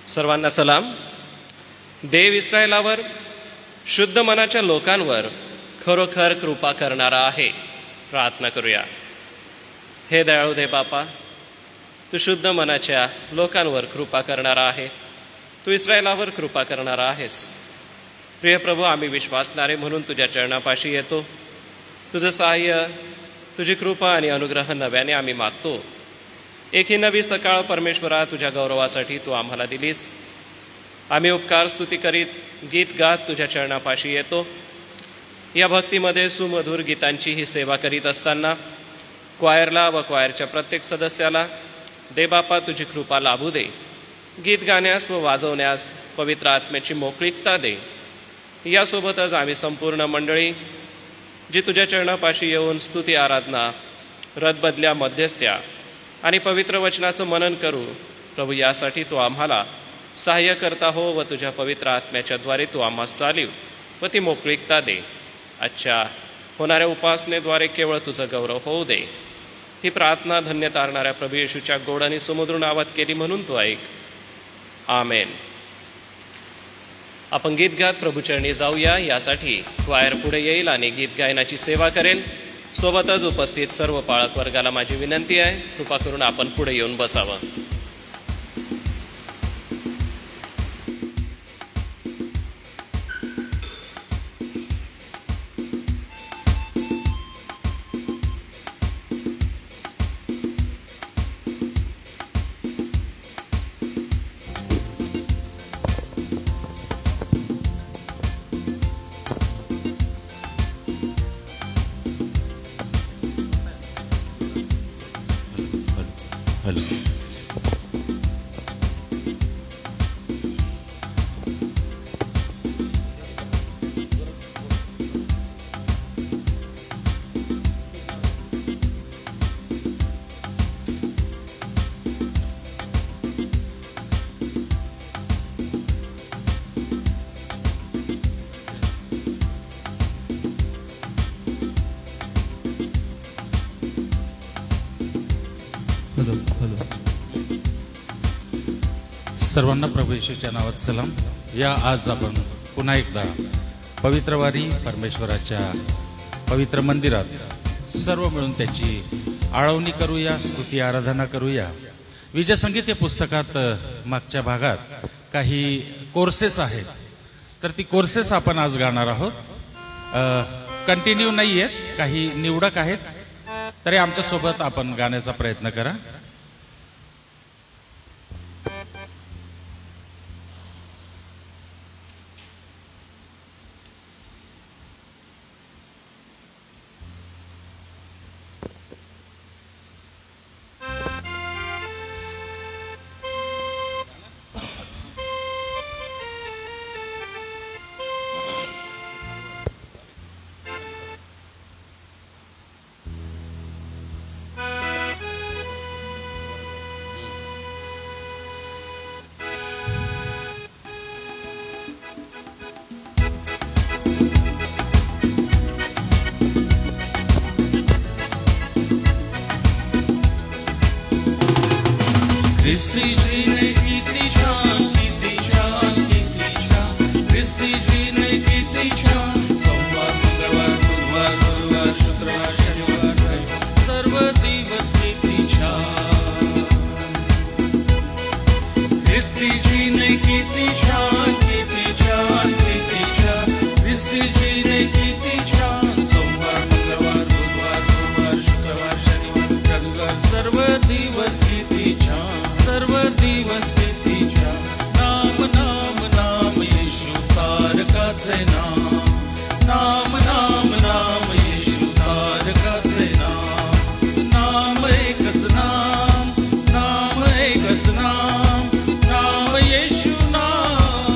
सर्वांना सलाम. देव इस्रायलावर, शुद्ध मनाच्या लोकांवर खरोखर कृपा करणारा आहे. प्रार्थना करूया. हे दयाळू दे बापा, तू शुद्ध मनाच्या लोकांवर कृपा करणारा आहे. तू इस्रायलावर कृपा करणारा आहेस. प्रिय प्रभू, आम्ही विश्वासणारे म्हणून तुझ्या चरणापाशी येतो. तुझं सहाय्य, तुझी कृपा आणि अनुग्रह नव्याने आम्ही मागतो. एक ही नवी सकाळ परमेश्वरा, तुझ्या गौरवासाठी तू आम्हाला दिलीस. आम्ही उपकार स्तुती करीत गीत गात तुझ्या चरणापाशी येतो. या भक्तीमध्ये सुमधुर गीतांची ही सेवा करीत असताना क्वायरला व क्वायरच्या प्रत्येक सदस्याला दे बापा तुझी कृपा लाभू दे. गीत गाण्यास व वाजवण्यास पवित्र आत्म्याची मोकळीकता दे. यासोबतच आम्ही संपूर्ण मंडळी जी तुझ्या चरणापाशी येऊन स्तुती आराधना, रदबदल्या, मध्यस्थ्या आणि पवित्र वचनाचं मनन करू. प्रभू, यासाठी तू आम्हाला सहाय्य करता हो व तुझ्या पवित्र आत्म्याच्या द्वारे तू आम्हास चालीव व ती मोकळीकता दे. आजच्या होणाऱ्या उपासनेद्वारे केवळ तुझं गौरव होऊ दे. ही प्रार्थना धन्य तारणाऱ्या प्रभू येशूच्या गोड आणि सुमधुर नावात केली म्हणून तू ऐक. आमेन. आपण गीत गात प्रभूचरणी जाऊया. यासाठी क्वायर पुढे येईल आणि गीत गायनाची सेवा करेल. सोबतच उपस्थित सर्व पाळक वर्गाला माझी विनंती आहे, कृपा करून आपण पुढे येऊन बसावं. सर्वांना प्रभू येशूच्या नावात सलाम. या आज आपण पुन्हा एकदा पवित्रवारी परमेश्वराच्या पवित्र मंदिरात सर्व मिळून त्याची आळवणी करूया, स्तुती आराधना करूया. विजय संगीत या पुस्तकात मागच्या भागात काही कोर्सेस आहेत, तर ती कोर्सेस आपण आज गाणार आहोत. कंटिन्यू नाही आहेत, काही निवडक आहेत, तरी आमच्यासोबत आपण गाण्याचा प्रयत्न करा. नाम येशू नाम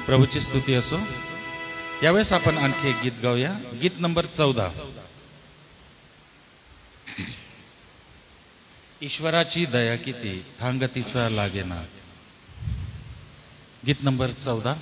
प्रभूची स्तुती असो. यावेळेस आपण आणखी एक गीत गाऊया. गीत नंबर 14. ईश्वराची दया किती थांगतीचा लागेना. गीत नंबर 14.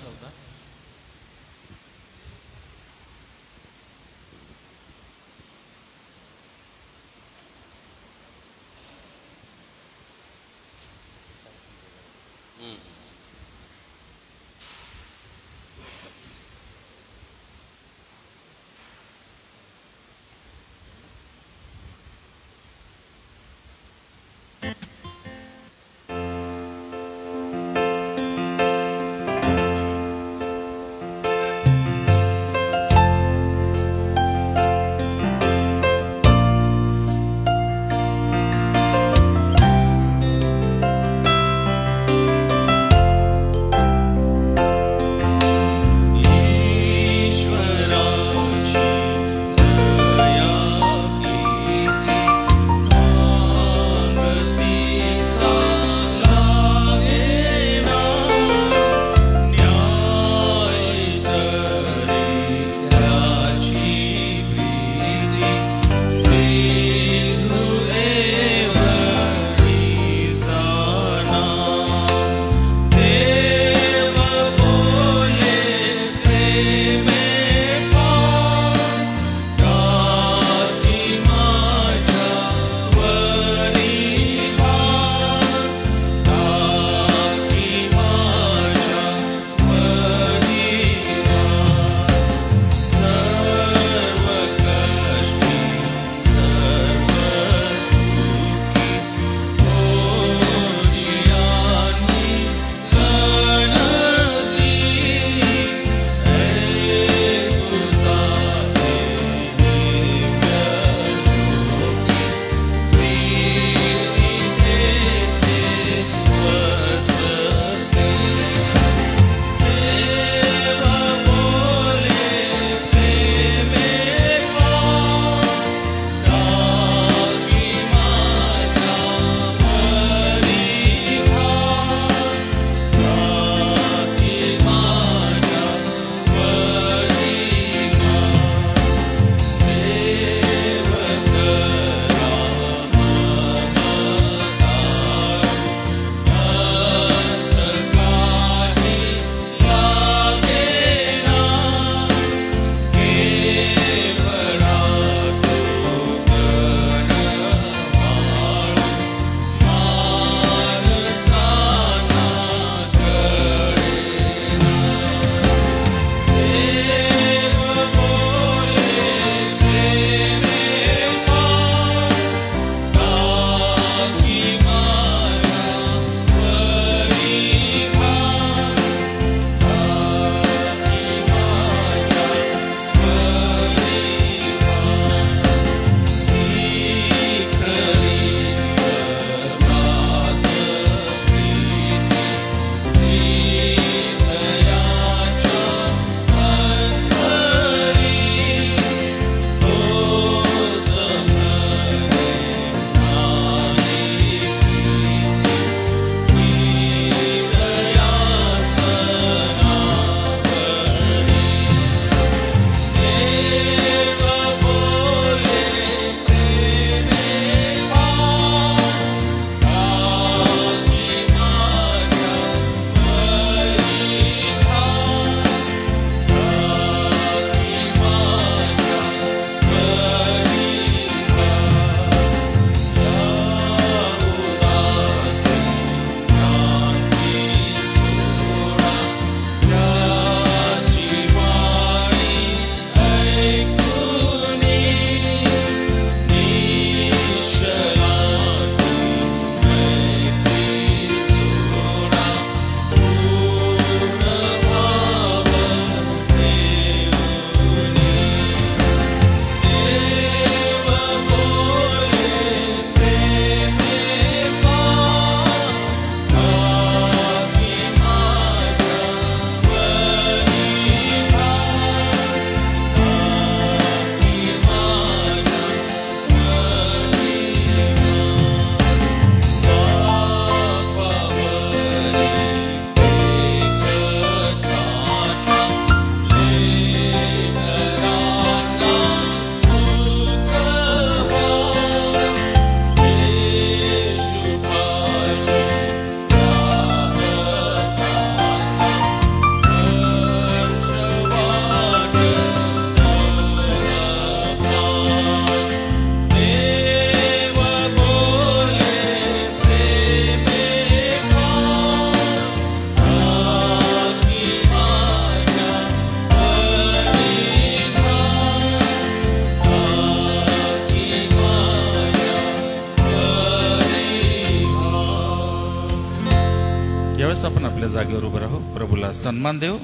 वेळेस आपण आपल्या जागेवर उभं राहू, प्रभूला सन्मान देऊ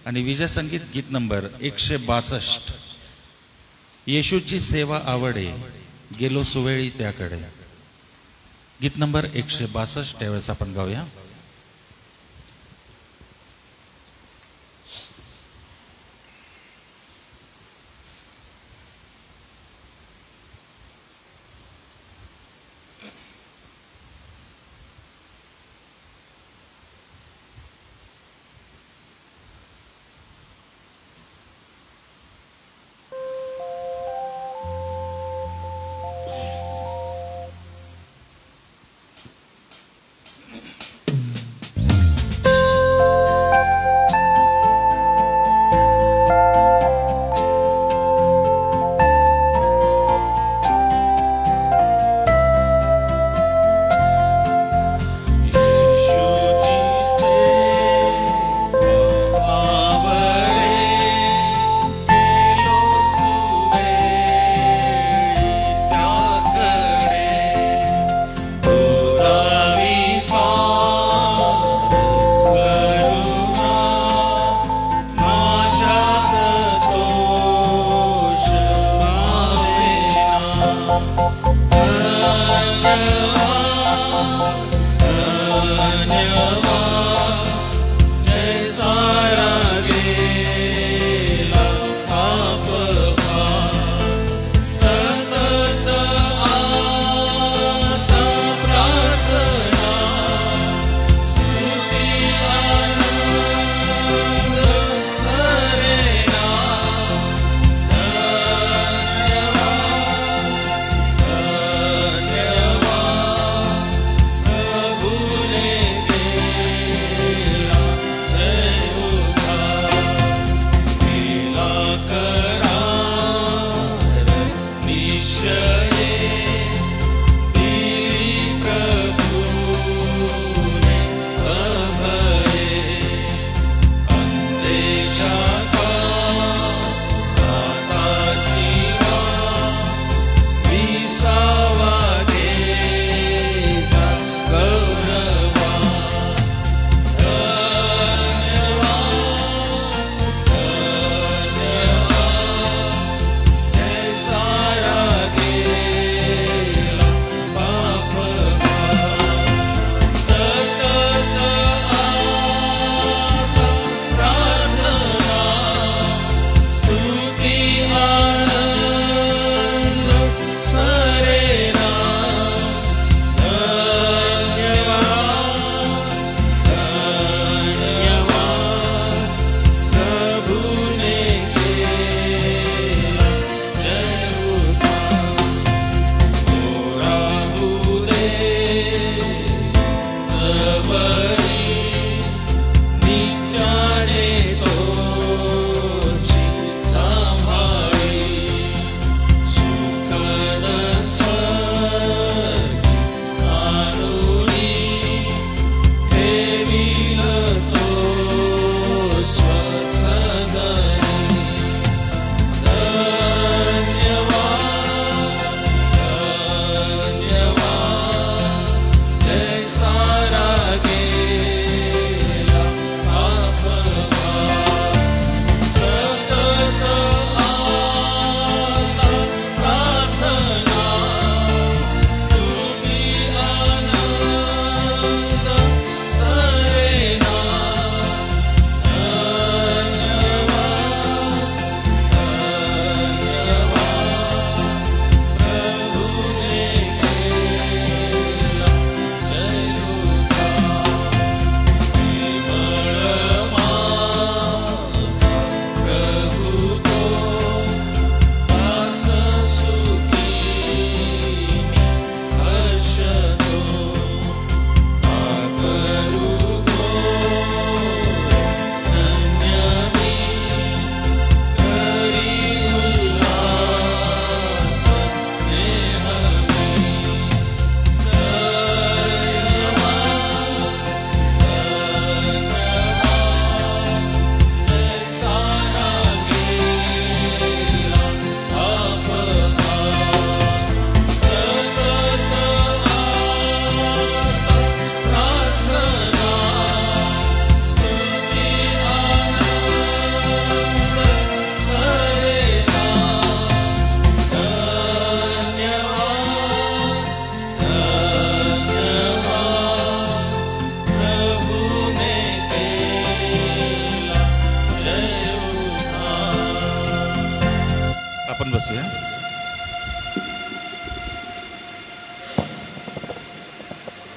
आणि विजय संगीत गीत नंबर 162, येशूची सेवा आवडे गेलो सुवेळी त्याकडे, गीत नंबर 162 त्यावेळेस आपण गाऊया.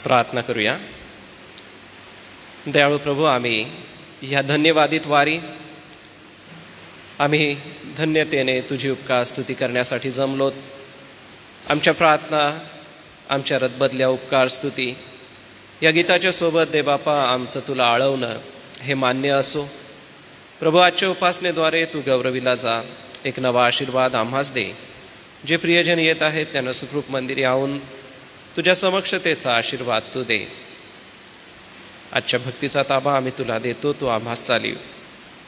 प्रार्थना करूया. दयाळू प्रभू, आम्ही ह्या धन्यवादित वारी आम्ही धन्यतेने तुझी उपकार स्तुती करण्यासाठी जमलोत. आमच्या प्रार्थना, आमच्या रदबदल्या उपकार स्तुती या गीताच्या सोबत दे बापा आमचं तुला आळवणं हे मान्य असो. प्रभू, आजच्या उपासनेद्वारे तू गौरविला जा. एक नवा आशीर्वाद आम्हास दे. जे प्रियजन येत आहेत त्यांना सुखरूप मंदिर येऊन तुझ्या समक्षतेचा आशीर्वाद तू दे. आजच्या भक्तीचा ताबा आम्ही तुला देतो, तू आम्हास चालीव.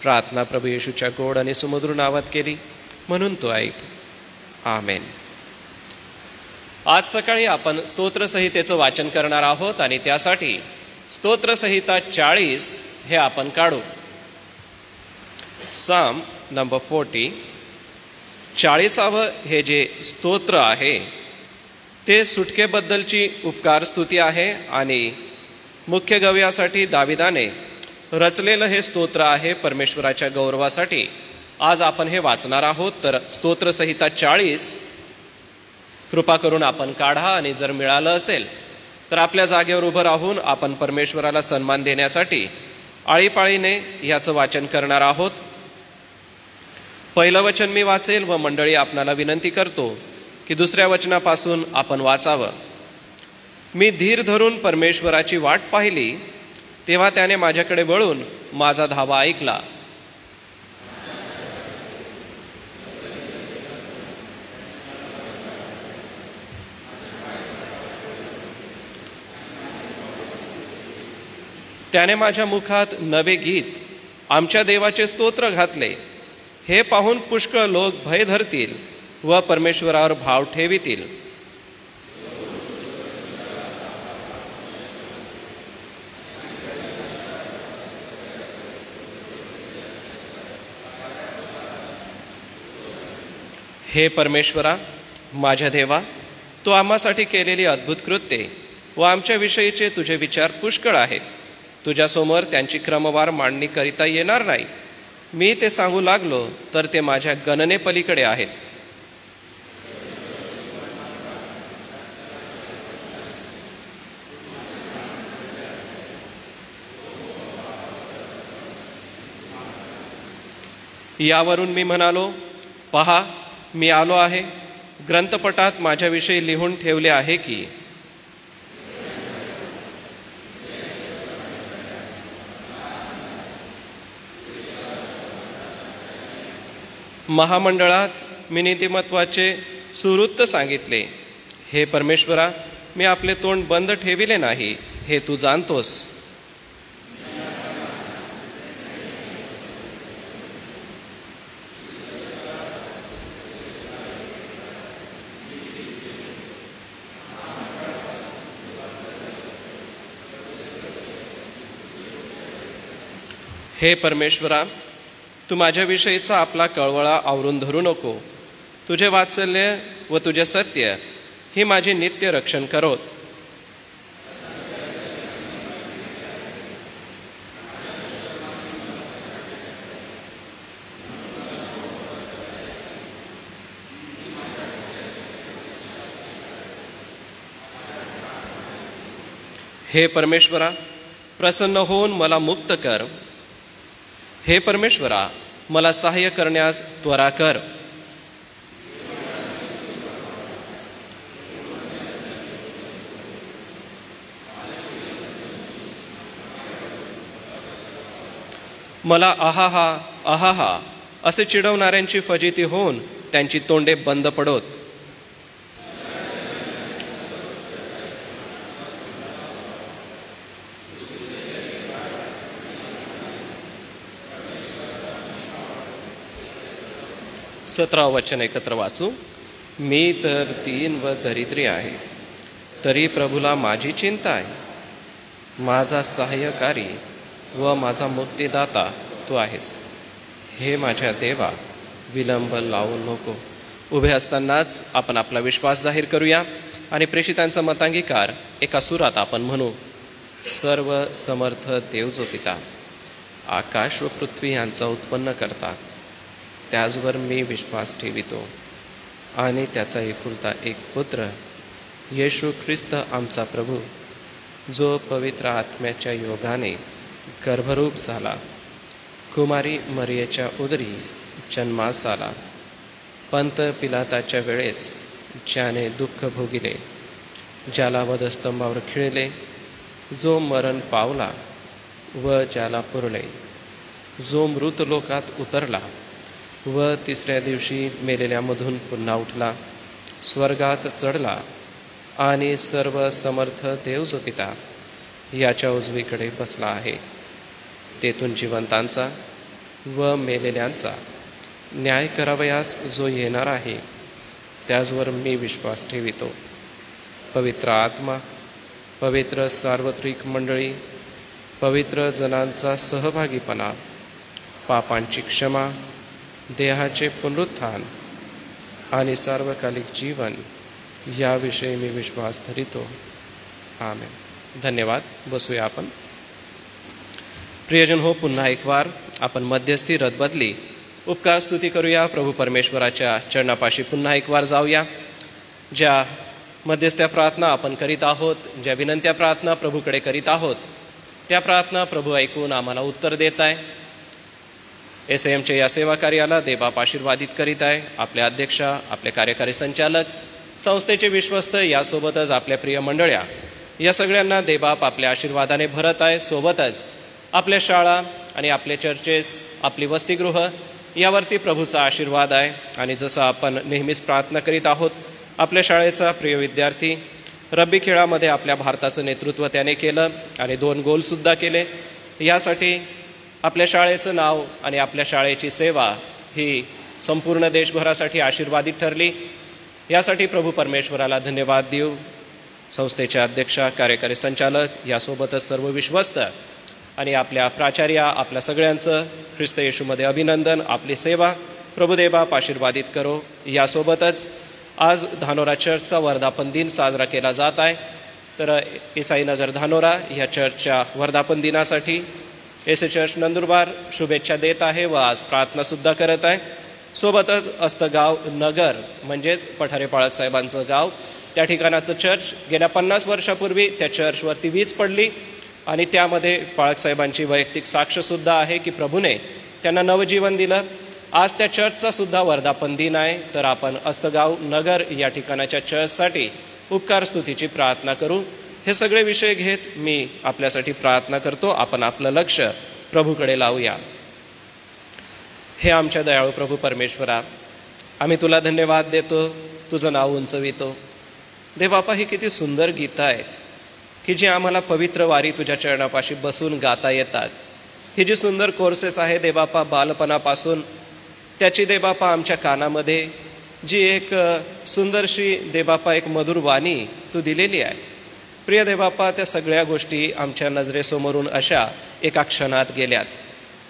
प्रार्थना प्रभू येशूच्या गोड आणि सुमधुर नावात केली म्हणून तो ऐक. आमेन. आज सकाळी आपण स्तोत्रसंहितेचं वाचन करणार आहोत आणि त्यासाठी स्तोत्रसंहिता 40 हे आपण काढू. साम नंबर 40. 40वे हे जे स्तोत्र आहे ते सुटकेबद्दलची उपकार स्तुती आहे आणि मुख्य गवयासाठी दाविदाने रचलेलं हे स्तोत्र आहे परमेश्वराच्या गौरवासाठी. आज आपण हे वाचणार आहोत. तर स्तोत्रसंहिता 40 कृपा करून आपण काढा आणि जर मिळालं असेल तर आपल्या जागेवर उभं राहून आपण परमेश्वराला सन्मान देण्यासाठी आळीपाळीने ह्याचं वाचन करणार आहोत. पहिलं वचन मी वाचेल व मंडळी आपणाला विनंती करतो की दुसऱ्या वचनापासून आपण वाचावं. मी धीर धरून परमेश्वराची वाट पाहिली, तेव्हा त्याने माझ्याकडे वळून माझा धावा ऐकला. त्याने माझ्या मुखात नवे गीत, आमच्या देवाचे स्तोत्र घातले. हे पाहून पुष्कळ लोक भय धरतील व परमेश्वरावर भाव ठेवितील. हे परमेश्वरा, माझ्या देवा, तू आम्हासाठी केलेली अद्भुत कृत्ये व आमच्या विषयीचे तुझे विचार पुष्कळ आहेत. तुझ्यासमोर त्यांची क्रमवार मांडणी करिता येणार नाही. मी ते सांगू लागलो तर ते माझ्या गणने पलीकडे आहेत. यावरून मी म्हणालो, पहा, मी आलो आहे. ग्रंथपटात माझ्याविषयी लिहून ठेवले आहे की महामंडळात मी नीतिमत्वाचे सुवृत्त सांगितले. हे परमेश्वरा, मी आपले तोंड बंद ठेविले नाही, हे तू जाणतोस. हे परमेश्वरा, तू माझ्याविषयीचा आपला कळवळा आवरून धरू नको. तुझे वात्सल्य व तुझे सत्य ही माझे नित्य रक्षण करोत. हे परमेश्वरा, प्रसन्न होऊन मला मुक्त कर. हे परमेश्वरा, मला सहाय्य करण्यास त्वरा कर. मला आहाहा आहाहा असे चिडवणाऱ्यांची फजिती होऊन त्यांची तोंडे बंद पडोत. सतरावं वचन एकत्र वाचू. मी तर दीन व दरिद्री आहे, तरी प्रभूला माझी चिंता आहे. माझा सहाय्यकारी व माझा मुक्तिदाता तू आहेस. हे माझ्या देवा, विलंब लावू नको. उभे असतानाच आपण आपला विश्वास जाहीर करूया आणि प्रेषितांचा मतांगीकार एका सुरात आपण म्हणू. सर्व समर्थ देव जो पिता, आकाश व पृथ्वी यांचा उत्पन्न करता, त्याचवर मी विश्वास ठेवितो आणि त्याचा एकुलता एक पुत्र येशू ख्रिस्त आमचा प्रभू, जो पवित्र आत्म्याच्या योगाने गर्भरूप झाला, कुमारी मरियेच्या उदरी जन्मास आला, पंत पिलाताच्या वेळेस ज्याने दुःख भोगिले, ज्याला वधस्तंभावर खिळले, जो मरण पावला व ज्याला पुरले, जो मृत लोकात उतरला व तिसऱ्या दिवशी मेलेल्यामधून पुन्हा उठला, स्वर्गात चढला आणि सर्व समर्थ देव जो पिता याच्या उजवीकडे बसला आहे, तेथून जिवंतांचा व मेलेल्यांचा न्याय करावयास जो येणार आहे, त्याचवर मी विश्वास ठेवितो. पवित्र आत्मा, पवित्र सार्वत्रिक मंडळी, पवित्र जनांचा सहभागीपणा, पापांची क्षमा, देहाचे पुनरुत्थान आणि सार्वकालिक जीवन याविषयी मी विश्वास धरितो. आमेन. धन्यवाद. बसूया आपण. प्रियजन हो, पुन्हा एक वार आपण मध्यस्थी रदबदली उपकार स्तुती करूया. प्रभू परमेश्वराच्या चरणापाशी पुन्हा एक वार जाऊया. ज्या मध्यस्थ्या प्रार्थना आपण करीत आहोत, ज्या विनंत्या प्रार्थना प्रभूकडे करीत आहोत, त्या प्रार्थना प्रभू ऐकून आम्हाला उत्तर देत आहे. SAMच्या या सेवा कार्याला देवबाप आशीर्वादित करीत आहे. आपले अध्यक्षा, आपले कार्यकारी संचालक, संस्थेचे विश्वस्त, यासोबतच आपल्या प्रिय मंडळ्या, या सगळ्यांना देवबाप आपल्या आशीर्वादाने भरत आहे. सोबतच आपल्या शाळा आणि आपले चर्चेस, आपली वसतिगृह यावरती प्रभूचा आशीर्वाद आहे. आणि जसं आपण नेहमीच प्रार्थना करीत आहोत, आपल्या शाळेचा प्रिय विद्यार्थी रब्बी खेळामध्ये आपल्या भारताचं नेतृत्व त्याने केलं आणि 2 गोलसुद्धा केले. यासाठी आपल्या शाळेचं नाव आणि आपल्या शाळेची सेवा ही संपूर्ण देशभरासाठी आशीर्वादित ठरली. यासाठी प्रभू परमेश्वराला धन्यवाद देऊ. संस्थेचे अध्यक्षा, कार्यकारी संचालक, यासोबतच सर्व विश्वस्त आणि आपल्या प्राचार्या, आपल्या सगळ्यांचं ख्रिस्त येशूमध्ये अभिनंदन. आपली सेवा प्रभुदेवबाप आशीर्वादित करो. यासोबतच आज धानोरा चर्चचा वर्धापन दिन साजरा केला जात आहे. तर ईसाईनगर धानोरा ह्या चर्चच्या वर्धापन दिनासाठी एसे चर्च नंदुरबार शुभेच्छा देत आहे व आज प्रार्थनासुद्धा करत आहे. सोबतच अस्तगाव नगर म्हणजेच पठारे पाळक साहेबांचं गाव, त्या ठिकाणाचं चर्च गेल्या 50 वर्षापूर्वी त्या चर्चवरती वीज पडली आणि त्यामध्ये पाळक साहेबांची वैयक्तिक साक्षसुद्धा आहे की प्रभूने त्यांना नवजीवन दिलं. आज त्या चर्चचा सुद्धा वर्धापन दिन आहे. तर आपण अस्तगाव नगर या ठिकाणाच्या चर्चसाठी उपकार स्तुतीची प्रार्थना करू. हे सगळे विषय घेत मी आपल्यासाठी प्रार्थना करतो. आपण आपलं लक्ष प्रभूकडे लावूया. हे आमच्या दयाळू प्रभू परमेश्वरा, आम्ही तुला धन्यवाद देतो, तुझं नाव उंचवितो. देवबापा, ही किती सुंदर गीतं आहेत की जी आम्हाला पवित्र वारी तुझ्या चरणापाशी बसून गाता येतात. ही जी सुंदर कोर्सेस आहे देवबापा, बालपणापासून त्याची देवबापा आमच्या कानामध्ये जी एक सुंदरशी देवबापा एक मधुर वाणी तू दिलेली आहे. प्रिय देवबापा, त्या सगळ्या गोष्टी आमच्या नजरेसमोरून अशा एका क्षणात गेल्यात.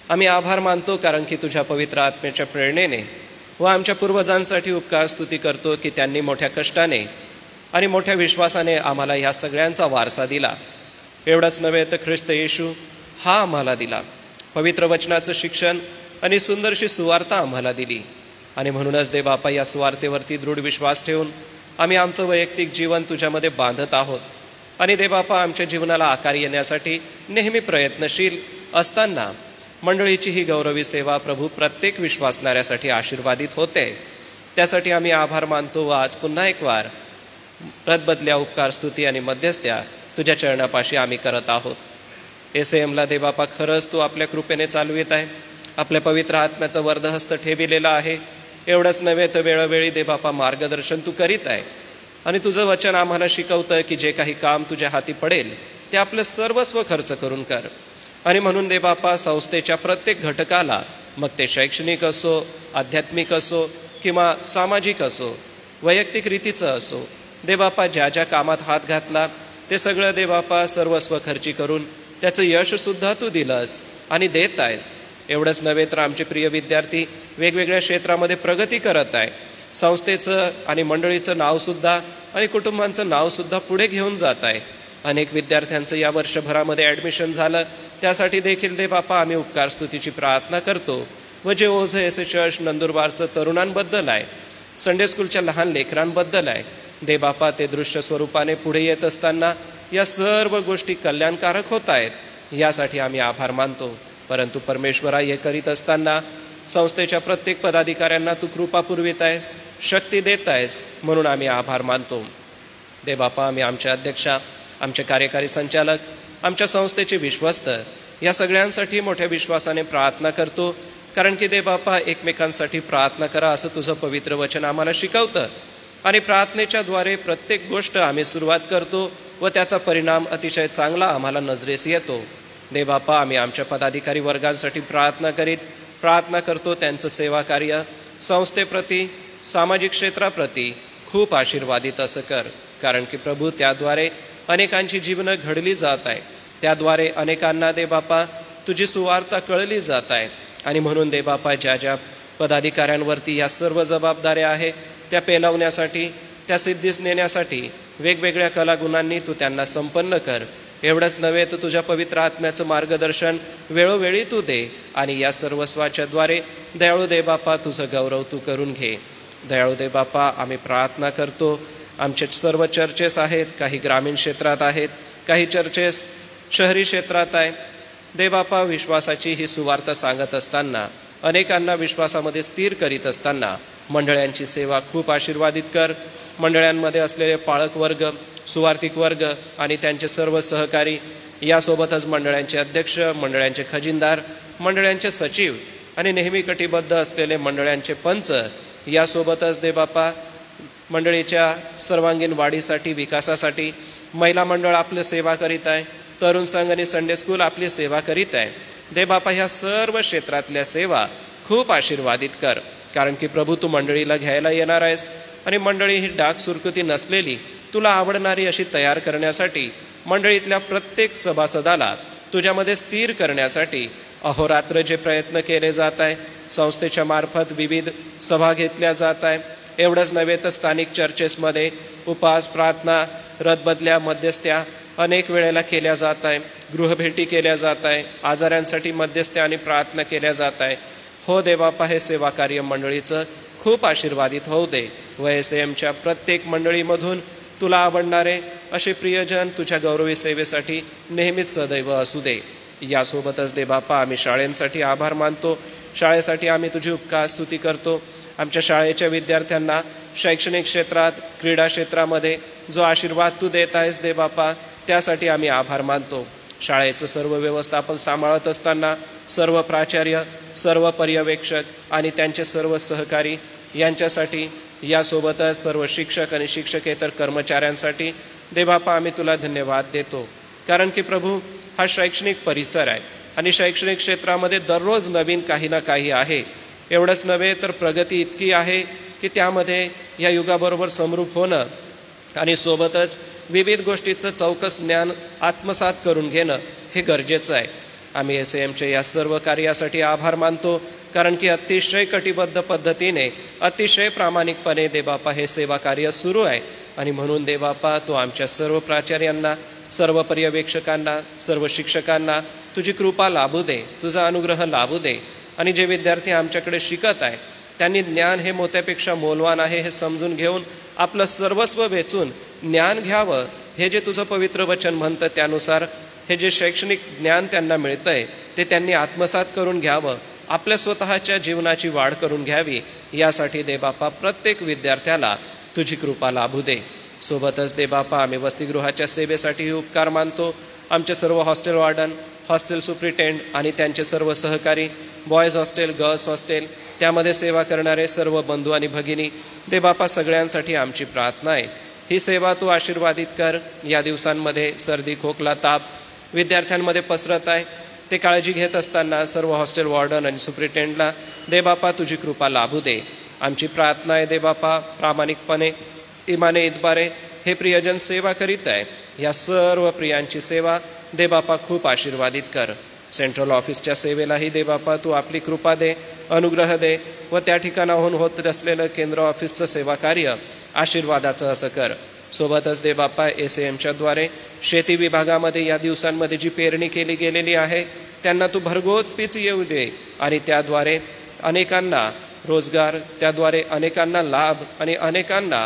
आम्ही आभार मानतो कारण की तुझ्या पवित्र आत्म्याच्या प्रेरणेने व आमच्या पूर्वजांसाठी उपकार स्तुती करतो की त्यांनी मोठ्या कष्टाने आणि मोठ्या विश्वासाने आम्हाला ह्या सगळ्यांचा वारसा दिला. एवढंच नव्हे तर ख्रिस्त येशू हा आम्हाला दिला. पवित्र वचनाचं शिक्षण आणि सुंदरशी सुवार्ता आम्हाला दिली. आणि म्हणूनच देवबापा, या सुवार्तेवरती दृढ विश्वास ठेवून आम्ही आमचं वैयक्तिक जीवन तुझ्यामध्ये बांधत आहोत. आणि देवबापा, आमच्या जीवनाला आकार येण्यासाठी नेहमी प्रयत्नशील असताना मंडळीची ही गौरवी सेवा प्रभू प्रत्येक विश्वासणाऱ्यासाठी आशीर्वादित होते. त्यासाठी आम्ही आभार मानतो व आज पुन्हा एक वार रदबदल्या उपकार स्तुती आणि मध्यस्थ्या तुझ्या चरणापाशी आम्ही करत आहोत. SAMला देवबापा, खरंच तू आपल्या कृपेने चालवित आहे. आपल्या पवित्र आत्म्याचा वर्धहस्त ठेविलेला आहे. एवढंच नव्हे तर वेळोवेळी देवबापा मार्गदर्शन तू करीत आहे आणि तुझं वचन आम्हाला शिकवतं की जे काही काम तुझ्या हाती पडेल ते आपलं सर्वस्व खर्च करून कर. आणि म्हणून देवबापा, संस्थेच्या प्रत्येक घटकाला, मग ते शैक्षणिक असो, आध्यात्मिक असो किंवा सामाजिक असो, वैयक्तिक रीतीचं असो, देवबापा ज्या ज्या कामात हात घातला ते सगळं देवबापा सर्वस्व खर्ची करून त्याचं यशसुद्धा तू दिलंस आणि देत आहेस. एवढंच नव्हे तर आमचे प्रिय विद्यार्थी वेगवेगळ्या क्षेत्रामध्ये प्रगती करत आहे. संस्थेचं आणि मंडळीचं नावसुद्धा आणि कुटुंबांचं नावसुद्धा पुढे घेऊन जात आहे. अनेक विद्यार्थ्यांचं या वर्षभरामध्ये ॲडमिशन झालं. त्यासाठी देखील देवबापा आम्ही उपकार स्तुतीची प्रार्थना करतो. व जे ओझं एसे चर्च नंदुरबारचं तरुणांबद्दल आहे, संडे स्कूलच्या लहान लेकरांबद्दल आहे, देवबापा ते दृश्य स्वरूपाने पुढे येत असताना या सर्व गोष्टी कल्याणकारक होत आहेत यासाठी आम्ही आभार मानतो. परंतु परमेश्वरा, हे करीत असताना संस्थेच्या प्रत्येक पदाधिकाऱ्यांना तू कृपा पुरवित आहेस, शक्ती देत आहेस, म्हणून आम्ही आभार मानतो. दे बापा, आम्ही आमचे अध्यक्षा, आमचे कार्यकारी संचालक, आमच्या संस्थेचे विश्वस्त या सगळ्यांसाठी मोठ्या विश्वासाने प्रार्थना करतो. कारण की दे बापा, एकमेकांसाठी प्रार्थना करा असं तुझं पवित्र वचन आम्हाला शिकवतं आणि प्रार्थनेच्या द्वारे प्रत्येक गोष्ट आम्ही सुरुवात करतो व त्याचा परिणाम अतिशय चांगला आम्हाला नजरेस येतो. दे बापा, आम्ही आमच्या पदाधिकारी वर्गांसाठी प्रार्थना करतो. त्यांचं सेवा कार्य संस्थेप्रती, सामाजिक क्षेत्राप्रती खूप आशीर्वादित असं कर. कारण की प्रभू, त्याद्वारे अनेकांची जीवनं घडली जात आहे, त्याद्वारे अनेकांना दे बापा तुझी सुवार्ता कळली जात आहे. आणि म्हणून दे बापा, ज्या ज्या पदाधिकाऱ्यांवरती या सर्व जबाबदाऱ्या आहे त्या पेलवण्यासाठी, त्या सिद्धीस नेण्यासाठी वेगवेगळ्या कलागुणांनी तू त्यांना संपन्न कर. एवढंच नव्हे तर तुझ्या पवित्र आत्म्याचं मार्गदर्शन वेळोवेळी तू दे आणि या सर्वस्वाच्या द्वारे दयाळू दे बापा तुझं गौरव तू करून घे. दयाळू दे बापा, आम्ही प्रार्थना करतो. आमचे सर्व चर्चेस आहेत, काही ग्रामीण क्षेत्रात आहेत, काही चर्चेस शहरी क्षेत्रात आहे. दे बापा, विश्वासाची ही सुवार्ता सांगत असताना, अनेकांना विश्वासामध्ये स्थिर करीत असताना मंडळांची सेवा खूप आशीर्वादित कर. मंडळांमध्ये असलेले पाळक वर्ग, सुवार्थिक वर्ग आणि त्यांचे सर्व सहकारी, यासोबतच मंडळांचे अध्यक्ष, मंडळांचे खजिनदार, मंडळांचे सचिव आणि नेहमी कटिबद्ध असलेले मंडळांचे पंच, यासोबतच दे बापा मंडळीच्या सर्वांगीण वाढीसाठी, विकासासाठी महिला मंडळ आपली सेवा करीत आहे, तरुण संघ आणि संडे स्कूल आपली सेवा करीत आहे. दे बापा, ह्या सर्व क्षेत्रातल्या सेवा खूप आशीर्वादित कर. कारण की प्रभू, तू मंडळीला घ्यायला येणार आहेस आणि मंडळी ही डाग सुरकुती नसलेली, तुला आवडणारी अशी तयार करण्यासाठी, मंडळीतल्या प्रत्येक सभासदाला तुझ्यामध्ये स्थिर करण्यासाठी अहोरात्र जे प्रयत्न केले जात आहे, संस्थेच्या मार्फत विविध सभा घेतल्या जात आहे. एवढंच नव्हे तर स्थानिक चर्चेसमध्ये उपास, प्रार्थना, रदबदल्या, मध्यस्थ्या अनेक वेळेला केल्या जात आहे. गृहभेटी केल्या जात आहे. आजारांसाठी मध्यस्थ्या आणि प्रार्थना केल्या जात आहे. हो दे बापा, हे सेवा कार्य मंडळीचं खूप आशीर्वादित होऊ दे व SAMच्या प्रत्येक मंडळीमधून तुला आवडणारे असे प्रियजन तुझ्या गौरवी सेवेसाठी नेहमीच सदैव असू दे. यासोबतच दे बापा, आम्ही शाळेंसाठी आभार मानतो. शाळेसाठी आम्ही तुझी उपकार स्तुती करतो. आमच्या शाळेच्या विद्यार्थ्यांना शैक्षणिक क्षेत्रात, क्रीडा क्षेत्रामध्ये जो आशीर्वाद तू देत आहेस दे बापा, त्यासाठी आम्ही आभार मानतो. शाळेचं सर्व व्यवस्थापन सांभाळत असताना सर्व प्राचार्य, सर्व पर्यवेक्षक आणि त्यांचे सर्व सहकारी यांच्यासाठी, यासोबतच सर्व शिक्षक आणि शिक्षकेतर कर्मचाऱ्यांसाठी दे बापा आम्ही तुला धन्यवाद देतो. कारण की प्रभू, हा शैक्षणिक परिसर आहे आणि शैक्षणिक क्षेत्रामध्ये दररोज नवीन काही ना काही आहे. एवढंच नव्हे तर प्रगती इतकी आहे की त्यामध्ये या युगाबरोबर समरूप होणं आणि सोबतच विविध गोष्टीचं चौकस ज्ञान आत्मसात करून घेणं हे गरजेचं आहे. आम्ही SAMच्या या सर्व कार्यासाठी आभार मानतो. कारण की अतिशय कटिबद्ध पद्धतीने, अतिशय प्रामाणिकपणे दे बापा हे सेवा कार्य सुरू आहे. आणि म्हणून दे बापा, तो आमच्या सर्व प्राचार्यांना, सर्व पर्यवेक्षकांना, सर्व शिक्षकांना तुझी कृपा लाभू दे, तुझा अनुग्रह लाभू दे. आणि जे विद्यार्थी आमच्याकडे शिकत आहे त्यांनी ज्ञान हे मोत्यापेक्षा मोलवान आहे हे समजून घेऊन आपलं सर्वस्व वेचून ज्ञान घ्यावं. हे जे तुझं पवित्र वचन म्हणतं त्यानुसार हे जे शैक्षणिक ज्ञान त्यांना मिळतं आहे ते त्यांनी आत्मसात करून घ्यावं, आपल्या स्वतःच्या जीवनाची वाढ करून घ्यावी. यासाठी दे बापा प्रत्येक विद्यार्थ्याला तुझी कृपा लाभू दे. सोबतच दे बापा, आम्ही वसतिगृहाच्या सेवेसाठी उपकार मानतो. आमचे सर्व हॉस्टेल वॉर्डन, हॉस्टेल सुप्रिटेंड आणि त्यांचे सर्व सहकारी, बॉयज हॉस्टेल, गर्ल्स हॉस्टेल, त्यामध्ये सेवा करणारे सर्व बंधू आणि भगिनी दे बापा, सगळ्यांसाठी आमची प्रार्थना आहे. ही सेवा तू आशीर्वादित कर. या दिवसांमध्ये सर्दी, खोकला, ताप विद्यार्थ्यांमध्ये पसरत आहे. ते काळजी घेत असताना सर्व हॉस्टेल वॉर्डन आणि सुप्रिटेंडला दे बापा तुझी कृपा लाभू दे. आमची प्रार्थना आहे दे बापा, प्रामाणिकपणे, इमाने इतबारे हे प्रियजन सेवा करीत आहे. या सर्व प्रियांची सेवा दे बापा खूप आशीर्वादित कर. सेंट्रल ऑफिसच्या सेवेलाही दे बापा तू आपली कृपा दे, अनुग्रह दे व त्या ठिकाणाहून होत असलेलं केंद्र ऑफिसचं सेवा कार्य आशीर्वादाचं असं कर. सोबतच दे बापा, SAMच्या द्वारे शेती विभागामध्ये या दिवसांमध्ये जी पेरणी केली गेलेली आहे त्यांना तू भरघोस पीच येऊ दे आणि त्याद्वारे अनेकांना रोजगार, त्याद्वारे अनेकांना लाभ आणि अनेकांना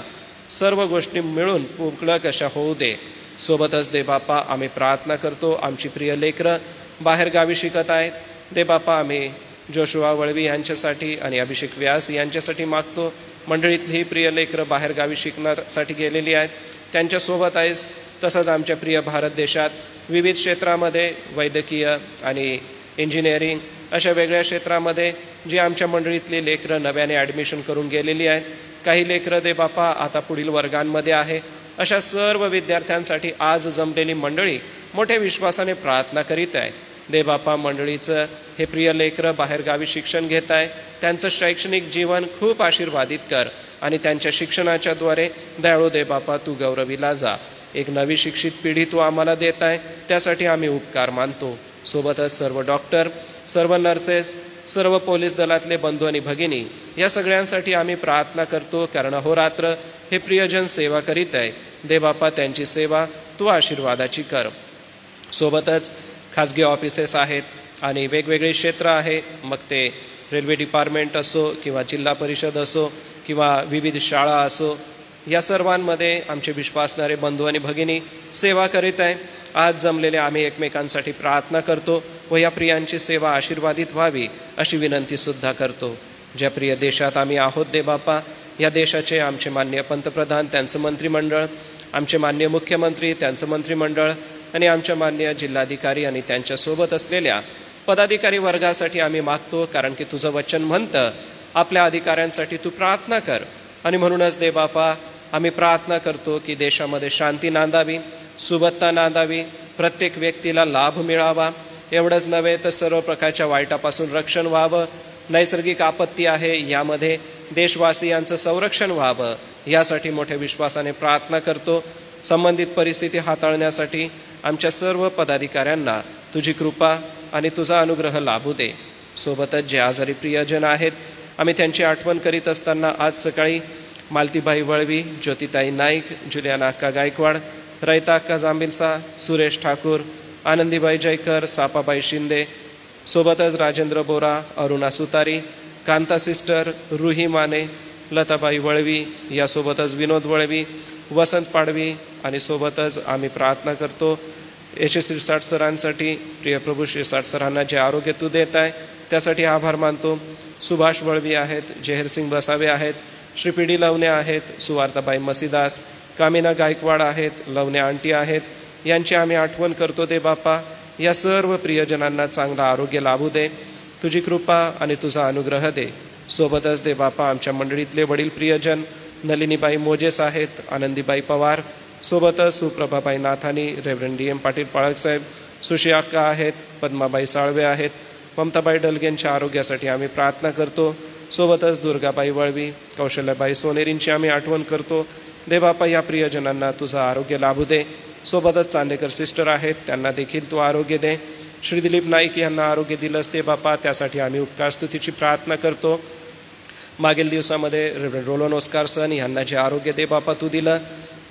सर्व गोष्टी मिळून मुबलक अशा होऊ दे. सोबतच दे बापा आम्ही प्रार्थना करतो, आमची प्रिय लेकरं बाहेरगावी शिकत आहेत. दे बापा आम्ही जोशुआ वळवी यांच्यासाठी आणि अभिषेक व्यास यांच्यासाठी मागतो. मंडळीतली प्रिय लेकरं बाहेरगावी शिकण्यासाठी गेलेली आहेत, त्यांच्यासोबत आहेस. तसंच आमच्या प्रिय भारत देशात विविध क्षेत्रामध्ये वैद्यकीय आणि इंजिनिअरिंग अशा वेगळ्या क्षेत्रामध्ये जी आमच्या मंडळीतली लेकरं नव्याने ॲडमिशन करून गेलेली आहेत, काही लेकरं दे बापा आता पुढील वर्गांमध्ये आहे. अशा सर्व विद्यार्थ्यांसाठी आज जमलेली मंडळी मोठ्या विश्वासाने प्रार्थना करीत आहे. दे बापा मंडळीचं हे प्रिय लेकरं बाहेरगावी शिक्षण घेत आहे, त्यांचं शैक्षणिक जीवन खूप आशीर्वादित कर आणि त्यांच्या शिक्षणाच्या द्वारे दयाळू दे बापा तू गौरविला जा. एक नवी शिक्षित पिढी तू आम्हाला देत आहे, त्यासाठी आम्ही उपकार मानतो. सोबतच सर्व डॉक्टर, सर्व नर्सेस, सर्व पोलीस दलातले बंधू आणि भगिनी या सगळ्यांसाठी आम्ही प्रार्थना करतो, कारण अहोरात्र हे प्रियजन सेवा करीत आहे. दे बापा त्यांची सेवा तू आशीर्वादाची कर. सोबतच खाजगी ऑफिसेस आहेत आणि वेगवेगळे क्षेत्र आहे, मग ते रेल्वे डिपार्टमेंट असो किंवा जिल्हा परिषद असो किंवा विविध शाळा असो, या सर्वांमध्ये आमचे विश्वासणारे बंधू आणि भगिनी सेवा करीत आहे. आज जमलेले आम्ही एकमेकांसाठी प्रार्थना करतो व या प्रियांची सेवा आशीर्वादित व्हावी अशी विनंतीसुद्धा करतो. ज्या प्रिय देशात आम्ही आहोत दे बापा, या देशाचे आमचे माननीय पंतप्रधान त्यांचं मंत्रिमंडळ, आमचे माननीय मुख्यमंत्री त्यांचं मंत्रिमंडळ आणि आमच्या माननीय जिल्हाधिकारी आणि त्यांच्यासोबत असलेल्या पदाधिकारी वर्गासाठी आम्ही मागतो, कारण की तुझं वचन म्हणतं आपल्या अधिकाऱ्यांसाठी तू प्रार्थना कर. आणि म्हणूनच दे बापा आम्ही प्रार्थना करतो की देशामध्ये शांती नांदावी, सुबत्ता नांदावी, प्रत्येक व्यक्तीला लाभ मिळावा. एवढंच नव्हे तर सर्व प्रकारच्या वाईटापासून रक्षण व्हावं. नैसर्गिक आपत्ती आहे, यामध्ये देशवासियांचं संरक्षण व्हावं, यासाठी मोठ्या विश्वासाने प्रार्थना करतो. संबंधित परिस्थिती हाताळण्यासाठी आमच्या सर्व पदाधिकाऱ्यांना तुझी कृपा आणि तुझा अनुग्रह लाभू दे. सोबतच जे आजारी प्रियजन आहेत आम्ही त्यांची आठवण करीत असताना आज सकाळी मालतीबाई वळवी, ज्योतिताई नाईक, जुलियाना अक्का गायकवाड, रयता अक्का जांबिलसा, सुरेश ठाकूर, आनंदीबाई जयकर, सापाबाई शिंदे, सोबतच राजेंद्र बोरा, अरुणा सुतारी, कांता सिस्टर, रुही माने, लताबाई वळवी, यासोबतच विनोद वळवी, वसंत पाडवी आणि सोबतच आम्ही प्रार्थना करतो यशस्वी शिरसाट सरांसाठी. प्रिय प्रभू शिरसाट सरांना जे आरोग्य तू देत आहे त्यासाठी आभार मानतो. सुभाष वळवी आहेत, जेहरसिंग बसावे आहेत, श्री पी डी लवणे आहेत, सुवार्ताबाई मसीदास, कामिना गायकवाड आहेत, लवणे आंटी आहेत, यांची आम्ही आठवण करतो दे बापा. या सर्व प्रियजनांना चांगलं आरोग्य लाभू दे, तुझी कृपा आणि तुझा अनुग्रह दे. सोबतच दे बापा आमच्या मंडळीतले वडील प्रियजन नलिनीबाई मोजेस आहेत, आनंदीबाई पवार, सोबतच Suprabhabai Nathani, reverend D M Patil पाळकसाहेब, सुशी अक्का आहेत, पद्माबाई साळवे आहेत, ममताबाई डलगेंच्या आरोग्यासाठी आम्ही प्रार्थना करतो. सोबतच दुर्गाबाई वळवी, कौशल्याबाई सोनेरींची आम्ही आठवण करतो. दे बापा या प्रियजनांना तुझं आरोग्य लाभू दे. सोबतच चांदेकर सिस्टर आहेत, त्यांना देखील तू आरोग्य दे. श्री दिलीप नाईक यांना आरोग्य दिलंस दे बापा, त्यासाठी आम्ही उपकारस्तुतीची प्रार्थना करतो. मागील दिवसामध्ये रेव्हरंड रोलन ओस्कारसन यांना जे आरोग्य दे बापा तू दिलं,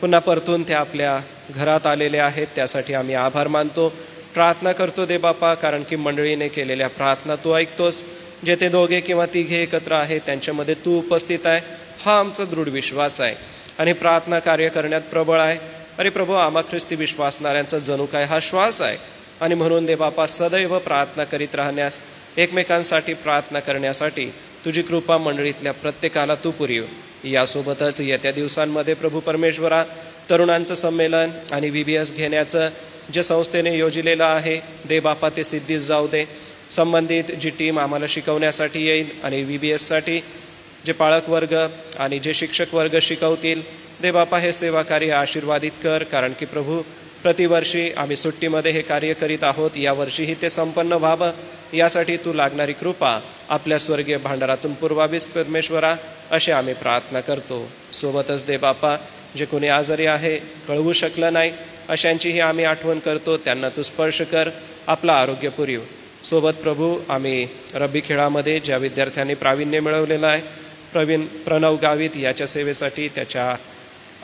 पुन्हा परतून ते आपल्या घरात आलेले आहेत, त्यासाठी आम्ही आभार मानतो. प्रार्थना करतो दे बापा, कारण की मंडळीने केलेल्या प्रार्थना तू ऐकतोस. जे ते दोघे किंवा तिघे एकत्र आहे त्यांच्यामध्ये तू उपस्थित आहे, हा आमचा दृढ विश्वास आहे आणि प्रार्थना कार्य करण्यात प्रबळ आहे. अरे प्रभू, आम्हा ख्रिस्ती विश्वासणाऱ्यांचा जणू काय हा श्वास आहे. आणि म्हणून दे बापा सदैव प्रार्थना करीत राहण्यास, एकमेकांसाठी प्रार्थना करण्यासाठी तुझी कृपा मंडळीतल्या प्रत्येकाला तू पुरव. यासोबतच येत्या दिवसांमध्ये प्रभू परमेश्वरा तरुणांचं संमेलन आणि VBS घेण्याचं जे संस्थेने योजलेलं आहे दे बापा ते सिद्धीस जाऊ दे. संबंधित जी टीम आम्हाला शिकवण्यासाठी येईल आणि VBSसाठी जे पाळक वर्ग आणि जे शिक्षक वर्ग शिकवतील दे बापा हे सेवा कार्य आशीर्वादित कर, कारण की प्रभू प्रतिवर्षी आम्ही सुट्टीमध्ये हे कार्य करीत आहोत, यावर्षीही ते संपन्न व्हावं यासाठी तू लागणारी कृपा आपल्या स्वर्गीय भांडारातून पुरवावीस परमेश्वरा, अशी आम्ही प्रार्थना करतो. सोबतच दे बापा जे कोणी आजारी आहे, कळवू शकलं नाही, अशांचीही आम्ही आठवण करतो. त्यांना तू स्पर्श कर, आपला आरोग्य पुरव. सोबत प्रभू आम्ही रब्बी खेळामध्ये ज्या विद्यार्थ्यांनी प्रावीण्य मिळवलेलं आहे, प्रणव गावित याच्या सेवेसाठी, त्याच्या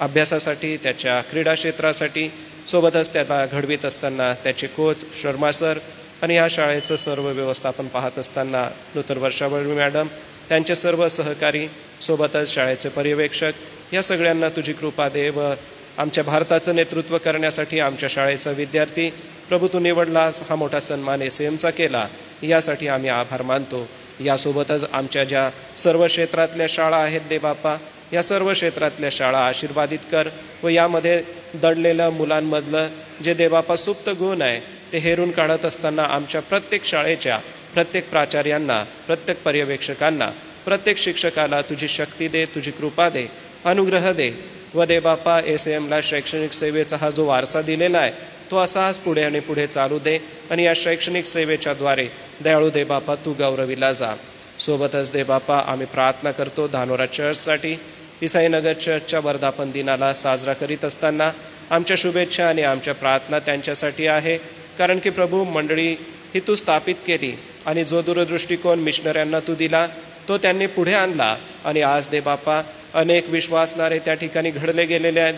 अभ्यासासाठी, त्याच्या क्रीडा क्षेत्रासाठी, सोबतच त्याला घडवीत असताना त्याचे कोच शर्मा सर आणि या शाळेचं सर्व व्यवस्थापन पाहत असताना नूतन वर्षावळ मॅडम, त्यांचे सर्व सहकारी, सोबतच शाळेचे पर्यवेक्षक, या सगळ्यांना तुझी कृपा दे व आमच्या भारताचं नेतृत्व करण्यासाठी आमच्या शाळेचा विद्यार्थी प्रभू तू निवडलास, हा मोठा सन्मान SAMचा केला, यासाठी आम्ही आभार मानतो. यासोबतच आमच्या ज्या सर्व क्षेत्रातल्या शाळा आहेत देवबापा, या सर्व क्षेत्रातल्या शाळा आशीर्वादित कर व यामध्ये दडलेल्या मुलांमधलं जे देवबापा सुप्त गुण आहे ते हेरून काढत असताना आमच्या प्रत्येक शाळेच्या प्रत्येक प्राचार्यांना, प्रत्येक पर्यवेक्षकांना, प्रत्येक शिक्षकाला तुझी शक्ती दे, तुझी कृपा दे, अनुग्रह दे व देवबापा SAMला शैक्षणिक सेवेचा हा जो वारसा दिलेला आहे तो असाच पुढे आणि पुढे चालू दे आणि या शैक्षणिक सेवेच्या द्वारे दयाळू देवबापा तू गौरविला जा. सोबतच देवबापा आम्ही प्रार्थना करतो धानोरा चर्चसाठी. इसाईनगर चर्चच्या वर्धापन दिनाला साजरा करीत असताना आमच्या शुभेच्छा आणि आमच्या प्रार्थना त्यांच्यासाठी आहे, कारण की प्रभू मंडळी ही तू स्थापित केली आणि जो दूरदृष्टिकोन मिशनऱ्यांना तू दिला तो त्यांनी पुढे आणला आणि आज देवबापा अनेक विश्वासणारे त्या ठिकाणी घडले गेलेले आहेत,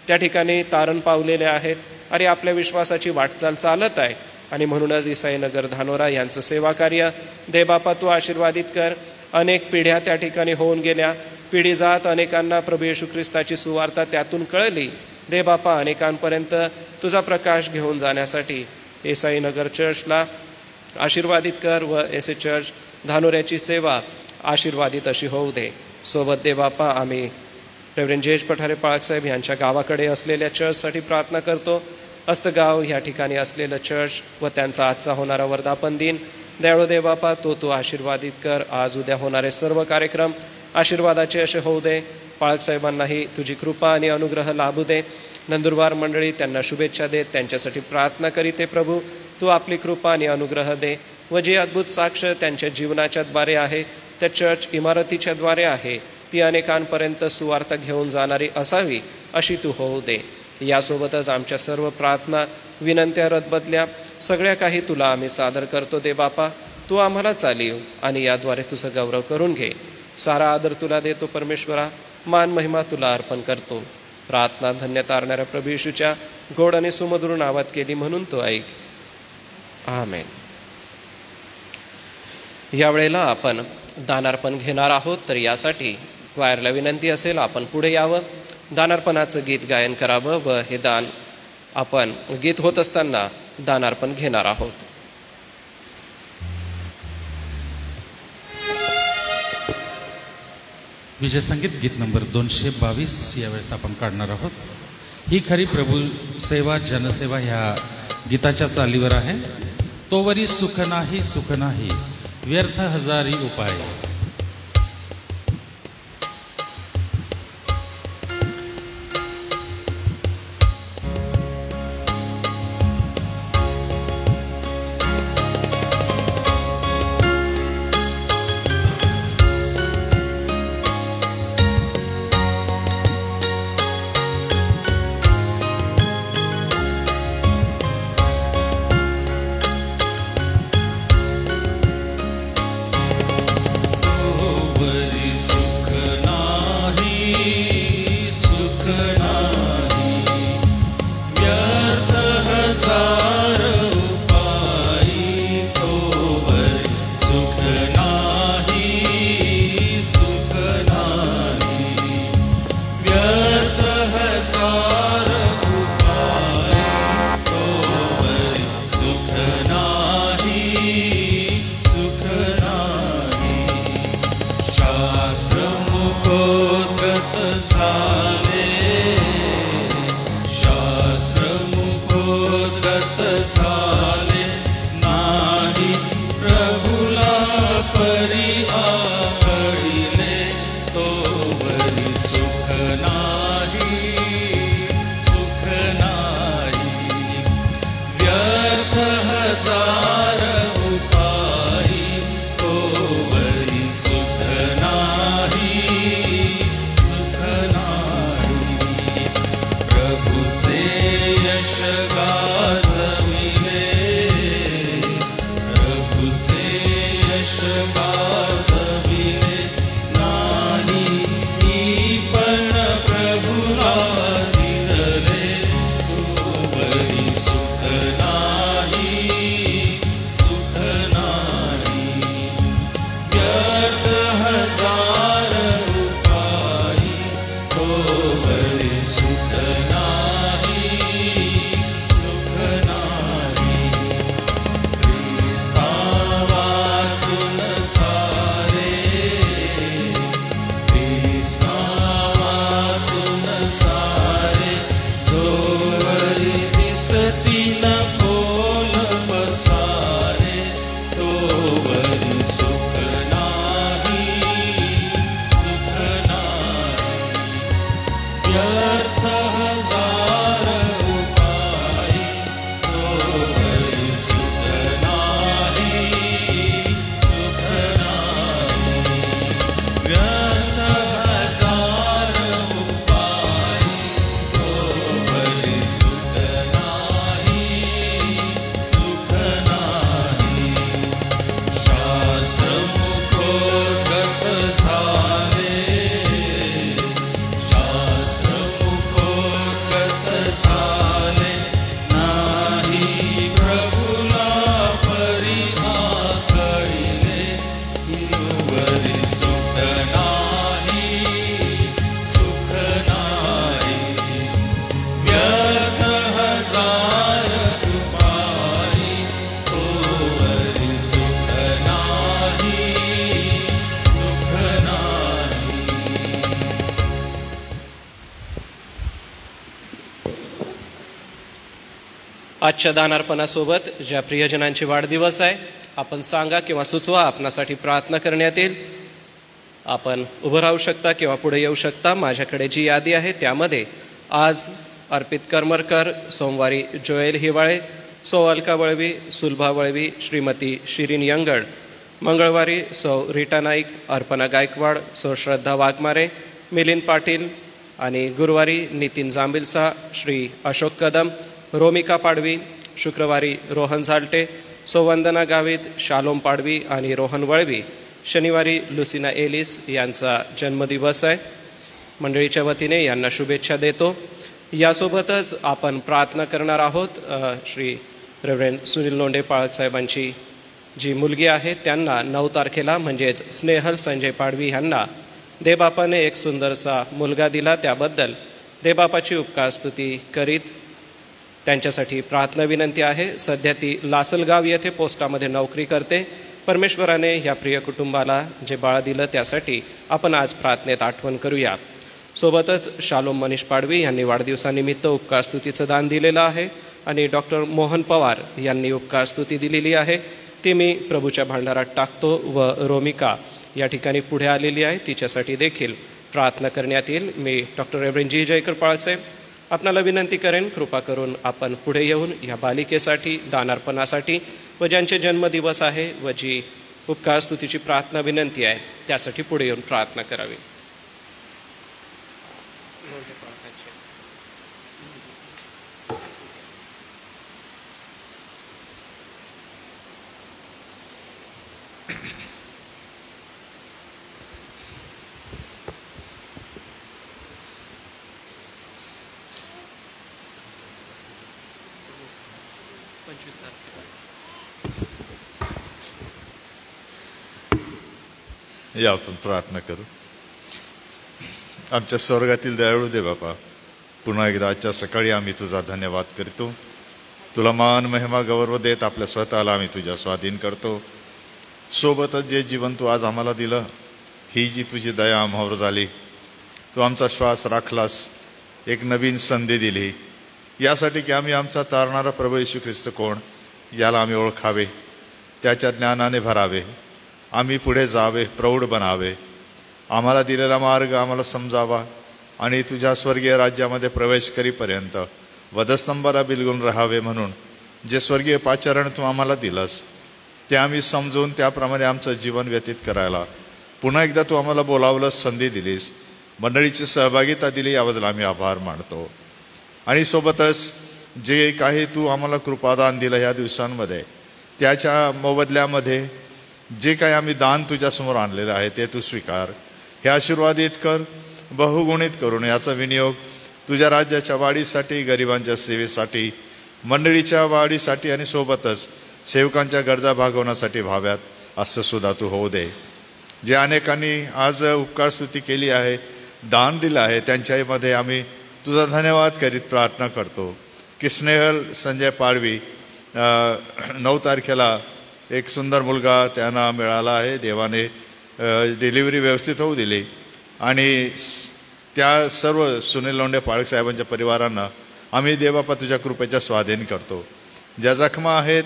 त्या ठिकाणी तारण पावलेले आहेत आणि आपल्या विश्वासाची वाटचाल चालत आहे. आणि म्हणूनच इसाईनगर धानोरा यांचं सेवा कार्य देवबापा तू आशीर्वादित कर. अनेक पिढ्या त्या ठिकाणी होऊन गेल्या, पिढी जात अनेकांना प्रभू येशू ख्रिस्ताची सुवार्ता त्यातून कळली. देवबापा अनेकांपर्यंत तुझा प्रकाश घेऊन जाण्यासाठी इसाईनगर चर्चला आशीर्वादित कर व एसे चर्च धानोऱ्याची सेवा आशीर्वादित अशी होऊ दे. सोबत देवबापा आम्ही रेव्हरंड जयेश पठारे पाळकसाहेब यांच्या गावाकडे असलेल्या चर्चसाठी प्रार्थना करतो. अस्तगाव या ठिकाणी असलेलं चर्च व त्यांचा आजचा होणारा वर्धापन दिन दयाळू देवबापा तो आशीर्वादित कर. आज उद्या होणारे सर्व कार्यक्रम आशीर्वादाचे असे होऊ दे. पाळकसाहेबांनाही तुझी कृपा आणि अनुग्रह लाभू दे. नंदुरबार मंडळी त्यांना शुभेच्छा देत त्यांच्यासाठी प्रार्थना करीते. प्रभू तू आपली कृपा आणि अनुग्रह दे व जी अद्भुत साक्ष त्यांच्या जीवनाच्या द्वारे आहे, त्या चर्च इमारतीच्या द्वारे आहे, ती अनेकांपर्यंत सुवार्ता घेऊन जाणारी असावी अशी तू होऊ दे. यासोबतच आमच्या सर्व प्रार्थना, विनंत्या, रदबदल्या सगळ्या काही तुला आम्ही सादर करतो. देवबापा तू आम्हाला चालीव आणि याद्वारे तुझं गौरव करून घे. सारा आदर तुला देतो परमेश्वरा, मान महिमा तुला अर्पण करतो. प्रार्थना धन्य तारणाऱ्या प्रभू येशूच्या गोड आणि सुमधुर नावात केली म्हणून तो ऐक. आमेन. यावेळेला आपण दानार्पण घेणार आहोत, तर यासाठी क्वायरला विनंती असेल आपण पुढे यावं, दानार्पणाचं गीत गायन करावं व हे दान आपण गीत होत असताना दानार्पण घेणार आहोत. विजय संगीत गीत नंबर 222 यावेळेस आपण काढणार आहोत. ही खरी प्रभू सेवा जनसेवा ह्या गीताच्या चालीवर आहे. तोवरी सुख नाही व्यर्थ हजारी उपाय. सुख नाही आजच्या दानार्पणासोबत ज्या प्रियजनांचे वाढदिवस आहे आपण सांगा किंवा सुचवा, आपणासाठी प्रार्थना करण्यात येईल. आपण उभं राहू शकता किंवा पुढे येऊ शकता. माझ्याकडे जी यादी आहे त्यामध्ये आज अर्पित करमरकर, सोमवारी जोएल हिवाळे, सौ अलका वळवी, सुलभा वळवी, श्रीमती शिरीन यंगड, मंगळवारी सौ रीटा नाईक, अर्पणा गायकवाड, सौ श्रद्धा वाघमारे, मिलिंद पाटील आणि गुरुवारी नितीन जांबिलसा, श्री अशोक कदम, रोमिका पाडवी, शुक्रवारी रोहन झालटे, सौ वंदना गावित, शालोम पाडवी आणि रोहन वळवी. शनिवारी लुसिना एलिस यांचा जन्मदिवस आहे. मंडळीच्या वतीने यांना शुभेच्छा देतो. यासोबतच आपण प्रार्थना करणार आहोत. श्री रेव्हरेंड सुनील लोंढे पाळक साहेबांची जी मुलगी आहे त्यांना 9 तारखेला म्हणजेच स्नेहल संजय पाडवी यांना देवबापाने एक सुंदरसा मुलगा दिला. त्याबद्दल देवबापाची उपकारस्तुती करीत त्यांच्यासाठी प्रार्थना विनंती आहे. सध्या ती लासलगाव येथे पोस्टामध्ये नोकरी करते. परमेश्वराने ह्या प्रिय कुटुंबाला जे बाळ दिलं त्यासाठी आपण आज प्रार्थनेत आठवण करूया. सोबतच शालोम मनीष पाडवी यांनी वाढदिवसानिमित्त उपकारस्तुतीचं दान दिलेलं आहे आणि डॉक्टर मोहन पवार यांनी उपकारस्तुती दिलेली आहे. ती मी प्रभूच्या भांडारात टाकतो व रोमिका या ठिकाणी पुढे आलेली आहे, तिच्यासाठी देखील प्रार्थना करण्यात येईल. मी डॉक्टर रेव्हरेंड जी जयकर पाळकसाहेब आपणाला विनंती करेन, कृपा करून आपण पुढे येऊन या बालिकेसाठी दानार्पणासाठी व ज्यांचे जन्मदिवस आहे व जी उपकारस्तुतीची प्रार्थना विनंती आहे त्यासाठी पुढे येऊन प्रार्थना करावी. या आपण प्रार्थना करू. आमच्या स्वर्गातील दयाळू दे बापा, पुन्हा एकदा आजच्या सकाळी आम्ही तुझा धन्यवाद करतो. तुला मान महिमा गौरव देत आपल्या स्वतःला आम्ही तुझ्या स्वाधीन करतो. सोबतच जे जीवन तू आज आम्हाला दिलं, ही जी तुझी दया आम्हावर झाली, तू आमचा श्वास राखलास, एक नवीन संधी दिली यासाठी की आम्ही आमचा तारणारा प्रभू येशू ख्रिस्त कोण याला आम्ही ओळखावे, त्याच्या ज्ञानाने भरावे, आम्ही पुढे जावे, प्रौढ बनावे, आम्हाला दिलेला मार्ग आम्हाला समजावा आणि तुझ्या स्वर्गीय राज्यामध्ये प्रवेश करीपर्यंत वधस्तंभाला बिलगून राहावे. म्हणून जे स्वर्गीय पाचारण तू आम्हाला दिलंस ते आम्ही समजून त्याप्रमाणे आमचं जीवन व्यतीत करायला पुन्हा एकदा तू आम्हाला बोलावलंस, संधी दिलीस, मंडळीची सहभागिता दिली, याबद्दल आम्ही आभार मानतो. आणि सोबतच जे काही तू आम्हाला कृपादान दिलं ह्या दिवसांमध्ये, त्याच्या मोबदल्यामध्ये जे काही आम्ही दान तुझ्यासमोर आणलेलं आहे ते तू स्वीकार, हे आशीर्वादित कर, बहुगुणित करून याचा विनियोग तुझ्या राज्याच्या वाढीसाठी, गरिबांच्या सेवेसाठी, मंडळीच्या वाढीसाठी आणि सोबतच सेवकांच्या गरजा भागवण्यासाठी व्हाव्यात असं सुद्धा तू होऊ दे. जे अनेकांनी आज उपकारस्तुती केली आहे, दान दिलं आहे, त्यांच्यामध्ये आम्ही तुझा धन्यवाद करीत प्रार्थना करतो की स्नेहल संजय पाडवी 9 तारखेला एक सुंदर मुलगा त्यांना मिळाला आहे. देवाने डिलिव्हरी व्यवस्थित होऊ दिली आणि त्या सर्व सुनील लोंढे पाळक साहेबांच्या परिवारांना आम्ही देवबापा तुझ्या कृपेच्या स्वाधीन करतो. ज्या जखमा आहेत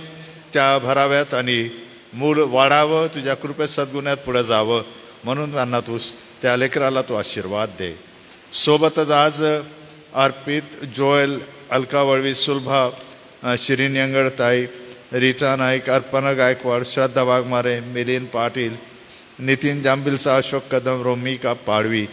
त्या भराव्यात आणि मूल वाढावं, तुझ्या कृपेत सद्गुण्यात पुढे जावं, म्हणून त्यांना तू त्या लेकराला तू आशीर्वाद दे. सोबतच आज अर्पित, जोएल, अलका वळवी, सुलभा, शिरीन यंगडताई, रीटा नाईक, अर्पणा गायकवाड, श्रद्धा वाघमारे, मिलिंद पाटील, नितीन जांबिलसा, अशोक कदम, रोमिका पाडवी,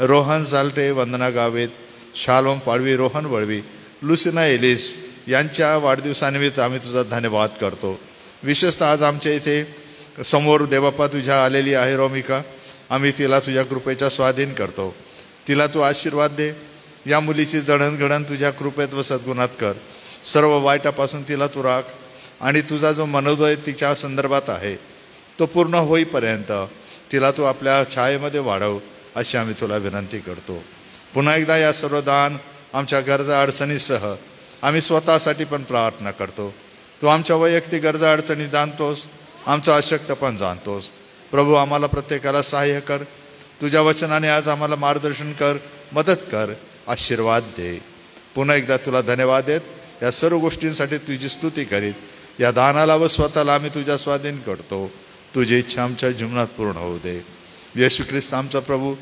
रोहन झालटे, वंदना गावित, शालोम पाडवी, रोहन वळवी, लुसिना एलिस यांच्या वाढदिवसानिमित्त आम्ही तुझा धन्यवाद करतो. विशेषतः आज आमच्या इथे समोर देवबापा तुझ्या आलेली आहे रोमिका, आम्ही तिला तुझ्या कृपेच्या स्वाधीन करतो. तिला तू आशीर्वाद दे, या मुलीची जडणघडण तुझ्या कृपेत व सद्गुणात कर, सर्व वाईटापासून तिला तू राख आणि तुझा जो मनोदय तिच्या संदर्भात आहे तो पूर्ण होईपर्यंत तिला तू आपल्या छायेमध्ये वाढव अशी आम्ही तुला विनंती करतो. पुन्हा एकदा या सर्व दान आमच्या गरजा अडचणीसह आम्ही स्वतःसाठी पण प्रार्थना करतो. तू आमच्या वैयक्तिक गरजा अडचणी जाणतोस, आमचं अशक्तपण जाणतोस. प्रभू, आम्हाला प्रत्येकाला सहाय्य कर, तुझ्या वचनाने आज आम्हाला मार्गदर्शन कर, मदत कर, आशीर्वाद दे. पुन्हा एकदा तुला धन्यवाद देत या सर्व गोष्टींसाठी तुझी स्तुती करीत या दानाला व स्वतःला आम्ही तुझ्या स्वाधीन करतो. तुझी इच्छा आमच्या जीवनात पूर्ण होऊ दे. येशू ख्रिस्त आमचा प्रभू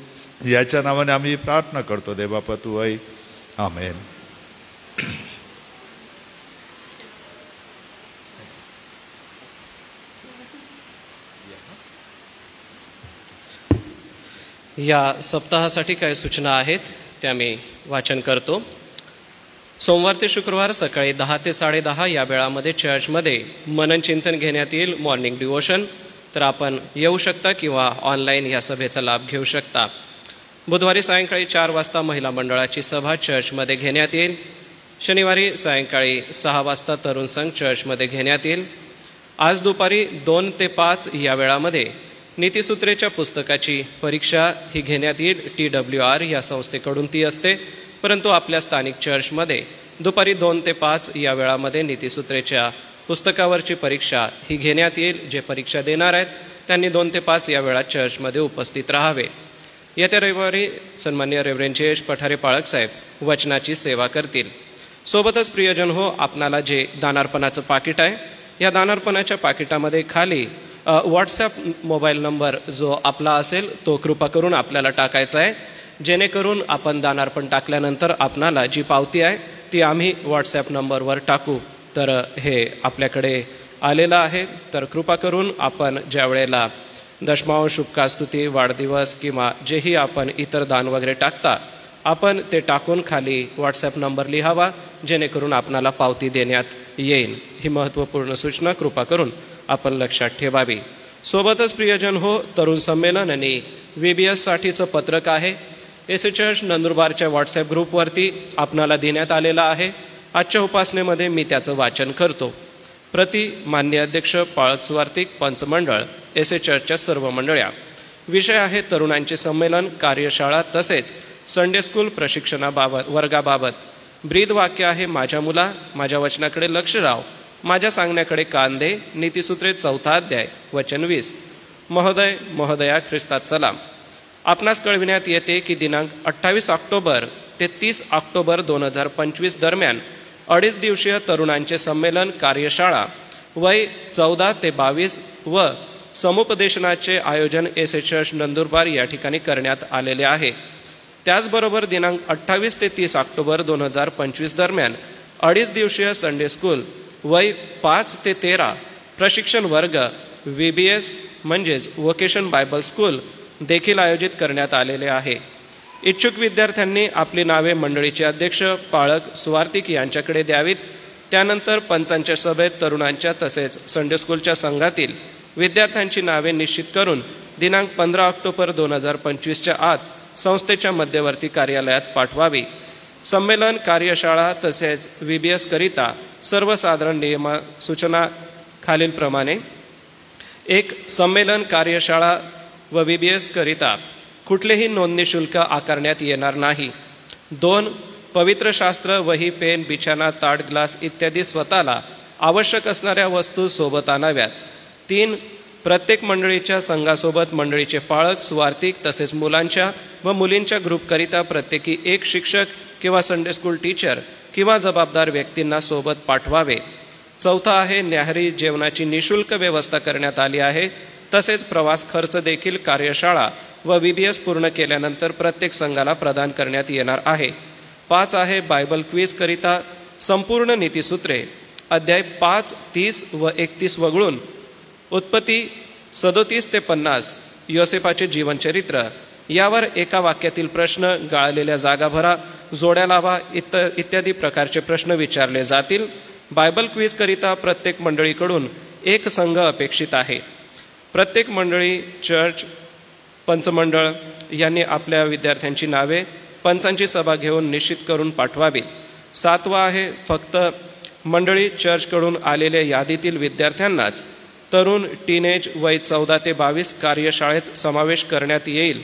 याच्या नावाने आम्ही प्रार्थना करतो. दे बापा तू ऐक. आमेन. या सप्ताहासाठी काही सूचना आहेत त्या मी वाचन करतो. सोमवार ते शुक्रवार सकाळी 10 ते 10:30 या वेळामध्ये चर्चमध्ये मनन चिंतन घेण्यात येईल. Morning devotion. तर आपण येऊ शकता किंवा ऑनलाईन या सभेचा लाभ घेऊ शकता. बुधवारी सायंकाळी 4 वाजता महिला मंडळाची सभा चर्चमध्ये घेण्यात येईल. शनिवारी सायंकाळी 6 वाजता तरुण संघ चर्चमध्ये घेण्यात येईल. आज दुपारी 2 ते 5 या वेळामध्ये नीतिसूत्रेच्या पुस्तकाची परीक्षा ही घेण्यात येईल. TWR या संस्थेकडून ती असते, परंतु आपल्या स्थानिक चर्चमध्ये दुपारी 2 ते 5 या वेळामध्ये नीतिसूत्रेच्या पुस्तकावरची परीक्षा ही घेण्यात येईल. जे परीक्षा देणार आहेत त्यांनी 2 ते 5 या वेळात चर्चमध्ये उपस्थित राहावे. येत्या रविवारी सन्माननीय रेव्हरेंड जयेश पठारे पाळक साहेब वचनाची सेवा करतील. सोबतच प्रियजन हो, आपणाला जे दानार्पणाचं पाकिट आहे, या दानार्पणाच्या पाकिटामध्ये खाली व्हॉट्सॲप मोबाईल नंबर जो आपला असेल तो कृपा करून आपल्याला टाकायचा आहे, जेणेकरून आपण दानार्पण टाकल्यानंतर आपणाला जी पावती आहे ती आम्ही व्हॉट्सॲप नंबरवर टाकू. तर हे आपल्याकडे आलेलं आहे. तर कृपा करून आपण ज्या वेळेला दशमांश, शुभकास्तुती, वाढदिवस किंवा जेही आपण इतर दान वगैरे टाकता, आपण ते टाकून खाली व्हॉट्सॲप नंबर लिहावा, जेणेकरून आपणाला पावती देण्यात येईल. ही महत्त्वपूर्ण सूचना कृपा करून आपण लक्षात ठेवावी. सोबतच प्रियजन हो, तरुण संमेलन आणि VBS साठीचं पत्रक आहे. एसी चर्च नंदुरबारच्या व्हॉट्सॲप ग्रुपवरती आपणाला देण्यात आलेला आहे. आजच्या उपासनेमध्ये मी त्याचं वाचन करतो. प्रति मान्य अध्यक्ष पाळक सुवार्तिक पंचमंडळ एसी चर्चच्या सर्व मंडळ्या. विषय आहे तरुणांचे संमेलन, कार्यशाळा तसेच संडे स्कूल प्रशिक्षणाबाबत वर्गाबाबत. ब्रीद वाक्य आहे, माझ्या मुला माझ्या वचनाकडे लक्ष राव, माझ्या सांगण्याकडे कान दे. नीतिसूत्रे 4 अध्याय वचन 20. महोदय महोदया, ख्रिस्तात सलाम. आपणास कळविण्यात येते की दिनांक 28 ऑक्टोबर ते 30 ऑक्टोबर 2025 दरम्यान 2.5 दिवसीय तरुणांचे संमेलन, कार्यशाळा वय 14 ते 22 व समुपदेशनाचे आयोजन एसी चर्च नंदुरबार या ठिकाणी करण्यात आलेले आहे. त्याचबरोबर दिनांक 28 ते 30 ऑक्टोबर 2025 दरम्यान 2.5 दिवसीय संडे स्कूल वय 5 ते 13 प्रशिक्षण वर्ग VBS म्हणजेच वोकेशन बायबल स्कूल देखील आयोजित करण्यात आलेले आहे. इच्छुक विद्यार्थ्यांनी आपली नावे मंडळीचे अध्यक्ष पाळक सुवार्तिक यांच्याकडे द्यावीत. त्यानंतर पंचांच्या सभेत तरुणांच्या तसेच संडे स्कूलच्या संघातील विद्यार्थ्यांची नावे निश्चित करून दिनांक 15 ऑक्टोबर 2025च्या आत संस्थेच्या मध्यवर्ती कार्यालयात पाठवावी. संमेलन, कार्यशाळा तसेच VBS करिता सर्वसाधारण नियम सूचना खालीलप्रमाणे. 1. संमेलन, कार्यशाळा व VBS करिता कुठलेही नोंदणी शुल्क आकारण्यात येणार नाही. 2. पवित्र शास्त्र, वही, पेन, बिछाना, ताट, ग्लास इत्यादी स्वतःला आवश्यक असणाऱ्या वस्तू सोबत आणाव्यात. 3. प्रत्येक मंडळीच्या संघासोबत मंडळीचे पाळक, सुवार्तिक तसेच मुलांच्या व मुलींच्या ग्रुपकरिता प्रत्येकी 1 शिक्षक किंवा संडे स्कूल टीचर किंवा जबाबदार व्यक्तींना सोबत पाठवावे. 4 आहे, न्याहारी जेवणाची निशुल्क व्यवस्था करण्यात आली आहे. तसेच प्रवास खर्च देखील कार्यशाळा व VBS पूर्ण केल्यानंतर प्रत्येक संघाला प्रदान करण्यात येणार आहे. 5 आहे, बायबल क्विज करिता संपूर्ण नीतिसूत्रे अध्याय 5, 30 व 31 वगळून उत्पत्ती 37 ते 50, योसेफाचे जीवनचरित्र यावर एका वाक्यातील प्रश्न, गाळलेल्या जागा भरा, जोड्या लावा इत्यादी प्रकारचे प्रश्न विचारले जातील. बायबल क्विज करिता प्रत्येक मंडळीकडून 1 संघ अपेक्षित आहे. प्रत्येक मंडळी, चर्च, पंचमंडळ यांनी आपल्या विद्यार्थ्यांची नावे पंचांची सभा घेऊन निश्चित करून पाठवावी. 7 आहे, फक्त मंडळी चर्चकडून आलेल्या यादीतील विद्यार्थ्यांनाच तरुण, टीनेज वय 14 ते 22 कार्यशाळेत समावेश करण्यात येईल.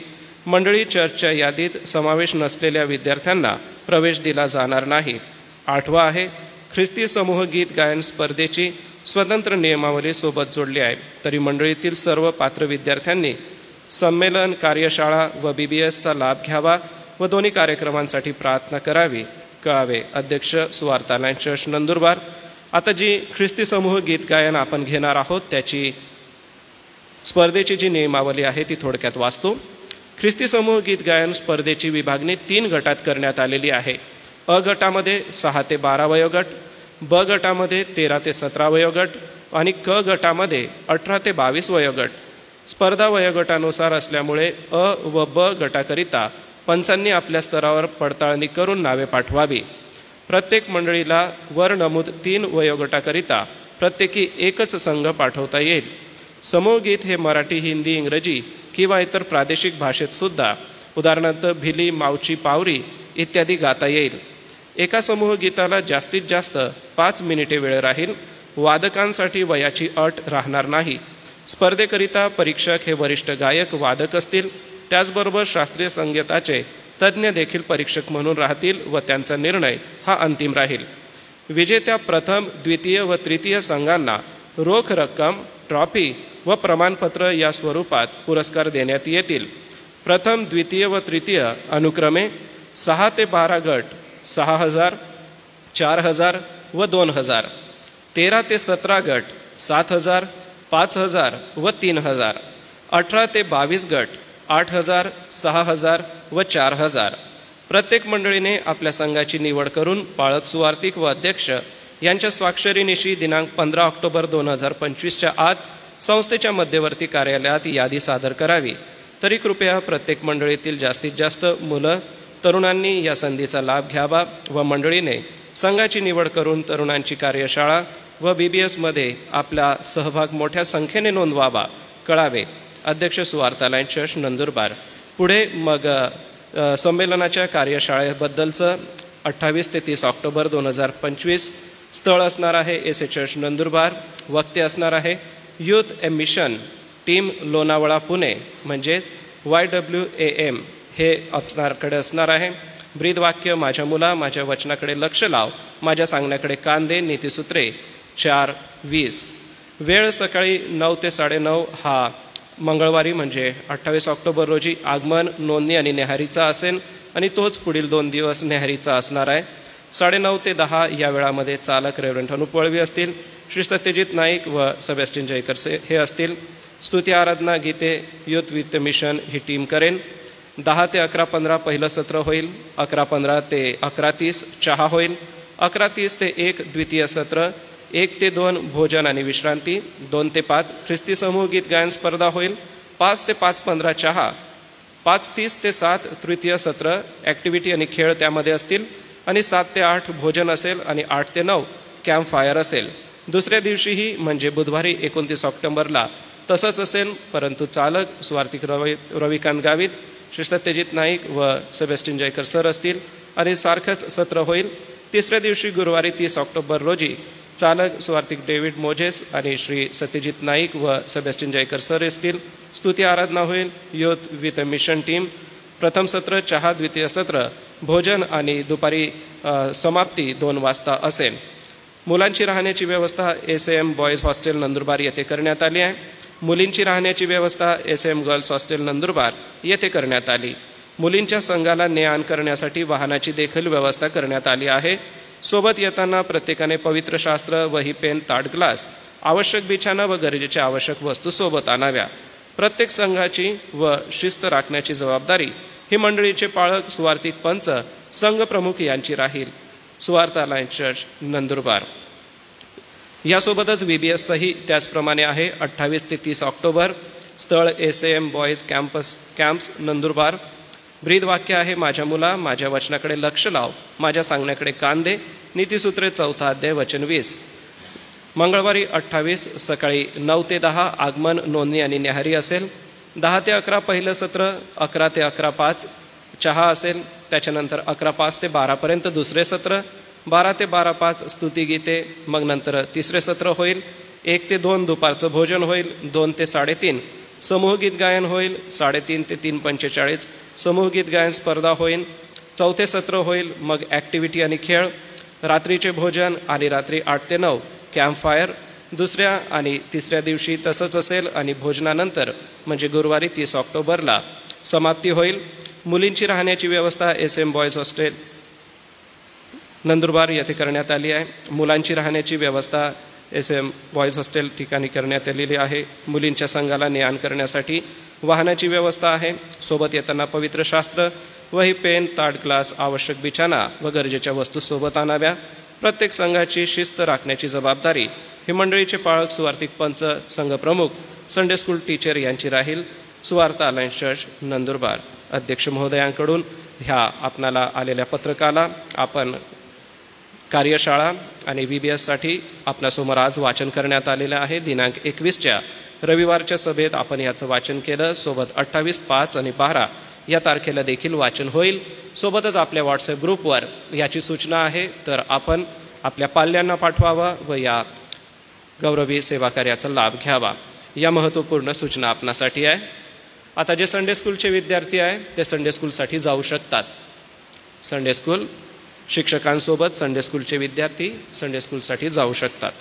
मंडळी चर्चच्या यादीत समावेश नसलेल्या विद्यार्थ्यांना प्रवेश दिला जाणार नाही. 8 आहे, ख्रिस्ती समूह गीत गायन स्पर्धेची स्वतंत्र नियमावली सोबत जोडली आहे. तरी मंडळीतील सर्व पात्र विद्यार्थ्यांनी संमेलन, कार्यशाळा व VBSचा लाभ घ्यावा व दोन्ही कार्यक्रमांसाठी प्रार्थना करावी. कळावे. अध्यक्ष सुवार्थालय चर्च नंदुरबार. आता जी ख्रिस्ती समूह गीत गायन आपण घेणार आहोत त्याची स्पर्धेची जी नियमावली आहे ती थोडक्यात वाचतो. ख्रिस्ती समूह गीत गायन स्पर्धेची विभागणी 3 गटात करण्यात आलेली आहे. अ गटामध्ये 6 ते 12 वयोगट, ब गटामध्ये 13 ते 17 वयोगट आणि क गटामध्ये 18 ते 22 वयोगट. स्पर्धा वयोगटानुसार असल्यामुळे अ व ब गटाकरिता पंचांनी आपल्या स्तरावर पडताळणी करून नावे पाठवावी. प्रत्येक मंडळीला वर नमूद 3 वयोगटाकरिता प्रत्येकी एकच संघ पाठवता येईल. समूहगीत हे मराठी, हिंदी, इंग्रजी किंवा इतर प्रादेशिक भाषेत सुद्धा, उदाहरणार्थ भिली, मावची, पावरी इत्यादी गाता येईल. एका समूह गीताला जास्तीत जास्त 5 मिनिटे वेळ राहील. वादकांसाठी वयाची अट राहणार नाही. स्पर्धेकरिता परीक्षक हे वरिष्ठ गायक, वादक असतील. त्याचबरोबर शास्त्रीय संगीताचे तज्ज्ञ देखील परीक्षक म्हणून राहतील व त्यांचा निर्णय हा अंतिम राहील. विजेत्या प्रथम, द्वितीय व तृतीय संघांना रोख रक्कम, ट्रॉफी व प्रमाणपत्र या स्वरूपात पुरस्कार देण्यात येतील. प्रथम, द्वितीय व तृतीय अनुक्रमे 6 ते 12 गट 6,000, 4,000 व 2,000. 13 ते 17 गट 7,000, 5,000 व 3,000. 18 ते 22 गट 8,000, 6,000 व 4,000. प्रत्येक मंडळीने आपल्या संघाची निवड करून पाळक, सुवार्तिक व अध्यक्ष यांच्या स्वाक्षरीनिशी दिनांक 15 ऑक्टोबर 2025च्या आत संस्थेच्या मध्यवर्ती कार्यालयात यादी सादर करावी. तरी कृपया प्रत्येक मंडळीतील जास्तीत जास्त मुलं, तरुणांनी या संधीचा लाभ घ्यावा व मंडळीने संघाची निवड करून तरुणांची कार्यशाळा व BBSमध्ये आपला सहभाग मोठ्या संख्येने नोंदवावा. कळावे. अध्यक्ष सुवार्थालय चर्च नंदुरबार. पुढे मग संमेलनाच्या कार्यशाळेबद्दलचं 28 ते 30 ऑक्टोबर 2025. स्थळ असणार आहे एस.ए. चर्च नंदुरबार. वक्ते असणार आहे यूथ ए मिशन टीम लोणावळा पुणे म्हणजे YWAM हे आपणाकडे असणार आहे. ब्रीदवाक्य, माझ्या मुला माझ्या वचनाकडे लक्ष लाव, माझ्या सांगण्याकडे कान दे, नीतिसूत्रे 4:20. वेळ सकाळी 9 ते 9:30 हा मंगळवारी म्हणजे 28 ऑक्टोबर रोजी आगमन, नोंदणी आणि न्याहारीचा असेल आणि तोच पुढील 2 दिवस न्याहारीचा असणार आहे. 9:30 ते 10 या वेळामध्ये चालक रेव्हरंड अनुप वळवी असतील. श्री सत्यजित नाईक व सेबॅस्टियन जयकर हे असतील. स्तुती, आराधना, गीते यूथ विथ मिशन ही टीम करेन. 10 ते 11:15 पहिलं सत्र होईल. 11:15 ते 11:30 चहा होईल. 11:30 ते 1 द्वितीय सत्र. 1 ते 2 भोजन आणि विश्रांती. 2 ते 5 ख्रिस्ती समूह गीत गायन स्पर्धा होईल. 5 ते 5:15 चहा. 5:30 ते 7 तृतीय सत्र. ॲक्टिव्हिटी आणि खेळ त्यामध्ये असतील आणि 7 ते 8 भोजन असेल आणि 8 ते 9 कॅम्प फायर असेल. दुसऱ्या दिवशीही म्हणजे बुधवारी 29 ऑक्टोबरला तसंच असेल, परंतु चालक सुवार्तिक रविकांत गावित, श्री सत्यजित नाईक व सेबॅस्टियन जयकर सर असतील आणि सारखंच सत्र होईल. तिसऱ्या दिवशी गुरुवारी 30 ऑक्टोबर रोजी चालक सुवार्तिक डेव्हिड मोजेस आणि श्री सत्यजित नाईक व सेबॅस्टियन जयकर सर असतील. स्तुती, आराधना होईल. Youth with mission team. प्रथम सत्र चहा, द्वितीय सत्र भोजन आणि दुपारी समाप्ती 2 वाजता असेल. मुलांची राहण्याची व्यवस्था SM बॉईज हॉस्टेल नंदुरबार येथे करण्यात आली आहे. मुलींची राहण्याची व्यवस्था SM गर्ल्स हॉस्टेल नंदुरबार येथे करण्यात आली. मुलींच्या संघाला ने-आण करण्यासाठी वाहनाची देखील व्यवस्था करण्यात आली आहे. सोबत येताना प्रत्येकाने पवित्र शास्त्र, वही, पेन, ताट, ग्लास, आवश्यक बिछाना व गरजेच्या आवश्यक वस्तू सोबत आणाव्या. प्रत्येक संघाची व शिस्त राखण्याची जबाबदारी ही मंडळीचे पाळक, सुवार्तिक पंच, संघ प्रमुख यांची राहील. सुवार्थालय चर्च नंदुरबार. यासोबतच VBSही त्याचप्रमाणे आहे. 28 ते 30 ऑक्टोबर. स्थळ SM बॉईज कॅम्प्स नंदुरबार. ब्रीदवाक्य आहे माझ्या मुला माझ्या वचनाकडे लक्ष लाव, माझ्या सांगण्याकडे कान दे, नीतिसूत्रे 4 अध्याय वचन 20. मंगळवारी 28 सकाळी 9 ते 10 आगमन, नोंदणी आणि न्याहारी असेल. 10 ते 11 पहिलं सत्र. 11 ते 11:05 चहा असेल. त्याच्यानंतर 11:05 ते 12पर्यंत दुसरे सत्र. 12 ते 12:05 स्तुतिगीते. मग नंतर तिसरे सत्र होईल. 1 ते 2 दुपारचं भोजन होईल. 2 ते 3:30 समूहगीत गायन होईल. 3:30 ते 3:45 समूहगीत गायन स्पर्धा होईल. 4थे सत्र होईल. मग ॲक्टिव्हिटी आणि खेळ, रात्रीचे भोजन आणि रात्री 8 ते 9 कॅम्प फायर. दुसऱ्या आणि तिसऱ्या दिवशी तसंच असेल आणि भोजनानंतर म्हणजे गुरुवारी 30 ऑक्टोबरला समाप्ती होईल. मुलींची राहण्याची व्यवस्था SM बॉईज हॉस्टेल नंदुरबार येथे करण्यात आली आहे. मुलांची राहण्याची व्यवस्था SM बॉईज हॉस्टेल ठिकाणी करण्यात आलेली आहे. मुलींच्या संघाला ने-आण करण्यासाठी वाहनाची व्यवस्था आहे. सोबत येताना पवित्र शास्त्र, वही, पेन, ताट, ग्लास, आवश्यक बिछाना व गरजेच्या वस्तू सोबत आणाव्या. प्रत्येक संघाची शिस्त राखण्याची जबाबदारी ही मंडळीचे पाळक, सुवार्थिक पंच, संघप्रमुख, संडे स्कूल टीचर यांची राहील. सुवार्थ अलायन्स चर्च नंदुरबार. अध्यक्ष महोदयांकडून ह्या आपणाला आलेल्या पत्रकाला आपण कार्यशाळा आणि VBSसाठी आपल्यासमोर आज वाचन करण्यात आलेलं आहे. दिनांक 21 रविवारच्या सभेत आपण याचं वाचन केलं. सोबत 28, 5 आणि 12 या तारखेला देखील वाचन होईल. सोबतच आपल्या व्हॉट्सॲप ग्रुपवर याची सूचना आहे, तर आपण आपल्या पाल्यांना पाठवावा व या गौरवी सेवा कार्याचा लाभ घ्यावा. या महत्त्वपूर्ण सूचना आपणासाठी आहे. आता जे संडे स्कूलचे विद्यार्थी आहे ते संडे स्कूलसाठी जाऊ शकतात. संडे स्कूल शिक्षकांसोबत संडे स्कूलचे विद्यार्थी संडे स्कूलसाठी जाऊ शकतात.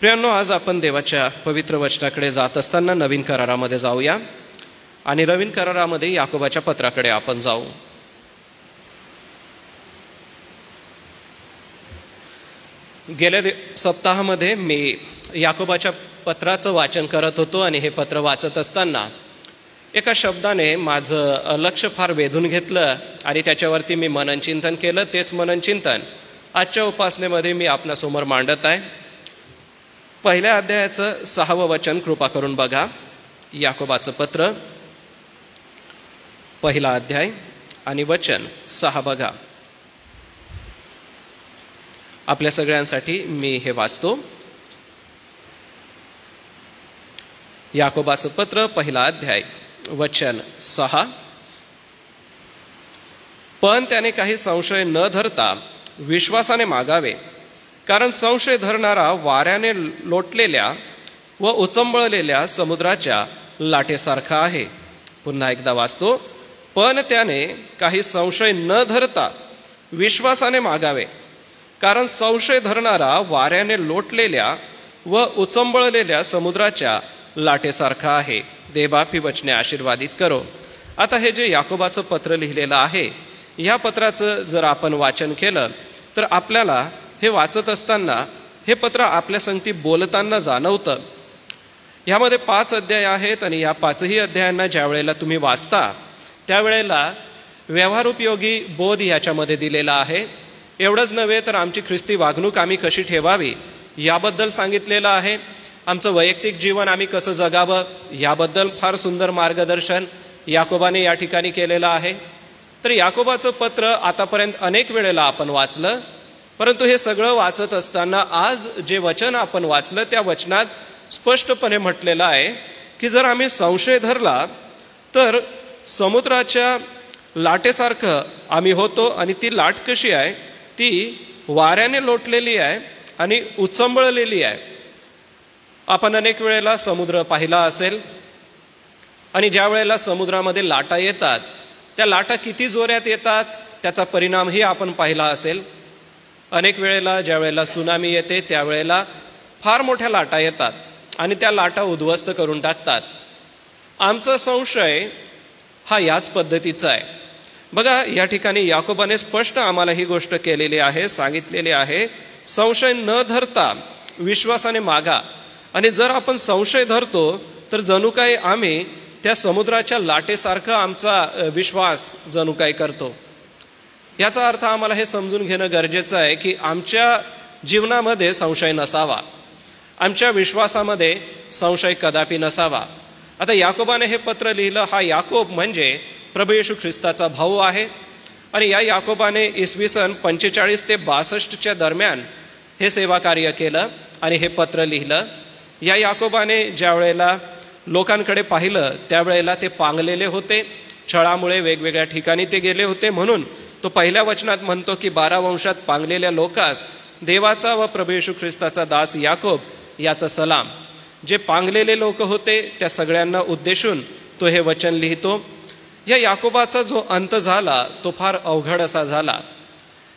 प्रियांनो, आज आपण देवाच्या पवित्र वचनाकडे जात असताना नवीन करारामध्ये जाऊया आणि नवीन करारामध्ये याकोबाच्या पत्राकडे आपण जाऊ. गेल्या सप्ताहामध्ये मी याकोबाच्या पत्राचं वाचन करत होतो आणि हे पत्र वाचत असताना एका शब्दाने माझं लक्ष फार वेधून घेतलं आणि त्याच्यावरती मी मननचिंतन केलं. तेच मननचिंतन आजच्या उपासनेमध्ये मी आपल्यासमोर मांडत आहे. पहिल्या अध्यायाचं 6वं वचन कृपा करून बघा. याकोबाचं पत्र, पहिला अध्याय आणि वचन 6 बघा. आपल्या सगळ्यांसाठी मी हे वाचतो. याकोबाचं पत्र, पहिला अध्याय, वचन 6. पण त्याने काही संशय न धरता विश्वासाने मागावे, कारण संशय धरणारा वाऱ्याने लोटलेल्या व उचंबळलेल्या समुद्राच्या लाटेसारखा आहे. पुन्हा एकदा वाचतो. पण त्याने काही संशय न धरता विश्वासाने मागावे, कारण संशय धरणारा वाऱ्याने लोटलेल्या व उचंबळलेल्या समुद्राच्या लाटेसारखा आहे. देवबाप ही वचने आशीर्वादित करो. आता हे जे याकोबाचं पत्र लिहिलेलं आहे, या पत्राचं जर आपण वाचन केलं तर आपल्याला हे वाचत असताना हे पत्र आपल्या संगती बोलताना जाणवतं. ह्यामध्ये 5 अध्याय आहेत आणि या 5ही अध्यायांना ज्या वेळेला तुम्ही वाचता त्यावेळेला व्यवहारोपयोगी बोध याच्यामध्ये दिलेला आहे. एवढंच नव्हे तर आमची ख्रिस्ती वागणूक आम्ही कशी ठेवावी याबद्दल सांगितलेलं आहे. आमचं वैयक्तिक जीवन आम्ही कसं जगावं याबद्दल फार सुंदर मार्गदर्शन याकोबाने या ठिकाणी केलेलं आहे. तर याकोबाचं पत्र आतापर्यंत अनेक वेळेला आपण वाचलं, परंतु हे सगळं वाचत असताना आज जे वचन आपण वाचलं त्या वचनात स्पष्टपणे म्हटलेलं आहे की जर आम्ही संशय धरला तर समुद्राच्या लाटेसारखं आम्ही होतो. आणि ती लाट कशी आहे? ती वाऱ्याने लोटलेली आहे आणि उचंबळलेली आहे. आपण अनेक वेळेला समुद्र पाहिला असेल आणि ज्या वेळेला समुद्रामध्ये लाटा येतात त्या लाटा किती जोरात येतात त्याचा परिणामही आपण पाहिला असेल. अनेक वेळेला ज्या वेळेला सुनामी येते त्यावेळेला फार मोठ्या लाटा येतात आणि त्या लाटा उद्ध्वस्त करून टाकतात. आमचा संशय हा याच पद्धतीचा आहे. बघा, या ठिकाणी याकोबाने स्पष्ट आम्हाला ही गोष्ट केलेली आहे, सांगितलेली आहे, संशय न धरता विश्वासाने मागा. आणि जर आपण संशय धरतो तर जणू काही आम्ही त्या समुद्राच्या लाटेसारखं आमचा विश्वास जणू काही करतो. याचा अर्थ आम्हाला हे समजून घेणं गरजेचं आहे की आमच्या जीवनामध्ये संशय नसावा, आमच्या विश्वासामध्ये संशय कदापि नसावा. आता याकोबाने हे पत्र लिहिलं. हा याकोब म्हणजे प्रभू येशू ख्रिस्ताचा भाऊ आहे आणि या याकोबाने इसवी सन 45 ते 62 दरम्यान हे सेवा कार्य केलं आणि हे पत्र लिहिलं. या याकोबाने ज्या वेळेला लोकांकडे पाहिलं त्यावेळेला ते पांगलेले होते, छळामुळे वेगवेगळ्या ठिकाणी ते गेले होते. म्हणून तो पहिल्या वचनात म्हणतो की 12 वंशात पांगलेल्या लोकास देवाचा व प्रभू येशू ख्रिस्ताचा दास याकोब याचा सलाम. जे पांगलेले लोक होते त्या सगळ्यांना उद्देशून तो हे वचन लिहितो. या याकोबाचा जो अंत झाला तो फार अवघड असा झाला.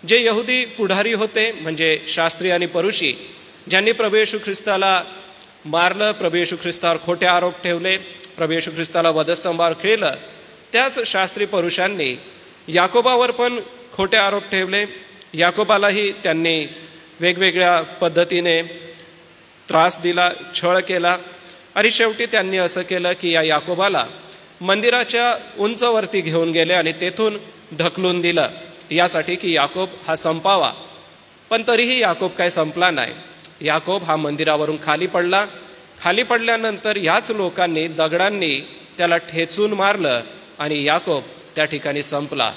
जे यहुदी पुढारी होते म्हणजे शास्त्री आणि परुषी, ज्यांनी प्रभू येशू ख्रिस्ताला मारलं, प्रभू येशू ख्रिस्तावर खोटे आरोप ठेवले, प्रभू येशू ख्रिस्ताला वधस्तंभावर खिळलं, त्याच शास्त्री पुरुषांनी याकोबावर पण खोटे आरोप ठेवले याकोबालाही त्यांनी वेगवेगळ्या पद्धतीने त्रास दिला, छळ केला आणि शेवटी त्यांनी असं केलं की या याकोबाला मंदिराच्या उंचवरती घेऊन गेले आणि तेथून ढकलून दिलं, यासाठी की याकोब हा संपावा. पण तरीही याकोब काय संपला नाही. याकोब हा मंदिरावरून खाली पडला. खाली पडल्यानंतर याच लोकांनी दगडांनी त्याला ठेचून मारलं आणि याकोब त्या ठिकाणी संपला.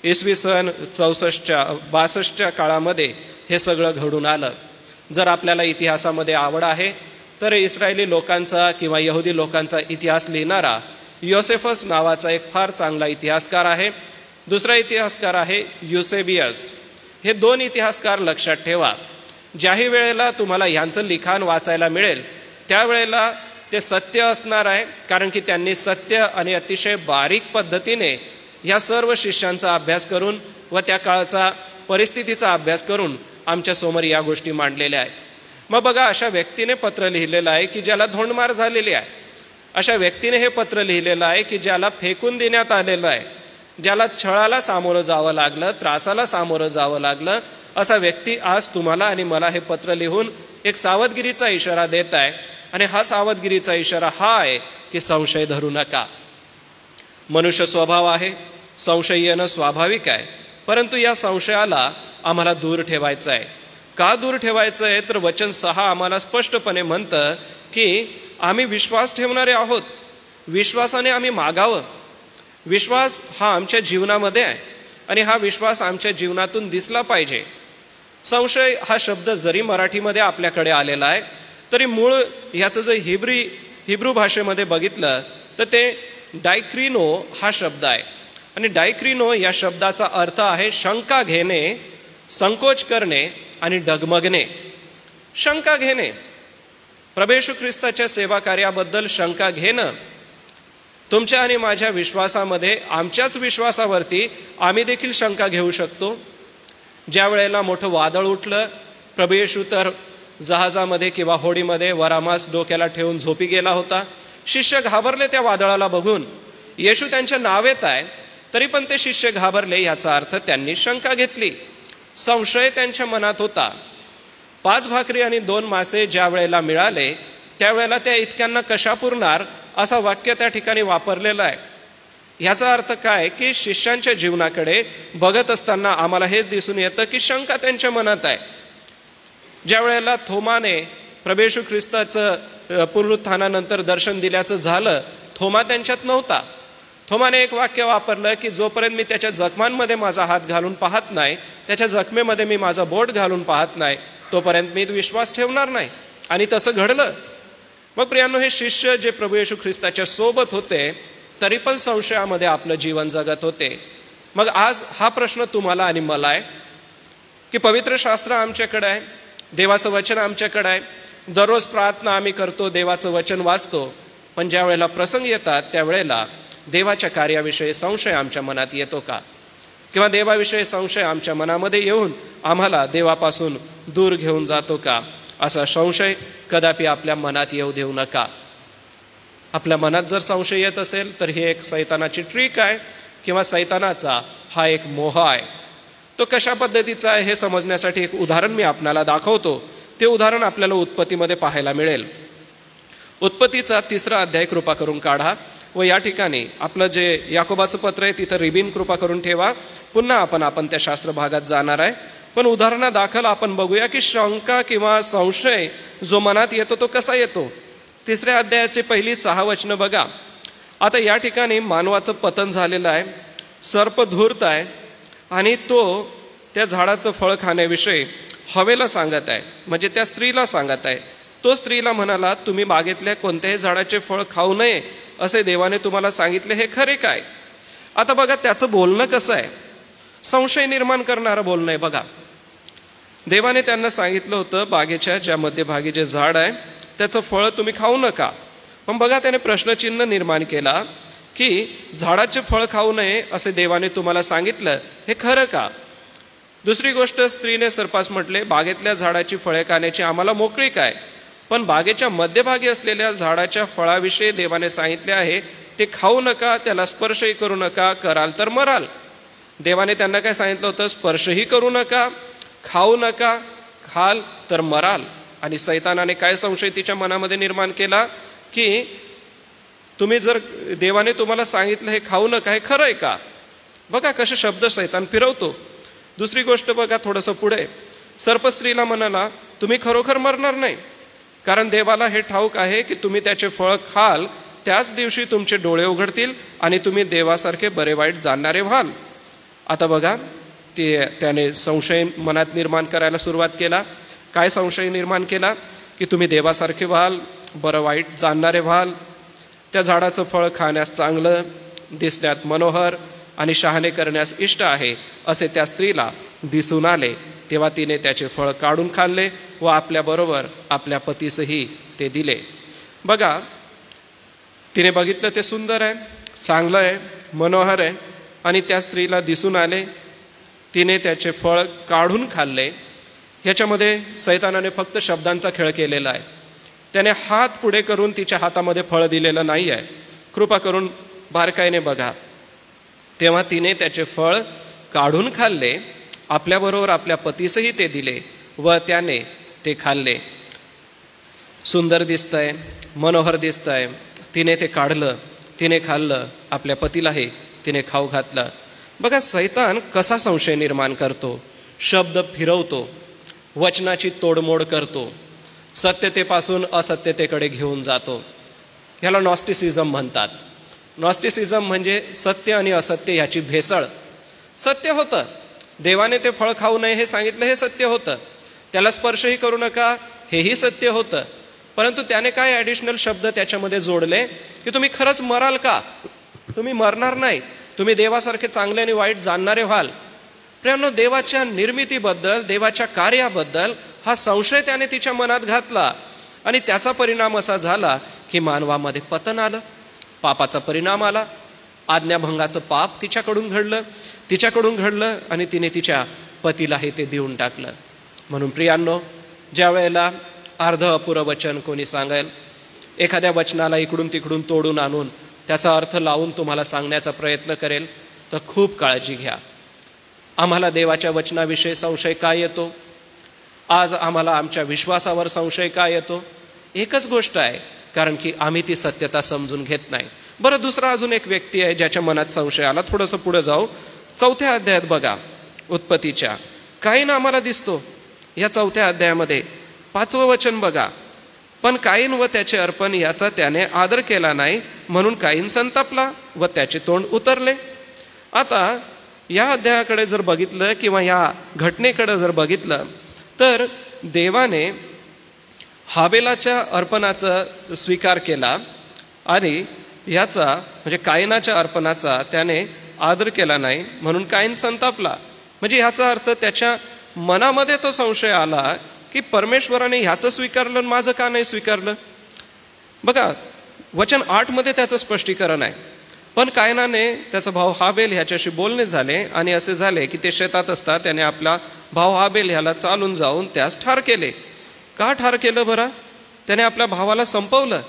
इसवी सन 62च्या काळामध्ये हे सगळं घडून आलं. जर आपल्याला इतिहासामध्ये आवड आहे तर इस्रायली लोकांचा किंवा यहुदी लोकांचा इतिहास लिहिणारा योसेफस नावाचा एक फार चांगला इतिहासकार आहे. दुसरा इतिहासकार आहे युसेबियस. हे 2 इतिहासकार लक्षात ठेवा. ज्याही वेळेला तुम्हाला ह्यांचं लिखाण वाचायला मिळेल त्यावेळेला ते सत्य असणार आहे, कारण की त्यांनी सत्य आणि अतिशय बारीक पद्धतीने ह्या सर्व शिष्यांचा अभ्यास करून व त्या काळाचा परिस्थितीचा अभ्यास करून आमच्या समोर या गोष्टी मांडलेल्या आहेत. मग बघा, अशा व्यक्तीने पत्र लिहिलेलं आहे की ज्याला धोंडमार झालेली आहे. अशा व्यक्तीने हे पत्र लिहिलेलं आहे की ज्याला फेकून देण्यात आलेलं आहे, ज्याला छळाला सामोरं जावं लागलं, त्रासाला सामोरं जावं लागलं. असा व्यक्ती आज तुम्हाला आणि मला हे पत्र लिहून एक सावधगिरीचा इशारा देत आहे. आणि हा सावधगिरीचा इशारा हा आहे की संशय धरू नका. मनुष्य स्वभाव आहे, संशय येणं स्वाभाविक आहे, परंतु या संशयाला आम्हाला दूर ठेवायचं आहे. का दूर ठेवायचं आहे तर वचन 6 आम्हाला स्पष्टपणे म्हणतं की आम्ही विश्वास ठेवणारे आहोत, विश्वासाने आम्ही मागावं. विश्वास हा आमच्या जीवनामध्ये आहे आणि हा विश्वास आमच्या जीवनातून दिसला पाहिजे. संशय हा शब्द जरी मराठीमध्ये आपल्याकडे आलेला आहे तरी मूळ ह्याचं जर हिब्रू भाषेमध्ये बघितलं तर ते डायक्रिनो हा शब्द आहे. आणि डायक्रिनो या शब्दाचा अर्थ आहे शंका घेणे, संकोच करणे आणि डगमगणे. शंका घेणे, प्रभू येशू ख्रिस्ताच्या सेवा कार्याबद्दल शंका घेणं. तुमच्या आणि माझ्या विश्वासामध्ये, आमच्याच विश्वासावरती आम्ही देखील शंका घेऊ शकतो. ज्या वेळेला मोठं वादळ उठलं, प्रभू येशू तर जहाजामध्ये किंवा होडीमध्ये वरामास डोक्याला ठेवून झोपी गेला होता. शिष्य घाबरले त्या वादळाला बघून. येशू त्यांच्या नावेत आहे तरी पण ते शिष्य घाबरले. याचा अर्थ त्यांनी शंका घेतली, संशय त्यांच्या मनात होता. 5 भाकरी आणि 2 मासे ज्या वेळेला मिळाले त्यावेळेला त्या इतक्यांना कशा पुरणार असं वाक्य त्या ठिकाणी वापरलेलं आहे. ह्याचा अर्थ काय की शिष्यांच्या जीवनाकडे बघत असताना आम्हाला हे दिसून येतं की शंका त्यांच्या मनात आहे. ज्या वेळेला थोमाने प्रभू येशू ख्रिस्ताचं पुनरुत्थानानंतर दर्शन दिल्याचं झालं, थोमा त्यांच्यात नव्हता. थोमाने एक वाक्य वापरलं की जोपर्यंत मी त्याच्या जखमांमध्ये माझा हात घालून पाहत नाही, त्याच्या जखमेमध्ये मी माझा बोट घालून पाहत नाही, तोपर्यंत मी विश्वास ठेवणार नाही. आणि तसं घडलं. मग प्रियांनो, हे शिष्य जे प्रभू येशू ख्रिस्ताच्या सोबत होते तरी पण संशयामध्ये आपलं जीवन जगत होते. मग आज हा प्रश्न तुम्हाला आणि मला आहे की पवित्र शास्त्र आमच्याकडे आहे, देवाचं वचन आमच्याकडे आहे, दररोज प्रार्थना आम्ही करतो, देवाचं वचन वाचतो, पण ज्या वेळेला प्रसंग येतात त्यावेळेला देवाच्या कार्याविषयी संशय आमच्या मनात येतो का? किंवा देवाविषयी संशय आमच्या मनामध्ये येऊन आम्हाला देवापासून दूर घेऊन जातो का? असा संशय कदापि आपल्या मनात येऊ देऊ नका. आपल्या मनात जर संशय येत असेल तर ही एक सैतानाची ट्रिक आहे किंवा सैतानाचा हा एक मोह आहे. तो कशा पद्धतीचा आहे हे समजण्यासाठी एक उदाहरण मी आपल्याला दाखवतो. ते उदाहरण आपल्याला उत्पत्तीमध्ये पाहायला मिळेल. उत्पत्तीचा 3रा अध्याय कृपा करून काढा व या ठिकाणी आपलं जे याकोबाचं पत्र आहे तिथं रिबीन कृपा करून ठेवा. पुन्हा आपण त्या शास्त्र भागात जाणार आहे, पण उदाहरणादाखल आपण बघूया की शंका किंवा संशय जो मनात येतो तो कसा येतो. 3ऱ्या अध्यायाचे पहिली 6 वचनं बघा. आता या ठिकाणी मानवाचं पतन झालेलं आहे, सर्प धूर्त आहे आणि तो त्या झाडाचं फळ खाण्याविषयी हवेला सांगत आहे, म्हणजे त्या स्त्रीला सांगत आहे. तो स्त्रीला म्हणाला, तुम्ही बागेतल्या कोणत्याही झाडाचे फळ खाऊ नये असे देवाने तुम्हाला सांगितले, हे खरे काय? आता बघा त्याचं बोलणं कसं आहे, संशय निर्माण करणारं बोलणं आहे. बघा, देवाने त्यांना सांगितलं होतं बागेच्या ज्या मध्यभागी जे झाड आहे त्याचं फळ तुम्ही खाऊ नका. पण बघा त्याने प्रश्नचिन्ह निर्माण केला की झाडाचे फळ खाऊ नये असे देवाने तुम्हाला सांगितलं, हे खरं का? दुसरी गोष्ट, स्त्रीने सर्पास म्हटले, बागेतल्या झाडाची फळे खाण्याची आम्हाला मोकळीक आहे, पण बागेच्या मध्यभागी असलेल्या झाडाच्या फळाविषयी देवाने सांगितले आहे ते खाऊ नका, त्याला स्पर्शही करू नका, कराल तर मराल. देवाने त्यांना काय सांगितलं होतं? स्पर्शही करू नका, खाऊ नका, खाल तर मराल. आणि सैतानाने काय संशय तिच्या मनामध्ये निर्माण केला की तुम्ही जर देवाने तुम्हाला सांगितलं हे खाऊ नका, हे खरं आहे का? बघा कसे शब्द सैतान फिरवतो. दुसरी गोष्ट बघा थोडंसं पुढे, सर्प स्त्रीला म्हणाला तुम्ही खरोखर मरणार नाही, कारण देवाला हे ठाऊक आहे की तुम्ही त्याचे फळ खाल त्याच दिवशी तुमचे डोळे उघडतील आणि तुम्ही देवासारखे बरे वाईट जाणणारे व्हाल. आता बघा त्याने संशय मनात निर्माण करायला सुरुवात केला. काय संशय निर्माण केला? की तुम्ही देवासारखे व्हाल, बरं वाईट जाणणारे व्हाल, त्या झाडाचं फळ खाण्यास चांगलं, दिसण्यात मनोहर आणि शहाणे करण्यास इष्ट आहे असे त्या स्त्रीला दिसून आले. तेव्हा तिने त्याचे फळ काढून खाल्ले व आपल्याबरोबर आपल्या पतीसही ते दिले. बघा तिने बघितलं ते सुंदर आहे, चांगलं आहे, मनोहर आहे आणि त्या स्त्रीला दिसून आले. तिने त्याचे फळ काढून खाल्ले. ह्याच्यामध्ये सैतानाने फक्त शब्दांचा खेळ केलेला आहे. त्याने हात पुढे करून तिच्या हातामध्ये फळ दिलेलं नाही आहे. कृपा करून बारकाईने बघा. तेव्हा तिने त्याचे फळ काढून खाल्ले, आपल्याबरोबर आपल्या पतीसही ते दिले व त्याने ते खाल्ले. सुंदर दिसतंय, मनोहर दिसतंय. तिने ते काढलं, तिने खाल्लं, आपल्या पतीलाही तिने खाऊ घातलं. बघा सैतान कसा संशय निर्माण करतो, शब्द फिरवतो, वचनाची तोडमोड करतो, सत्यतेपासून असत्यतेकडे घेऊन जातो. ह्याला नॉस्टिसिझम म्हणतात. नॉस्टिसिझम म्हणजे सत्य आणि असत्य ह्याची भेसळ. सत्य होतं, देवाने ते फळ खाऊ नये हे सांगितलं, हे सत्य होतं. त्याला स्पर्शही करू नका हेही सत्य होतं. परंतु त्याने काय ॲडिशनल शब्द त्याच्यामध्ये जोडले की तुम्ही खरंच मराल का? तुम्ही मरणार नाही, तुम्ही देवासारखे चांगले आणि वाईट जाणणारे व्हाल. प्रियांनो, देवाच्या निर्मितीबद्दल, देवाच्या कार्याबद्दल हा संशय त्याने तिच्या मनात घातला आणि त्याचा परिणाम असा झाला की मानवामध्ये पतन आलं, पापाचा परिणाम आला. आज्ञाभंगाचं पाप तिच्याकडून घडलं आणि तिने तिच्या पतीलाही ते देऊन टाकलं. म्हणून प्रियांनो, ज्या वेळेला अर्ध अपुरं वचन कोणी सांगेल, एखाद्या वचनाला इकडून तिकडून तोडून आणून त्याचा अर्थ लावून तुम्हाला सांगण्याचा प्रयत्न करेल तर खूप काळजी घ्या. आम्हाला देवाच्या वचनाविषयी संशय का येतो? आज आम्हाला आमच्या विश्वासावर संशय का येतो? एकच गोष्ट आहे, कारण की आम्ही ती सत्यता समजून घेत नाही. बरं, दुसरा अजून एक व्यक्ती आहे ज्याच्या मनात संशय आला. थोडंसं पुढे जाऊ, 4थ्या अध्यायात बघा, उत्पत्तीच्या. काईन आम्हाला दिसतो या 4थ्या अध्यायामध्ये. 5वं वचन बघा, पण काईन व त्याचे अर्पण याचा त्याने आदर केला नाही, म्हणून काईन संतापला व त्याचे तोंड उतरले. आता या अध्यायाकडे जर बघितलं किंवा या घटनेकडे जर बघितलं तर देवाने हाबेलाच्या अर्पणाचा स्वीकार केला आणि याचा म्हणजे कायनाच्या अर्पणाचा त्याने आदर केला नाही, म्हणून कायन संतापला. म्हणजे ह्याचा अर्थ त्याच्या मनामध्ये तो संशय आला की परमेश्वराने ह्याचं स्वीकारलं आणि माझं का नाही स्वीकारलं. बघा वचन 8 मध्ये त्याचं स्पष्टीकरण आहे. पण कायनाने त्याचा भाऊ हाबेल ह्याच्याशी बोलणे झाले आणि असे झाले की ते शेतात असता त्याने आपला भाऊ हाबेल ह्याला चालून जाऊन त्यास ठार केले. का ठार केलं बरं? त्याने आपल्या भावाला संपवलं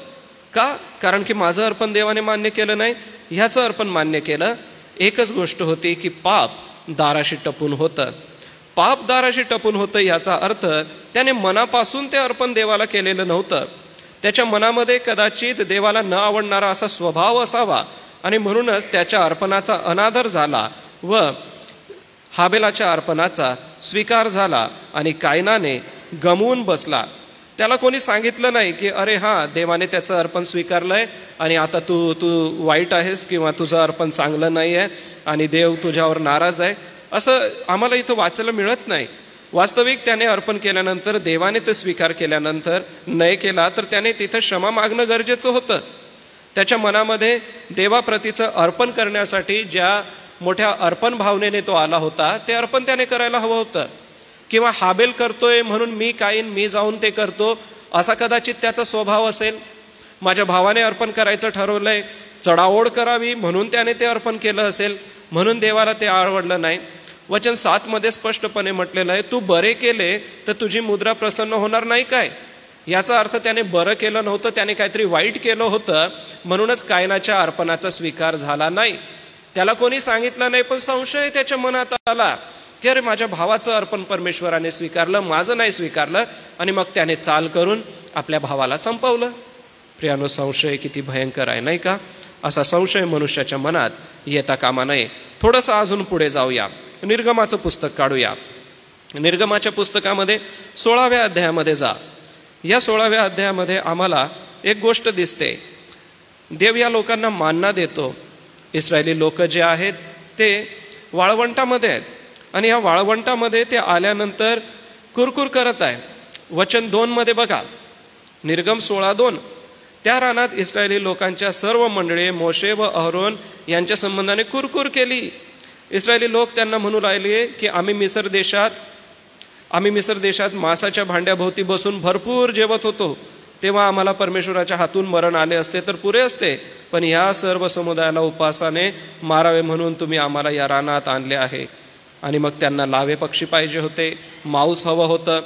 का? कारण की माझं अर्पण देवाने मान्य केलं नाही, ह्याचं अर्पण मान्य केलं. एकच गोष्ट होती की पाप दाराशी टपून होतं. पाप दाराशी टपून होतं याचा अर्थ त्याने मनापासून ते अर्पण देवाला केलेलं नव्हतं. त्याच्या मनामध्ये कदाचित देवाला न आवडणारा असा स्वभाव असावा आणि म्हणूनच त्याच्या अर्पणाचा अनादर झाला व हाबेलाच्या अर्पणाचा स्वीकार झाला आणि कायनाने गमवून बसला. त्याला कोणी सांगितलं नाही की अरे हां, देवाने त्याचं अर्पण स्वीकारलंय आणि आता तू वाईट आहेस किंवा तुझं अर्पण चांगलं नाही आहे आणि देव तुझ्यावर नाराज आहे, असं आम्हाला इथं वाचायला मिळत नाही. वास्तविक त्याने अर्पण केल्यानंतर, देवाने ते स्वीकार केल्यानंतर नाही केला तर त्याने तिथं क्षमा मागणं गरजेचं होतं. त्याच्या मनामध्ये देवाप्रतीचं अर्पण करण्यासाठी ज्या मोठ्या अर्पण भावनेने तो आला होता ते अर्पण त्याने करायला हवं होतं. किंवा हाबेल करतोय म्हणून मी जाऊन ते करतो असा कदाचित त्याचा स्वभाव असेल. माझ्या भावाने अर्पण करायचं ठरवलंय, चढाओढ करावी म्हणून त्याने ते अर्पण केलं असेल, म्हणून देवाला ते आवडलं नाही. वचन 7 मध्ये स्पष्टपणे म्हटलेलं आहे, तू बरे केले तर तुझी मुद्रा प्रसन्न होणार नाही काय? याचा अर्थ त्याने बरं केलं नव्हतं, त्याने काहीतरी वाईट केलं होतं, म्हणूनच कायनाच्या अर्पणाचा स्वीकार झाला नाही. त्याला कोणी सांगितलं नाही, पण संशय त्याच्या मनात आला की अरे माझ्या भावाचं अर्पण परमेश्वराने स्वीकारलं, माझं नाही स्वीकारलं, आणि मग त्याने चाल करून आपल्या भावाला संपवलं. प्रियानो, संशय किती भयंकर आहे नाही का? असा संशय मनुष्याच्या मनात येता कामा नये. थोडंसं अजून पुढे जाऊया, निर्गमाचं पुस्तक काढूया. निर्गमाच्या पुस्तकामध्ये 16व्या अध्यायामध्ये जा. या 16व्या अध्यायामध्ये आम्हाला एक गोष्ट दिसते. देव या लोकांना मानना देतो. इस्रायली लोक जे आहेत ते वाळवंटामध्ये आहेत, आणि या वाळवंटामध्ये ते आल्यानंतर कुरकुर करत आहे. वचन 2 मध्ये बघा, निर्गम 16:2. त्या रानात इस्रायली लोकांच्या सर्व मंडळी मोशे व अहरोन यांच्या संबंधाने कुरकुर केली. इस्रायली लोक त्यांना म्हणू लागले की आम्ही मिस्र देशात मांसाच्या भांड्याभोवती बसून भरपूर जेवत होतो, तेव्हा आम्हाला परमेश्वराच्या हातून मरण आले असते तर पुरे असते, पण ह्या सर्व समुदायाला उपासाने मारावे म्हणून तुम्ही आम्हाला या रानात आणले आहे. आणि मग त्यांना लावे पक्षी पाहिजे होते, मांस हवं होतं.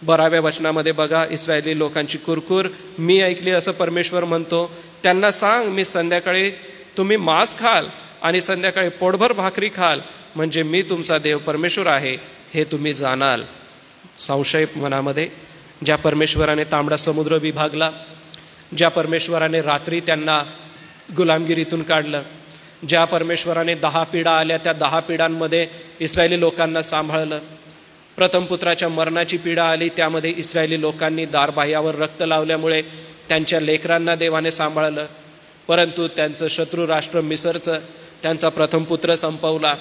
12व्या वचनामध्ये बघा, इस्रायली लोकांची कुरकुर मी ऐकली असं परमेश्वर म्हणतो. त्यांना सांग, मी संध्याकाळी तुम्ही मांस खाल आणि संध्याकाळी पोटभर भाकरी खाल, म्हणजे मी तुमचा देव परमेश्वर आहे हे तुम्ही जाणाल. संशय मनामध्ये. ज्या परमेश्वराने तांबडा समुद्र विभागला, ज्या परमेश्वराने रात्री त्यांना गुलामगिरीतून काढलं, ज्या परमेश्वराने 10 पिढा आल्या, त्या 10 पिढांमध्ये इस्रायली लोकांना सांभाळलं. प्रथम पुत्राच्या मरणाची पिढा आली, त्यामध्ये इस्रायली लोकांनी दारबाह्यावर रक्त लावल्यामुळे त्यांच्या लेकरांना देवाने सांभाळलं. परंतु त्यांचं शत्रू राष्ट्र मिसरचं त्यांचा प्रथम पुत्र संपवला.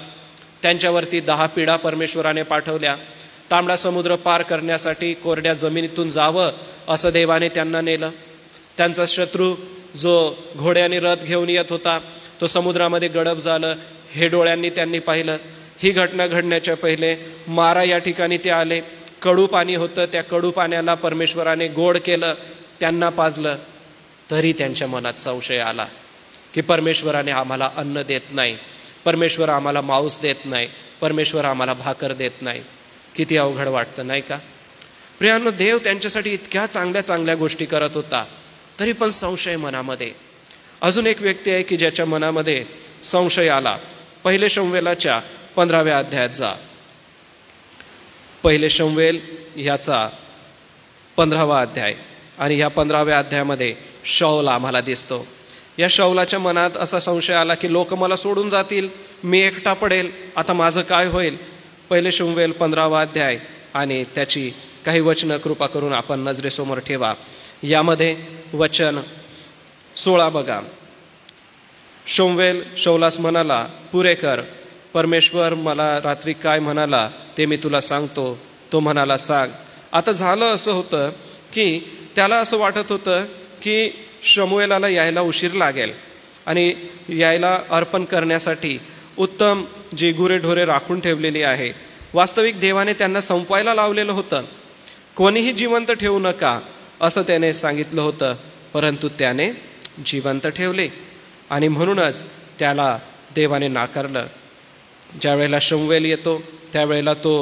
त्यांच्यावरती 10 पिढा परमेश्वराने पाठवल्या. तांबडा समुद्र पार करण्यासाठी कोरड्या जमिनीतून जावं असं देवाने त्यांना नेलं. त्यांचा शत्रू जो घोड्याने रथ घेऊन येत होता तो समुद्रामध्ये गडप झालं, हे डोळ्यांनी त्यांनी पाहिलं. ही घटना घडण्याच्या पहिले मारा या ठिकाणी ते आले. कडू पाणी होतं, त्या कडू पाण्याला परमेश्वराने गोड केलं, त्यांना पाजलं. तरी त्यांच्या मनात संशय आला की परमेश्वराने आम्हाला अन्न देत नाही, परमेश्वर आम्हाला मांस देत नाही, परमेश्वर आम्हाला भाकर देत नाही. किती अवघड वाटतं नाही का? प्रियांनो, देव त्यांच्यासाठी इतक्या चांगल्या चांगल्या गोष्टी करत होता, तरी पण संशय मनामध्ये. अजून एक व्यक्ती आहे की ज्याच्या मनामध्ये संशय आला. 1 शमूएलाच्या 15व्या अध्यायात जा. 1 शमूएल ह्याचा 15वा अध्याय, आणि ह्या 15व्या अध्यायामध्ये शाऊल आम्हाला दिसतो. या शाऊलाच्या मनात असा संशय आला की लोक मला सोडून जातील, मी एकटा पडेल, आता माझं काय होईल. 1 शमूएल 15वा अध्याय आणि त्याची काही वचनं कृपा करून आपण नजरेसमोर ठेवा. यामध्ये वचन 16 बघा. शमूएल शाऊलास म्हणाला, पुरे कर, परमेश्वर मला रात्री काय म्हणाला ते मी तुला सांगतो. तो म्हणाला, सांग. आता झालं असं होतं की त्याला असं वाटत होतं की शमूएलाला यायला उशीर लागेल, आणि यायला अर्पण करण्यासाठी उत्तम जी गुरेढोरे राखून ठेवलेली आहे. वास्तविक देवाने त्यांना संपवायला लावलेलं होतं. कोणीही जिवंत ठेवू नका असं त्याने सांगितलं होतं, परंतु त्याने जिवंत ठेवले, आणि म्हणूनच त्याला देवाने नाकारलं. ज्या वेळेला शमूएल येतो त्यावेळेला तो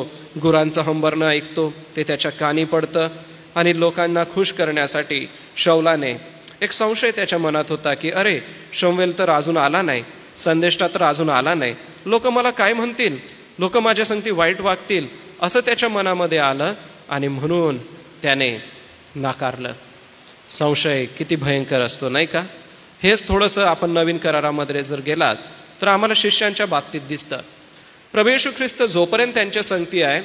गुरांचं हंबरणं ऐकतो, ते त्याच्या कानी पडतं, आणि लोकांना खुश करण्यासाठी शाऊलाने एक संशय त्याच्या मनात होता की अरे, शमूएल तर अजून आला नाही, संदेष्टा तर अजून आला नाही, लोक मला काय म्हणतील, लोक माझ्या संगती वाईट वागतील, असं त्याच्या मनामध्ये आलं, आणि म्हणून त्याने नाकारलं. संशय किती भयंकर असतो नाही का? हेच थोडंसं आपण नवीन करारामध्ये जर गेलात तर आम्हाला शिष्यांच्या बाबतीत दिसतं. प्रभू येशू ख्रिस्त जोपर्यंत त्यांच्या संगती आहे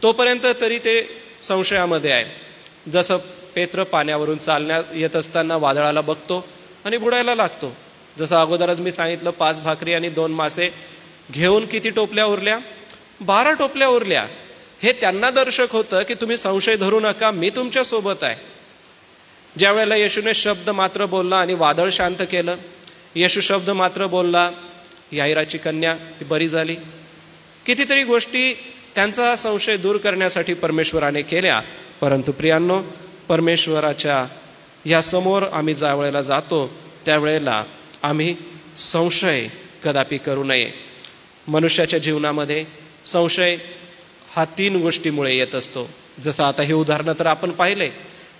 तोपर्यंत तरी ते संशयामध्ये आहे. जसं पेत्र पाण्यावरून चालण्यात येत असताना वादळाला बघतो आणि बुडायला लागतो. जसं अगोदरच मी सांगितलं, 5 भाकरी आणि 2 मासे घेऊन किती टोपल्या उरल्या? 12 टोपल्या उरल्या. हे त्यांना दर्शक होतं की तुम्ही संशय धरू नका, मी तुमच्या सोबत आहे. ज्या वेळेला येशूने शब्द मात्र बोलला आणि वादळ शांत केलं, येशू शब्द मात्र बोलला, याईराची कन्या बरी झाली. कितीतरी गोष्टी त्यांचा संशय दूर करण्यासाठी परमेश्वराने केल्या. परंतु प्रियांनो, परमेश्वराच्या या समोर आम्ही ज्या वेळेला जातो त्यावेळेला आम्ही संशय कदापि करू नये. मनुष्याच्या जीवनामध्ये संशय हा 3 गोष्टीमुळे येत असतो. जसं आता हे उदाहरणं तर आपण पाहिले,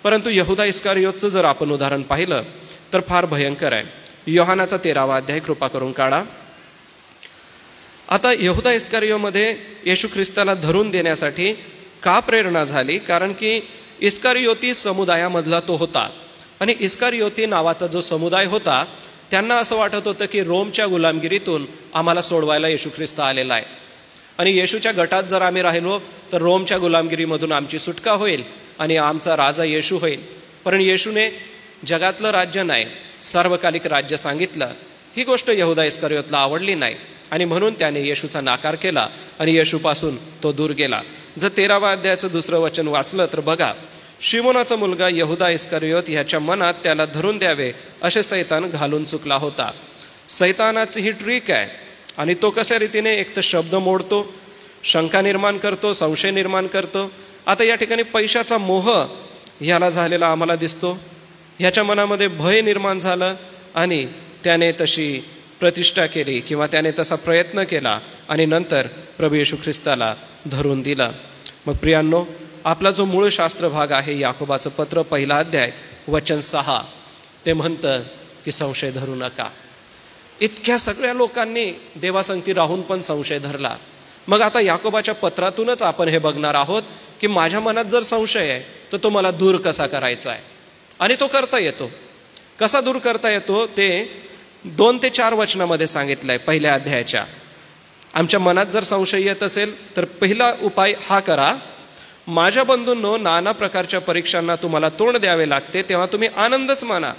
परंतु यहुदा इस्कारियोतचं जर आपण उदाहरण पाहिलं तर फार भयंकर आहे. योहानाचा 13वा अध्याय कृपा करून काढा. आता यहुदा इस्कारियोमध्ये येशू ख्रिस्ताला धरून देण्यासाठी का प्रेरणा झाली? कारण की इस्कारियोती समुदायामधला तो होता आणि इस्कारियोती नावाचा जो समुदाय होता त्यांना असं वाटत होतं की रोमच्या गुलामगिरीतून आम्हाला सोडवायला येशू ख्रिस्त आलेला आहे आणि येशूच्या गटात जर आम्ही राहिलो तर रोमच्या गुलामगिरीमधून आमची सुटका होईल आणि आमचा राजा येशू होईल. पण येशूने जगातलं राज्य नाही, सार्वकालिक राज्य सांगितलं. ही गोष्ट यहुदा इस्कारियोतला आवडली नाही आणि म्हणून त्याने येशूचा नाकार केला आणि येशूपासून तो दूर गेला. जर 13व्या अध्यायाचं 2रं वचन वाचलं तर बघा, शिमोनाचा मुलगा यहुदा इस्कारियोत ह्याच्या मनात त्याला धरून द्यावे असे सैतान घालून चुकला होता. सैतानाची ही ट्रिक आहे आणि तो कशा रीतीने एक तर शब्द मोडतो, शंका निर्माण करतो, संशय निर्माण करतो. आता या ठिकाणी पैशाचा मोह ह्याला झालेला आम्हाला दिसतो. ह्याच्या मनामध्ये भय निर्माण झालं आणि त्याने तशी प्रतिष्ठा केली किंवा त्याने तसा प्रयत्न केला आणि नंतर प्रभू येशू ख्रिस्ताला धरून दिला. मग प्रियांनो, आपला जो मूळ शास्त्र भाग आहे याकोबाचं पत्र 1 अध्याय वचन 6 ते म्हणतं की संशय धरू नका. इतक्या सगळ्या लोकांनी देवासंगती राहून पण संशय धरला. मग आता याकोबाच्या पत्रातूनच आपण हे बघणार आहोत की माझ्या मनात जर संशय आहे तर तो मला दूर कसा करायचा आहे आणि तो करता येतो. कसा दूर करता येतो ते 2 ते 4 वचनामध्ये सांगितलंय 1 अध्यायाच्या. आमच्या मनात जर संशय येत असेल तर पहिला उपाय हा करा, माझ्या बंधूंनो, नाना प्रकारच्या परीक्षांना तुम्हाला तोंड द्यावे लागते तेव्हा तुम्ही आनंदच माना.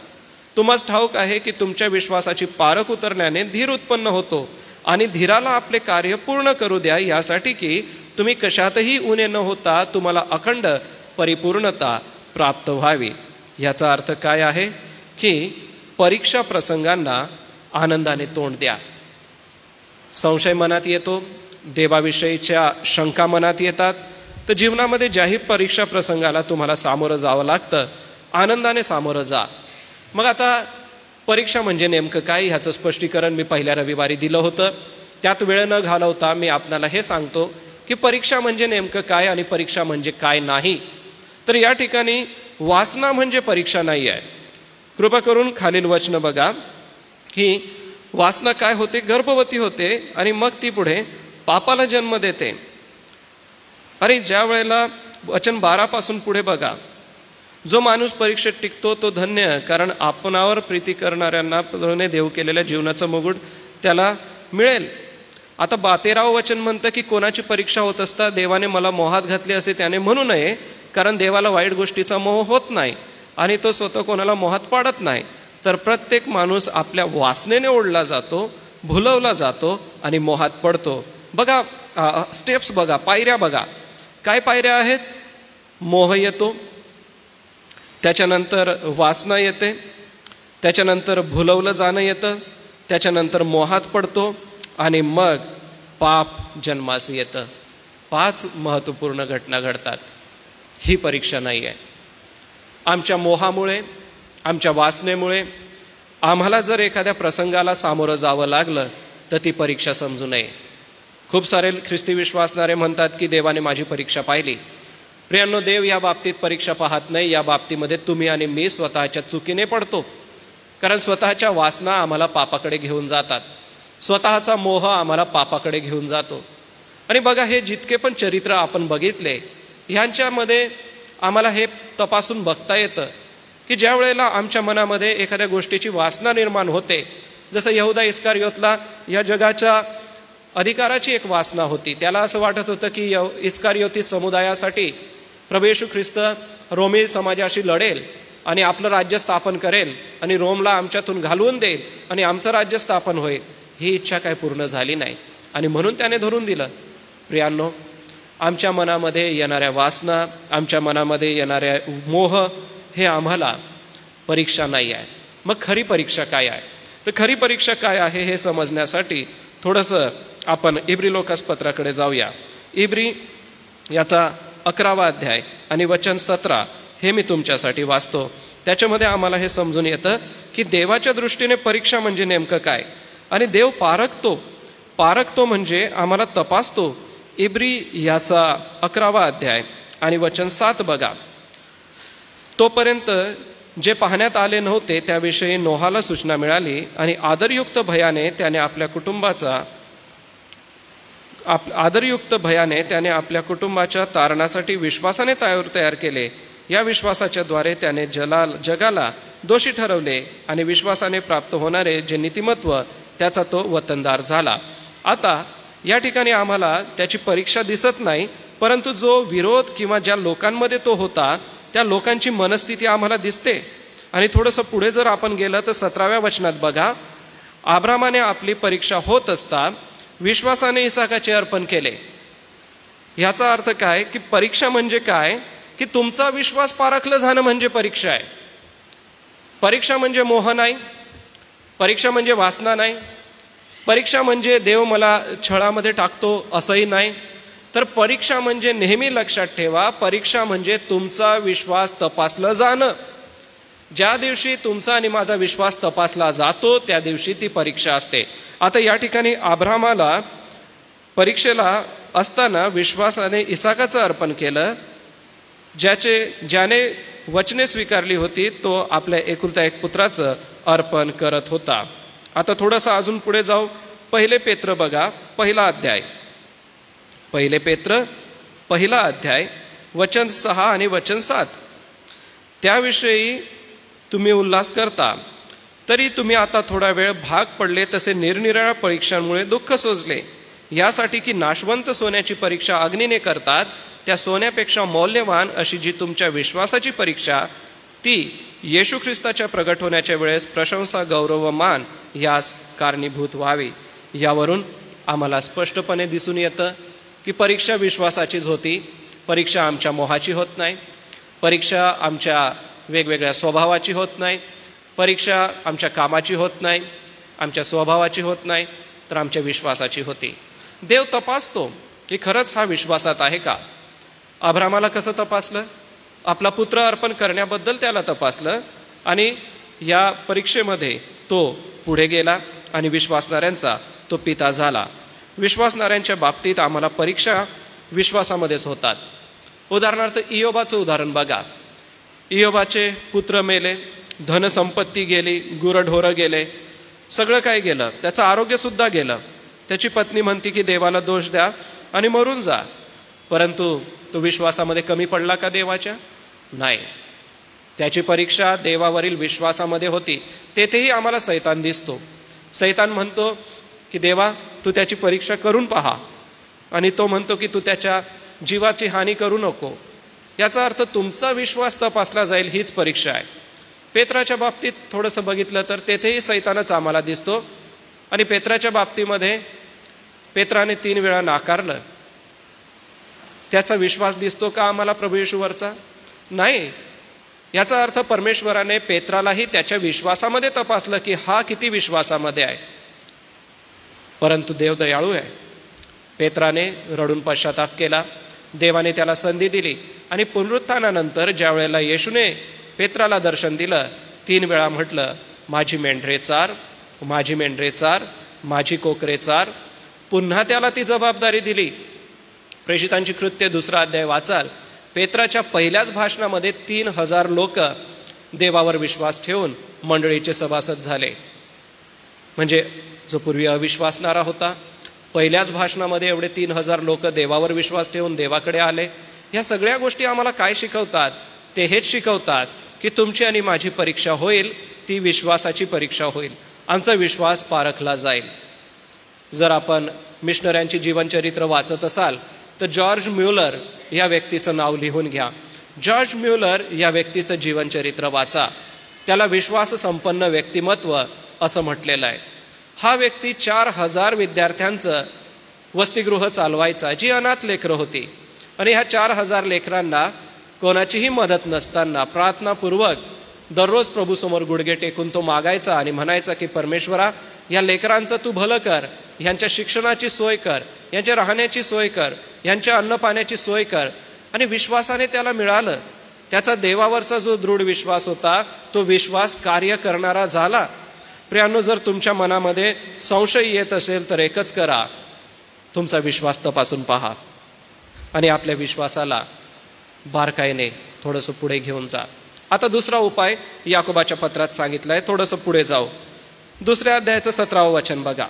तुम्हास ठाऊक आहे की तुमच्या विश्वासाची पारख उतरल्याने धीर उत्पन्न होतो आणि धीराला आपले कार्य पूर्ण करू द्या, यासाठी की तुम्ही कशातही उणे न होता तुम्हाला अखंड परिपूर्णता प्राप्त व्हावी. याचा अर्थ काय आहे की परीक्षा प्रसंगांना आनंदाने तोंड द्या. संशय मनात येतो, देवाविषयीच्या शंका मनात येतात, तर जीवनामध्ये ज्याही परीक्षा प्रसंगाला तुम्हाला सामोरं जावं लागतं आनंदाने सामोरं जा. मग आता परीक्षा म्हणजे नेमकं काय ह्याचं स्पष्टीकरण मी पहिल्या रविवारी दिलं होतं. त्यात वेळ न घालवता मी आपल्याला हे सांगतो की परीक्षा म्हणजे नेमकं काय आणि परीक्षा म्हणजे काय नाही. तर या ठिकाणी वासना म्हणजे परीक्षा नाही आहे. कृपा करून खालील वचन बघा की वासना काय होते, गर्भवती होते आणि मग ती पुढे पापाला जन्म देते. अरे ज्या वेळेला वचन 12 पासून पुढे बघा, जो माणूस परीक्षेत टिकतो तो धन्य, कारण आपणावर प्रीती करणाऱ्यांना देव केलेल्या जीवनाचं मुकुट त्याला मिळेल. आता 13वं वचन म्हणतं की कोणाची परीक्षा होत असता देवाने मला मोहात घातले असे त्याने म्हणू नये, कारण देवाला वाईट गोष्टीचा मोह होत नाही आणि तो स्वतः कोणाला मोहात पाडत नाही. तर प्रत्येक माणूस आपल्या वासनेने ओढला जातो, भुलवला जातो आणि मोहात पडतो. बघा स्टेप्स बघा, पायऱ्या बघा. काय पायऱ्या आहेत? मोह येतो, त्याच्यानंतर वासना येते, त्याच्यानंतर भुलवलं जाणं येतं, त्याच्यानंतर मोहात पडतो आणि मग पाप जन्मास येतं. 5 महत्त्वपूर्ण घटना घडतात. ही परीक्षा नाही आहे. आमच्या मोहामुळे, आमच्या वासनेमुळे आम्हाला जर एखाद्या प्रसंगाला सामोरं जावं लागलं तर ती परीक्षा समजू नये. खूप सारे ख्रिस्ती विश्वासणारे म्हणतात की देवाने माझी परीक्षा पाहिली. प्रियांनो, देव या बाबतीत परीक्षा पाहत नाही. या बाबतीमध्ये तुम्ही आणि मी स्वतःच्या चुकीने पडतो, कारण स्वतःच्या वासना आम्हाला पापाकडे घेऊन जातात, स्वतःचा मोह आम्हाला पापाकडे घेऊन जातो. आणि बघा, हे जितके पण चरित्र आपण बघितले ह्यांच्यामध्ये आम्हाला हे तपासून बघता येतं की ज्या वेळेला आमच्या मनामध्ये एखाद्या गोष्टीची वासना निर्माण होते, जसं यहुदा इस्कारियोतला या जगाच्या अधिकाराची एक वासना होती. त्याला असं वाटत होतं की इस्कारियोती समुदायासाठी प्रभू येशू ख्रिस्त रोमी समाजाशी लढेल आणि आपलं राज्य स्थापन करेल आणि रोमला आमच्यातून घालवून देईल आणि आमचं राज्य स्थापन होईल. ही इच्छा काय पूर्ण झाली नाही आणि म्हणून त्याने धरून दिलं. प्रियांनो, आमच्या मनामध्ये येणाऱ्या वासना, आमच्या मनामध्ये येणाऱ्या मोह हे आम्हाला परीक्षा नाही आहे. मग खरी परीक्षा काय आहे? तर खरी परीक्षा काय आहे हे समजण्यासाठी थोडंसं आपण इब्री लोकास पत्राकडे जाऊया. इब्री याचा 11वा अध्याय आणि वचन 17 हे मी तुमच्यासाठी वाचतो. त्याच्यामध्ये आम्हाला हे समजून येतं की देवाच्या दृष्टीने परीक्षा म्हणजे नेमकं काय आणि देव पारखतो म्हणजे आम्हाला तपासतो. इब्री याचा 11वा अध्याय आणि वचन 7 बघा. तोपर्यंत जे पाहण्यात आले नव्हते त्याविषयी नोहाला सूचना मिळाली आणि आदरयुक्त भयाने त्याने आपल्या कुटुंबाचा आदरयुक्त भयाने त्याने आपल्या कुटुंबाच्या तारणासाठी विश्वासाने तयार केले. या विश्वासाच्या द्वारे त्याने जगाला दोषी ठरवले आणि विश्वासाने प्राप्त होणारे जे नीतिमत्व त्याचा तो वतनदार झाला. आता या ठिकाणी आम्हाला त्याची परीक्षा दिसत नाही, परंतु जो विरोध किंवा ज्या लोकांमध्ये तो होता त्या लोकांची मनस्थिती आम्हाला दिसते. आणि थोडंसं पुढे जर आपण गेलं तर 17व्या वचनात बघा, अब्रामाने आपली परीक्षा होत असता विश्वासाने इसाकाचे अर्पण केले. याचा अर्थ काय की परीक्षा म्हणजे काय की तुमचा विश्वास पारखलं जाणं म्हणजे परीक्षा आहे. परीक्षा म्हणजे मोह नाही, परीक्षा म्हणजे वासना नाही, परीक्षा म्हणजे देव मला छळामध्ये टाकतो असंही नाही. तर परीक्षा म्हणजे नेहमी लक्षात ठेवा, परीक्षा म्हणजे तुमचा विश्वास तपासलं जाणं. ज्या दिवशी तुमचा आणि माझा विश्वास तपासला जातो त्या दिवशी ती परीक्षा असते. आता या ठिकाणी अब्रामाला परीक्षेला असताना विश्वासाने इसाकाचं अर्पण केलं. ज्याने वचने स्वीकारली होती तो आपल्या एकुलता एक पुत्राचं अर्पण करत होता. आता थोडंसं अजून पुढे जाऊ. 1 पेत्र बघा, 1 अध्याय. 1 पेत्र 1 अध्याय वचन 6 आणि वचन 7. त्याविषयी तुम्ही उल्हास करता, तरी तुम्ही आता थोडा वेळ भाग पडले तसे निरनिराळ्या परीक्षांमुळे दुःख सोसले. यासाठी की नाशवंत सोन्याची परीक्षा अग्नीने करतात, त्या सोन्यापेक्षा मौल्यवान अशी जी तुमच्या विश्वासाची परीक्षा ती येशू ख्रिस्ताच्या प्रगट होण्याच्या वेळेस प्रशंसा, गौरव व मान यास कारणीभूत व्हावी. यावरून आम्हाला स्पष्टपणे दिसून येतं की परीक्षा विश्वासाचीच होती. परीक्षा आमच्या मोहाची होत नाही, परीक्षा आमच्या वेगवेगळ्या स्वभावाची होत नाही, परीक्षा आमच्या कामाची होत नाही, आमच्या स्वभावाची होत नाही, तर आमच्या विश्वासाची होती. देव तपासतो की खरंच हा विश्वासात आहे का. अब्रामाला कसं तपासलं? आपला पुत्र अर्पण करण्याबद्दल त्याला तपासलं आणि या परीक्षेमध्ये तो पुढे गेला आणि विश्वासणाऱ्यांचा तो पिता झाला. विश्वासणाऱ्यांच्या बाबतीत आम्हाला परीक्षा विश्वासामध्येच होतात. उदाहरणार्थ इयोबाचं उदाहरण बघा. इयोबाचे पुत्र मेले, धनसंपत्ती गेली, गुरढोरं गेले, सगळं काय गेलं, त्याचं आरोग्यसुद्धा गेलं. त्याची पत्नी म्हणते की देवाला दोष द्या आणि मरून जा. परंतु तो विश्वासामध्ये कमी पडला का देवाच्या? नाही. त्याची परीक्षा देवावरील विश्वासामध्ये होती. तेथेही आम्हाला सैतान दिसतो. सैतान म्हणतो की देवा तू त्याची परीक्षा करून पहा, आणि तो म्हणतो की तू त्याच्या जीवाची हानी करू नको. याचा अर्थ तुमचा विश्वास तपासला जाईल हीच परीक्षा आहे. पेत्राच्या बाबतीत थोडंसं बघितलं तर तेथेही सैतानच आम्हाला दिसतो. आणि पेत्राच्या बाबतीमध्ये पेत्राने 3 वेळा नाकारलं. त्याचा विश्वास दिसतो का आम्हाला प्रभू येशूवरचा? नाही. याचा अर्थ परमेश्वराने पेत्रालाही त्याच्या विश्वासामध्ये तपासलं की हा किती विश्वासामध्ये आहे. परंतु देव दयाळू आहे. पेत्राने रडून पश्चाताप केला, देवाने त्याला संधी दिली आणि पुनरुत्थानानंतर ज्या वेळेला येशूने पेत्राला दर्शन दिलं 3 वेळा म्हटलं माझी मेंढरे चार, माझी मेंढरे चार, माझी कोकरे चार. पुन्हा त्याला ती जबाबदारी दिली. प्रेषितांची कृत्ये 2 अध्याय वाचाल. पेत्राच्या पहिल्याच भाषणामध्ये 3000 लोक देवावर विश्वास ठेवून मंडळीचे सभासद झाले. म्हणजे जो पूर्वी अविश्वासणारा होता, पहिल्याच भाषणामध्ये एवढे 3000 लोक देवावर विश्वास ठेवून देवाकडे आले. ह्या सगळ्या गोष्टी आम्हाला काय शिकवतात? ते हेच शिकवतात की तुमची आणि माझी परीक्षा होईल ती विश्वासाची परीक्षा होईल. आमचा विश्वास पारखला जाईल. जर आपण मिशनऱ्यांची जीवनचरित्र वाचत असाल तर जॉर्ज म्युलर या व्यक्तीचं नाव लिहून घ्या. जॉर्ज म्युलर या व्यक्तीचं जीवनचरित्र वाचा. त्याला विश्वास संपन्न व्यक्तिमत्व असं म्हटलेलं आहे. हा व्यक्ती 4000 विद्यार्थ्यांचं वसतिगृह चालवायचा, जी अनाथ लेकरं होती. आणि ह्या 4000 लेकरांना कोणाचीही मदत नसताना प्रार्थनापूर्वक दररोज प्रभूसमोर गुडघे टेकून तो मागायचा आणि म्हणायचा की परमेश्वरा या लेकरांचं तू भलं कर, ह्यांच्या शिक्षणाची सोय कर, यांच्या राहण्याची सोय कर, यांच्या अन्नपाण्याची सोय कर. आणि विश्वासाने त्याला मिळालं. त्याचा देवावरचा जो दृढ विश्वास होता तो विश्वास कार्य करणारा झाला. प्रियांनो, जर तुमच्या मनामध्ये संशय येत असेल तर एकच करा, तुमचा विश्वास तपासून पहा आणि आपल्या विश्वासाला बारकाईने थोडंसं पुढे घेऊन जा. आता दुसरा उपाय याकोबाच्या पत्रात सांगितलाय. थोडंसं पुढे जाऊ. 2 अध्यायाचं 17वं वचन बघा.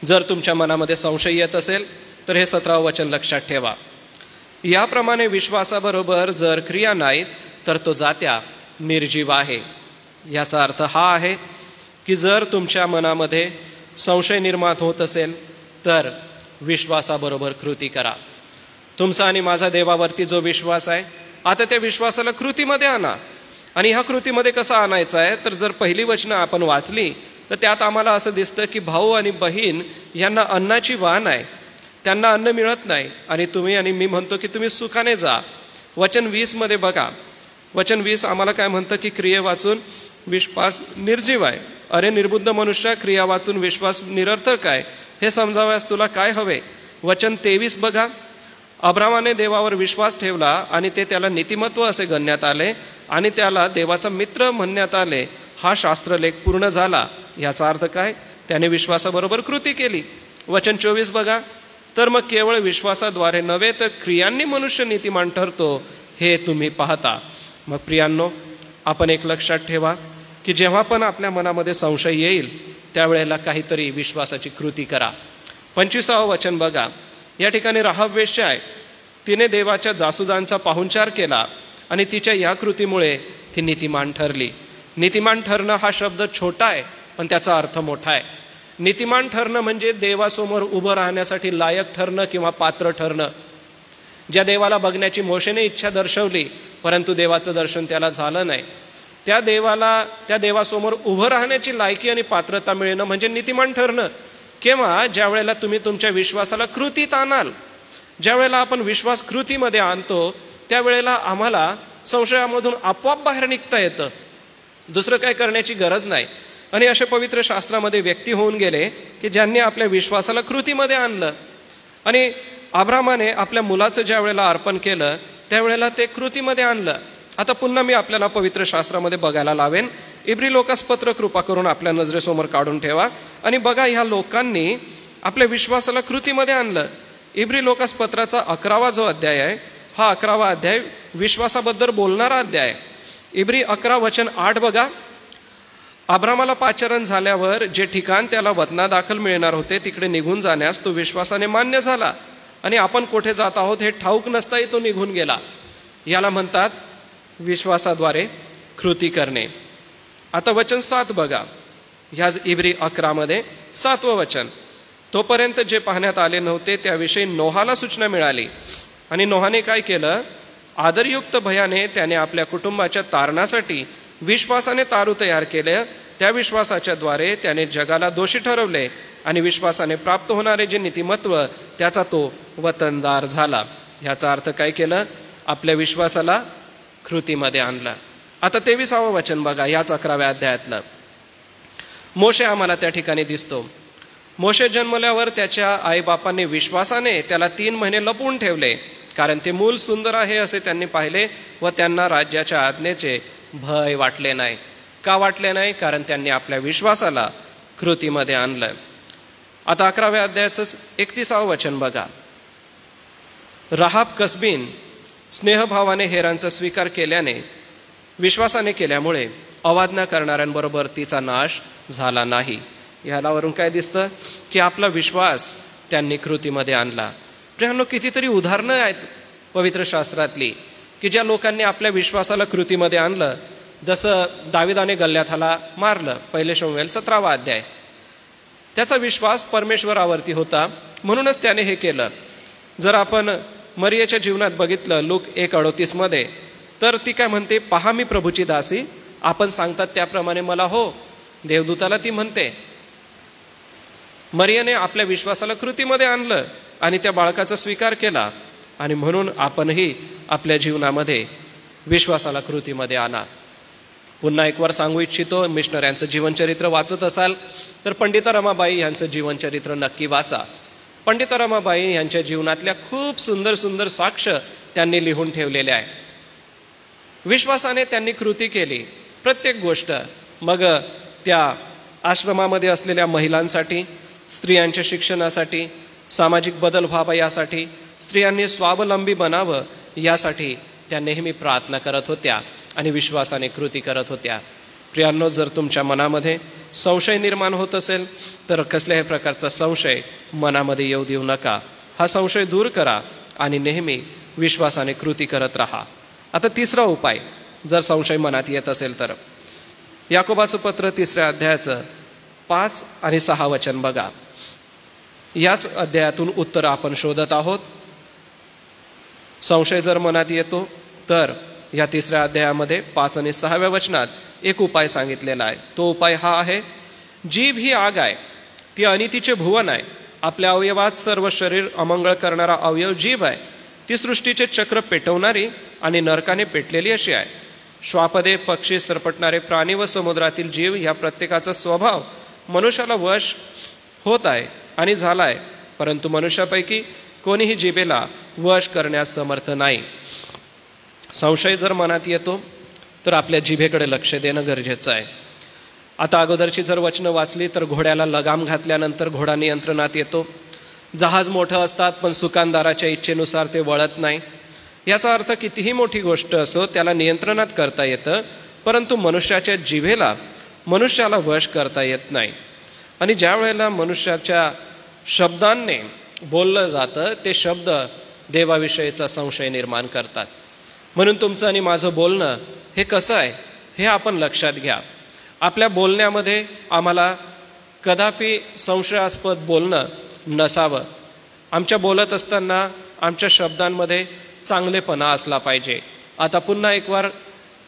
जर तुमच्या मनामध्ये संशय येत असेल तर हे 17 वचन लक्षात ठेवा. याप्रमाणे विश्वासाबरोबर जर क्रिया नाहीत तर तो जात्या निर्जीव आहे. याचा अर्थ हा आहे की जर तुमच्या मनामध्ये संशय निर्माण होत असेल तर विश्वासाबरोबर कृती करा. तुमचा आणि माझा देवावरती जो विश्वास आहे, आता त्या विश्वासाला कृतीमध्ये आणा. आणि ह्या कृतीमध्ये कसा आणायचा आहे, तर जर पहिली वचनं आपण वाचली तर त्यात आम्हाला असं दिसतं की भाऊ आणि बहीण यांना अन्नाची वाण आहे, त्यांना अन्न मिळत नाही आणि तुम्ही आणि मी म्हणतो की तुम्ही सुखाने जा. वचन 20 मध्ये बघा, वचन 20 आम्हाला काय म्हणतं की क्रिये वाचून विश्वास निर्जीव आहे. अरे निर्बुद्ध मनुष्य, क्रिया वाचून विश्वास निरर्थक आहे, हे समजावयास तुला काय हवे. वचन 23 बघा, अब्रामाने देवावर विश्वास ठेवला आणि ते त्याला नीतिमत्व असे गणण्यात आले आणि त्याला देवाचा मित्र म्हणण्यात आले. हा शास्त्रलेख पूर्ण झाला. याचा अर्थ काय, त्याने विश्वासाबरोबर कृती केली. वचन 24 बघा, तर मग केवळ विश्वासाद्वारे नव्हे तर क्रियांनी मनुष्य नीतिमान ठरतो, हे तुम्ही पाहता. मग प्रियांनो, आपण एक लक्षात ठेवा की जेव्हा पण आपल्या मनामध्ये संशय येईल त्यावेळेला काहीतरी विश्वासाची कृती करा. 25 वचन बघा, या ठिकाणी राहाब वेश्या आहे, तिने देवाच्या जासूजांचा पाहुणचार केला आणि तिच्या या कृतीमुळे ती नीतिमान ठरली. नीतिमान ठरणं हा शब्द छोटा आहे पण त्याचा अर्थ मोठा आहे. नीतिमान ठरणं म्हणजे देवासमोर उभं राहण्यासाठी लायक ठरणं किंवा पात्र ठरणं. ज्या देवाला बघण्याची मोशेने इच्छा दर्शवली परंतु देवाचं दर्शन त्याला झालं नाही, त्या देवासमोर उभं राहण्याची लायकी आणि पात्रता मिळणं म्हणजे नीतिमान ठरणं. केव्हा, ज्या वेळेला तुम्ही तुमच्या विश्वासाला कृतीत आणाल. ज्या वेळेला आपण विश्वास कृतीमध्ये आणतो त्यावेळेला आम्हाला संशयामधून आपोआप बाहेर निघता येतं, दुसरं काय करण्याची गरज नाही. आणि असे पवित्र शास्त्रामध्ये व्यक्ती होऊन गेले की ज्यांनी आपल्या विश्वासाला कृतीमध्ये आणलं. आणि अब्रामाने आपल्या मुलाचं ज्या वेळेला अर्पण केलं त्यावेळेला ते कृतीमध्ये आणलं. आता पुन्हा मी आपल्याला पवित्र शास्त्रामध्ये बघायला लावेन. इब्री लोकास पत्र कृपा करून आपल्या नजरेसमोर काढून ठेवा आणि बघा, ह्या लोकांनी आपल्या विश्वासाला कृतीमध्ये आणलं. इब्री लोकास पत्राचा 11वा जो अध्याय आहे, हा 11वा अध्याय विश्वासाबद्दल बोलणारा अध्याय. इब्री 11 वचन 8 बघा, अब्रामाला पाचारण झाल्यावर जे ठिकाण त्याला वतनादाखल मिळणार होते तिकडे निघून जाण्यास तो विश्वासाने मान्य झाला आणि आपण कुठे जात आहोत हे ठाऊक नसताही तो निघून गेला. याला म्हणतात विश्वासाद्वारे कृती करणे. आता वचन 7 बघा, ह्याच इब्री 11 मध्ये 7वं वचन, तोपर्यंत जे पाहण्यात आले नव्हते त्याविषयी नोहाला सूचना मिळाली आणि नोहाने काय केलं, आदरयुक्त भयाने त्याने आपल्या कुटुंबाच्या तारणासाठी विश्वासाने तारू तयार केले. त्या विश्वासाच्या द्वारे त्याने जगाला दोषी ठरवले आणि विश्वासाने प्राप्त होणारे जे नीतिमत्व त्याचा तो वतनदार झाला. ह्याचा अर्थ काय केलं, आपल्या विश्वासाला कृतीमध्ये आणलं. आता 23वं वचन बघा, याच 11व्या अध्यायातलं. मोशे आम्हाला त्या ठिकाणी दिसतो. मोशे जन्मल्यावर त्याच्या आईबापांनी विश्वासाने त्याला 3 महिने लपवून ठेवले कारण ते मूल सुंदर आहे असे त्यांनी पाहिले व त्यांना राज्याच्या आज्ञेचे भय वाटले नाही. का वाटले नाही, कारण त्यांनी आपल्या विश्वासाला कृतीमध्ये आणलं. आता 11व्या अध्यायाचं 31वं वचन बघा, राहाब कसबीन स्नेहभावाने हेरांचा स्वीकार केल्याने, विश्वासाने केल्यामुळे अवाज्ञा करणाऱ्यांबरोबर तिचा नाश झाला नाही. ह्यालावरून काय दिसतं की आपला विश्वास त्यांनी कृतीमध्ये आणला. प्रियांनो, कितीतरी उदाहरणं आहेत पवित्र शास्त्रातली की ज्या लोकांनी आपल्या विश्वासाला कृतीमध्ये आणलं. जसं दाविदाने गल्ल्याथाला मारलं, 1 शमूएल 17वा अध्याय. त्याचा विश्वास परमेश्वरावरती होता म्हणूनच त्याने हे केलं. जर आपण मरियेच्या जीवनात बघितलं लूक 1:38 मध्ये, तर ती काय म्हणते, पहा मी प्रभूची दासी, आपण सांगतात त्याप्रमाणे मला हो. देवदूताला ती म्हणते. मरियेने आपल्या विश्वासाला कृतीमध्ये आणलं आणि त्या बाळकाचा स्वीकार केला. आणि म्हणून आपणही आपल्या जीवनामध्ये विश्वासाला कृतीमध्ये आणा. पुन्हा एक वार सांगू इच्छितो, मिशनऱ्यांचं जीवनचरित्र वाचत असाल तर पंडिता रमाबाई यांचं जीवनचरित्र नक्की वाचा. पंडिता रमाबाई यांच्या जीवनातल्या खूप सुंदर सुंदर साक्ष त्यांनी लिहून ठेवलेले आहे. विश्वासाने त्यांनी कृती केली प्रत्येक गोष्ट. मग त्या आश्रमामध्ये असलेल्या महिलांसाठी, स्त्रियांच्या शिक्षणासाठी, सामाजिक बदल व्हावा यासाठी, स्त्रियांनी स्वावलंबी बनावं यासाठी त्या नेहमी प्रार्थना करत होत्या आणि विश्वासाने कृती करत होत्या. प्रियांनो, जर तुमच्या मनामध्ये संशय निर्माण होत असेल तर कसल्याही प्रकारचा संशय मनामध्ये येऊ देऊ नका. हा संशय दूर करा आणि नेहमी विश्वासाने कृती करत राहा. आता तिसरा उपाय, जर संशय मनात येत असेल तर याकोबाचं पत्र 3 अध्यायाचं 5 आणि 6 वचन बघा. याच अध्यायातून उत्तर आपण शोधत आहोत. संशय जर मनात येतो तर या 3 अध्यायामध्ये 5 आणि 6व्या वचनात एक उपाय सांगितलेला आहे. तो उपाय हा आहे, जीभ ही आग आहे, ती अनितीचे भुवन आहे. आपल्या अवयवात सर्व शरीर अमंगळ करणारा अवयव जीभ आहे. ती सृष्टीचे चक्र पेटवणारी आणि नरकाने पेटलेली अशी आहे. श्वापदे, पक्षी, सरपटणारे प्राणी व समुद्रातील जीव या प्रत्येकाचा स्वभाव मनुष्याला वश होत आहे आणि झाला आहे, परंतु मनुष्यापैकी कोणीही जिभेला वश करण्यास समर्थ नाही. संशय जर मनात येतो तर आपल्या जिभेकडे लक्ष देणं गरजेचं आहे. आता अगोदरची जर वचनं वाचली तर घोड्याला लगाम घातल्यानंतर घोडा नियंत्रणात येतो. जहाज मोठं असतात पण सुकानदाराच्या इच्छेनुसार ते वळत नाही. याचा अर्थ कितीही मोठी गोष्ट असो त्याला नियंत्रणात करता येतं, परंतु मनुष्याच्या जिभेला मनुष्याला वश करता येत नाही. आणि ज्या वेळेला मनुष्याच्या शब्दांनी बोललं जातं ते शब्द देवाविषयीचा संशय निर्माण करतात. म्हणून तुमचं आणि माझं बोलणं हे कसं आहे हे आपण लक्षात घ्या. आपल्या बोलण्यामध्ये आम्हाला कदापि संशयास्पद बोलणं नसावं. आमच्या बोलत असताना आमच्या शब्दांमध्ये चांगलेपणा असला पाहिजे. आता पुन्हा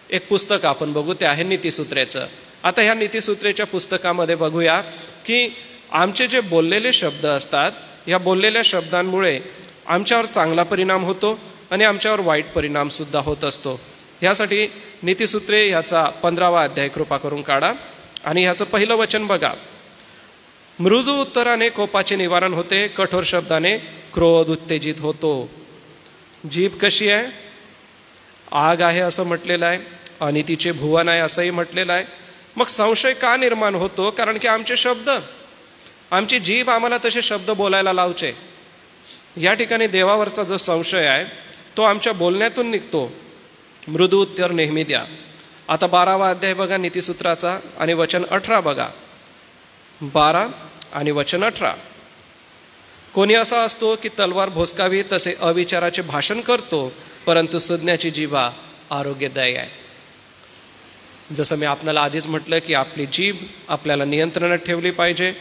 एक पुस्तक आपण बघू, ते आहे नीतिसूत्रेचं. आता ह्या नीतिसूत्रेच्या पुस्तकामध्ये बघूया की आमचे जे बोललेले शब्द असतात, या बोललेल्या शब्दांमुळे आमच्यावर चांगला परिणाम होतो आणि आमच्यावर वाईट परिणाम सुद्धा होत असतो. ह्यासाठी नीतिसूत्रे ह्याचा 15वा अध्याय कृपा करून काढा आणि ह्याचं पहिलं वचन बघा. मृदू उत्तराने कोपाचे निवारण होते, कठोर शब्दाने क्रोध उत्तेजित होतो. जीभ कशी आहे? आग आहे असं म्हटलेलं आहे, अनितीचे भुवन आहे असंही म्हटलेलं आहे. मग संशय का निर्माण होतो? कारण की आमचे शब्द, आमची जीभ आम्हाला तसे शब्द बोलायला लावचे. या ठिकाणी देवावरचा जो संशय आहे तो आमच्या बोलण्यातून निघतो. मृदू उत्तर नेहमी द्या. आता 12वा अध्याय बघा नीतिसूत्राचा आणि वचन 18 बघा. 12 आणि वचन 18. कोणी असा असतो की तलवार भोसकावी तसे अविचाराचे भाषण करतो, परंतु सुज्ञाची जिभा आरोग्यदायी आहे. जसं मी आपल्याला आधीच म्हटलं की आपली जीभ आपल्याला नियंत्रणात ठेवली पाहिजे.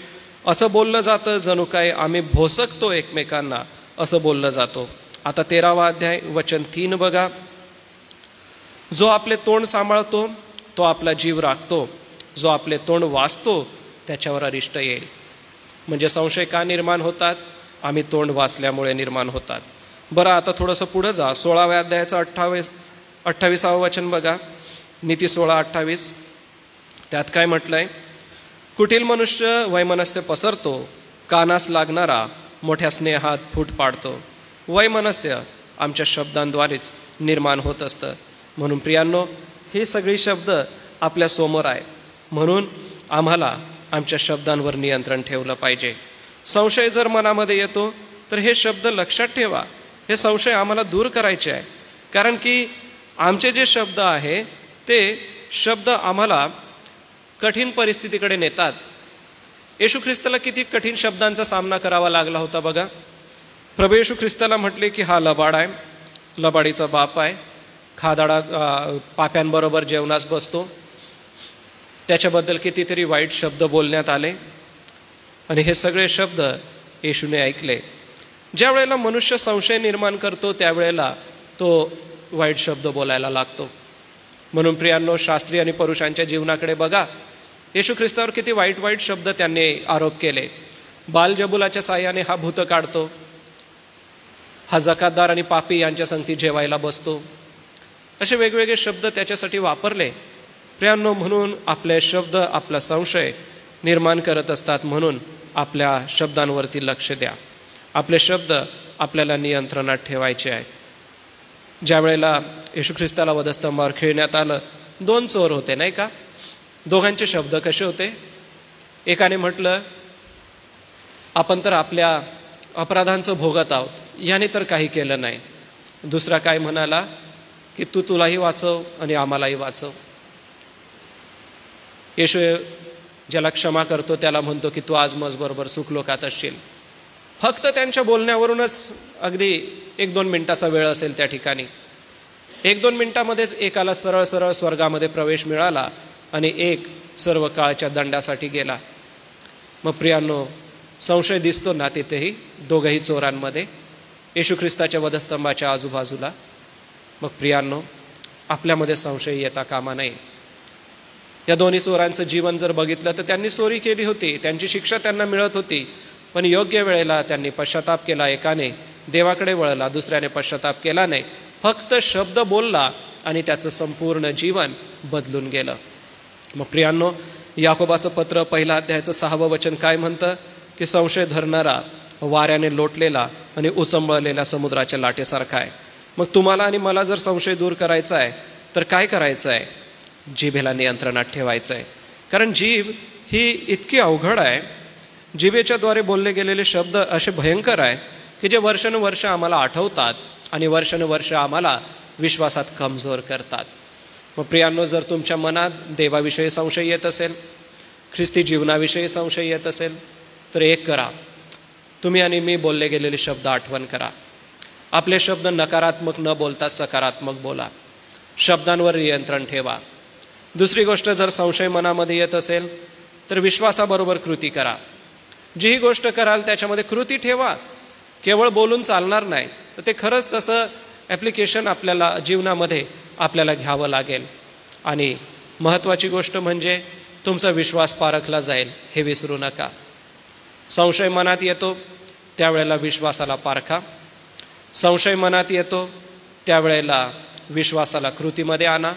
असं बोललं जातं जणू काय आम्ही भोसकतो एकमेकांना, असं बोललं जातो. आता 13वा अध्याय वचन 3 बघा. जो आपले तोंड सांभाळतो तो आपला जीव राखतो, जो आपले तोंड वाचतो त्याच्यावर अरिष्ट येईल. म्हणजे संशय का निर्माण होतात? आम्ही तोंड वाचल्यामुळे निर्माण होतात. बरं, आता थोडंसं पुढं जा. 16व्या अध्यायाचं 28वं वचन बघा. नीती 16:28. त्यात काय म्हटलंय? कुटील मनुष्य वैमनस्य पसरतो, कानास लागणारा मोठ्या स्नेहात फूट पाडतो. वैमनस्य आमच्या शब्दांद्वारेच निर्माण होत असतं. म्हणून प्रियांनो, हे सगळी शब्द आपल्या समोर आहे, म्हणून आम्हाला आमच्या शब्दांवर नियंत्रण ठेवलं पाहिजे. संशय जर मनामध्ये येतो तर हे शब्द लक्षात ठेवा. हे संशय आम्हाला दूर करायचे आहे, कारण की आमचे जे शब्द आहे ते शब्द आम्हाला कठीण परिस्थितीकडे नेतात. येशू ख्रिस्ताला किती कठीण शब्दांचा सामना करावा लागला होता बघा. प्रभू येशू ख्रिस्ताला म्हटले की हा लबाड आहे, लबाडीचा बाप आहे, खादाडा पाप्यांबरोबर जेवणास बसतो. त्याच्याबद्दल कितीतरी वाईट शब्द बोलण्यात आले आणि हे सगळे शब्द येशूने ऐकले. ज्या वेळेला मनुष्य संशय निर्माण करतो त्यावेळेला तो वाईट शब्द बोलायला लागतो. म्हणून प्रियांनो, शास्त्री आणि पुरुषांच्या जीवनाकडे बघा. येशू ख्रिस्तावर किती वाईट वाईट शब्द त्यांनी आरोप केले. बालजबुलाच्या साह्याने हा भूत काढतो, हा जकातदार आणि पापी यांच्या संगती जेवायला बसतो, असे वेगवेगळे शब्द त्याच्यासाठी वापरले. प्रियांनो, म्हणून आपले शब्द आपला संशय निर्माण करत असतात. म्हणून आपल्या शब्दांवरती लक्ष द्या. आपले शब्द आपल्याला नियंत्रणात ठेवायचे आहे. ज्या वेळेला येशू ख्रिस्ताला वधस्तंभावर खिळण्यात आलं, 2 चोर होते नाही का? दोघांचे शब्द कसे होते? एकाने म्हटलं आपण तर आपल्या अपराधांचं भोगत आहोत, याने तर काही केलं नाही. दुसरा काय म्हणाला की तुलाही वाचव आणि आम्हालाही वाचव. येशू ज्याला क्षमा करतो त्याला म्हणतो की तू आज माझबरोबर सुखलोकात असशील. फक्त त्यांच्या बोलण्यावरूनच अगदी 1-2 मिनिटाचा वेळ असेल त्या ठिकाणी, 1-2 मिनिटामध्येच एकाला सरळ सरळ स्वर्गामध्ये प्रवेश मिळाला आणि एक सर्व काळच्या दंडासाठी गेला. मग प्रियांनो, संशय दिसतो ना तिथेही दोघंही चोरांमध्ये, येशू ख्रिस्ताच्या वधस्तंभाच्या आजूबाजूला. मग प्रियांनो, आपल्यामध्ये संशय येता कामा नये. या दोन्ही चोरांचं जीवन जर बघितलं तर त्यांनी चोरी केली होती, त्यांची शिक्षा त्यांना मिळत होती, पण योग्य वेळेला त्यांनी पश्चाताप केला. एकाने देवाकडे वळला, दुसऱ्याने पश्चाताप केला नाही, फक्त शब्द बोलला आणि त्याचं संपूर्ण जीवन बदलून गेलं. मग प्रियांनो, याकोबाचं पत्र 1 अध्यायाचं 6वं वचन काय म्हणतं की संशय धरणारा वाऱ्याने लोटलेला आणि उचंबळलेल्या समुद्राच्या लाटेसारखा आहे. मग तुम्हाला आणि मला जर संशय दूर करायचा आहे तर काय करायचं आहे? जिभेला नियंत्रणात ठेवायचं आहे. कारण जीभ ही इतकी अवघड आहे, जिभेच्याद्वारे बोलले गेलेले शब्द असे भयंकर आहे की जे वर्षानुवर्ष आम्हाला आठवतात आणि वर्षानुवर्ष आम्हाला विश्वासात कमजोर करतात. मग प्रियांनो, जर तुमच्या मनात देवाविषयी संशय येत असेल, ख्रिस्ती जीवनाविषयी संशय येत असेल, तर एक करा, तुम्ही आणि मी बोलले गेलेले शब्द आठवण करा. आपले शब्द नकारात्मक न बोलता सकारात्मक बोला. शब्दांवर नियंत्रण ठेवा. दुसरी गोष्ट, जर संशय मनामध्ये येत असेल तर विश्वासाबरोबर कृती करा. जीही गोष्ट कराल त्याच्यामध्ये कृती ठेवा. केवळ बोलून चालणार नाही, तर ते खरंच तसं ॲप्लिकेशन आपल्याला जीवनामध्ये आपल्याला घ्यावं लागेल. आणि महत्त्वाची गोष्ट म्हणजे तुमचा विश्वास पारखला जाईल हे विसरू नका. संशय मनात येतो त्यावेळेला विश्वासाला पारखा. संशय मनात येतो त्यावेळेला विश्वासाला कृतीमध्ये आणा.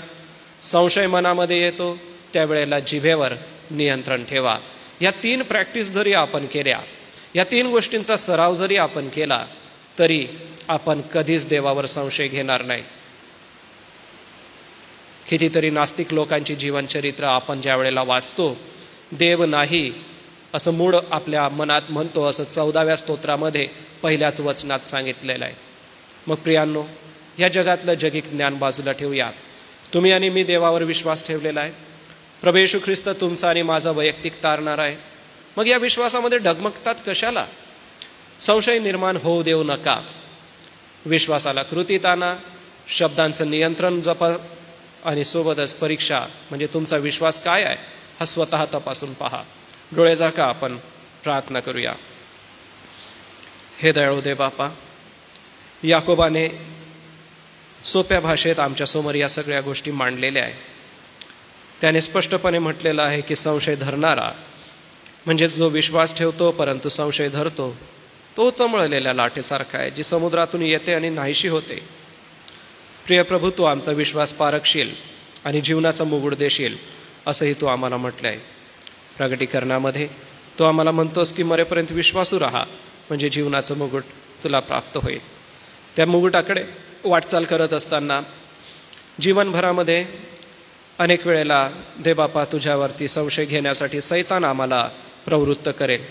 संशय मनामध्ये येतो त्यावेळेला जिभेवर नियंत्रण ठेवा. या 3 प्रॅक्टिस जरी आपण केल्या, या 3 गोष्टींचा सराव जरी आपण केला, तरी आपण कधीच देवावर संशय घेणार नाही. कितीतरी नास्तिक लोकांची जीवनचरित्र आपण ज्या वेळेला वाचतो, देव नाही असं मूळ आपल्या मनात म्हणतो, असं 14व्या स्तोत्रामध्ये 1ल्याच वचनात सांगितलेलं आहे. मग प्रियांनो, या जगातलं जगिक ज्ञान बाजूला ठेवूया. तुम्ही आणि मी देवावर विश्वास ठेवलेला आहे. प्रभू येशू ख्रिस्त तुमचा आणि माझा वैयक्तिक तारणार आहे. मग या विश्वासामध्ये डगमगतात कशाला? संशय निर्माण होऊ देऊ नका. विश्वासाला कृतीत आणा, शब्दांचं नियंत्रण जपा आणि सोबतच परीक्षा म्हणजे तुमचा विश्वास काय आहे हा स्वतः तपासून पहा. डोळे झाका, आपण प्रार्थना करूया. हे दयाळू दे बापा, याकोबाने सोप्या भाषेत आमच्यासमोर या सगळ्या गोष्टी मांडलेल्या आहे. त्याने स्पष्टपणे म्हटलेलं आहे की संशय धरणारा म्हणजे जो विश्वास ठेवतो परंतु संशय धरतो, तो चमळलेल्या लाटेसारखा आहे, जी समुद्रातून येते आणि नाहीशी होते. प्रिय प्रभू, तू आमचा विश्वास पारखशील आणि जीवनाचा मुकुट देशील असंही तू आम्हाला म्हटलं आहे. प्रगटीकरणामध्ये तो आम्हाला म्हणतोस की मरेपर्यंत विश्वासू राहा म्हणजे जीवनाचं मुकुट तुला प्राप्त होईल. त्या मुकुटाकडे वाटचाल करत असताना जीवनभरामध्ये अनेक वेळेला दे बापा तुझ्यावरती संशय घेण्यासाठी सैतान आम्हाला प्रवृत्त करेल.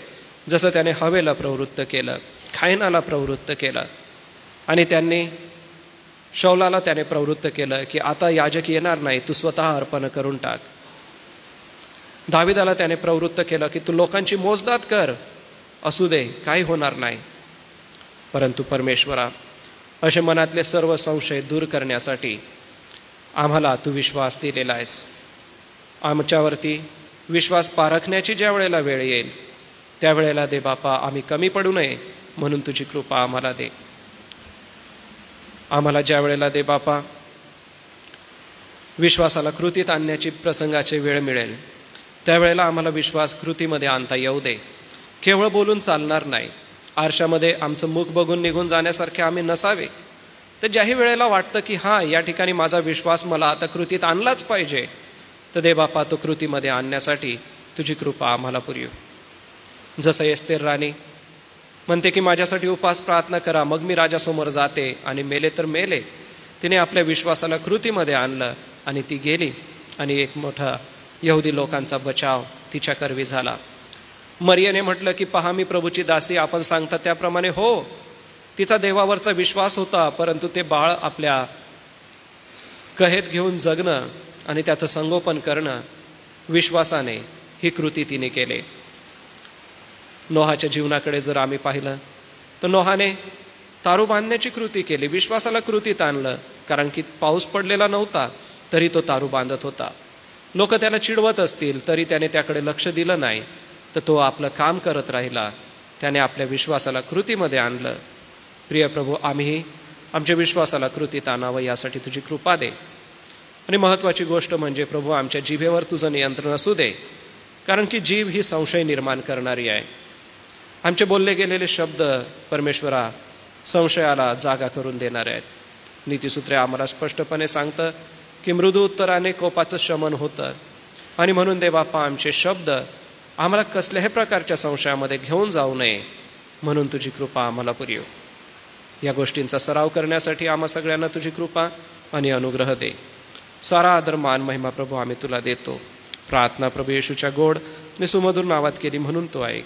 जसं त्याने हवेला प्रवृत्त केलं, खायनाला प्रवृत्त केलं आणि त्यांनी शौलाला त्याने प्रवृत्त केलं की आता याजक येणार नाही, तू स्वतः अर्पण करून टाक. दाविदाला त्याने प्रवृत्त केलं की तू लोकांची मोजदाद कर, असू दे, काही होणार नाही. परंतु परमेश्वरा, असे मनातले सर्व संशय दूर करण्यासाठी आम्हाला तू विश्वास दिलेला आहेस. आमच्यावरती विश्वास पारखण्याची ज्या वेळेला वेळ येईल त्यावेळेला दे बापा आम्ही कमी पडू नये म्हणून तुझी कृपा आम्हाला दे. आम्हाला ज्या वेळेला दे बापा विश्वासाला कृतीत आणण्याची प्रसंगाची वेळ मिळेल त्यावेळेला आम्हाला विश्वास कृतीमध्ये आणता येऊ दे. केवळ बोलून चालणार नाही. आरशामध्ये आमचं मुख बघून निघून जाण्यासारखे आम्ही नसावे. तर ज्याही वेळेला वाटतं की हां या ठिकाणी माझा विश्वास मला आता कृतीत आणलाच पाहिजे, तर दे बापा तो कृतीमध्ये आणण्यासाठी तुझी कृपा आम्हाला पुरव. जसं एस्तेर राणी म्हणते की माझ्यासाठी उपास प्रार्थना करा, मग मी राजासमोर जाते आणि मेले तर मेले. तिने आपल्या विश्वासाला कृतीमध्ये आणलं आणि ती गेली आणि एक मोठा यहुदी लोकांचा बचाव तिच्या करवी झाला. मरियाने म्हटलं की पहा मी प्रभूची दासी, आपण सांगता त्याप्रमाणे हो. तिचा देवावरचा विश्वास होता, परंतु ते बाळ आपल्या कहेत घेऊन जगणं आणि त्याचं संगोपन करणं विश्वासाने ही कृती तिने केले. नोहाच्या जीवनाकडे जर आम्ही पाहिलं तर नोहाने तारू बांधण्याची कृती केली, विश्वासाला कृतीत आणलं. कारण की पाऊस पडलेला नव्हता तरी तो तारू बांधत होता. लोक त्याला चिडवत असतील तरी त्याने त्याकडे लक्ष दिलं नाही, तर तो आपलं काम करत राहिला. त्याने आपल्या विश्वासाला कृतीमध्ये आणलं. प्रिय प्रभू, आम्हीही आमच्या विश्वासाला कृतीत आणावं यासाठी तुझी कृपा दे. आणि महत्त्वाची गोष्ट म्हणजे प्रभू, आमच्या जिभेवर तुझं नियंत्रण असू दे, कारण की जीभ ही संशय निर्माण करणारी आहे. आमचे बोलले गेलेले शब्द परमेश्वरा संशयाला जागा करून देणारे आहेत. नीतिसूत्रे आम्हाला स्पष्टपणे सांगतं की मृदू उत्तराने कोपाचं शमन होतं. आणि म्हणून देवबापा, आमचे शब्द आम्हाला कसल्याही प्रकारच्या संशयामध्ये घेऊन जाऊ नये म्हणून तुझी कृपा आम्हाला पुरव. या गोष्टींचा सराव करण्यासाठी आम्हा सगळ्यांना तुझी कृपा आणि अनुग्रह दे. सारा आदर मान महिमा प्रभू आम्ही तुला देतो. प्रार्थना प्रभू येशूच्या गोड आणि सुमधुर नावात केली म्हणून तो ऐक.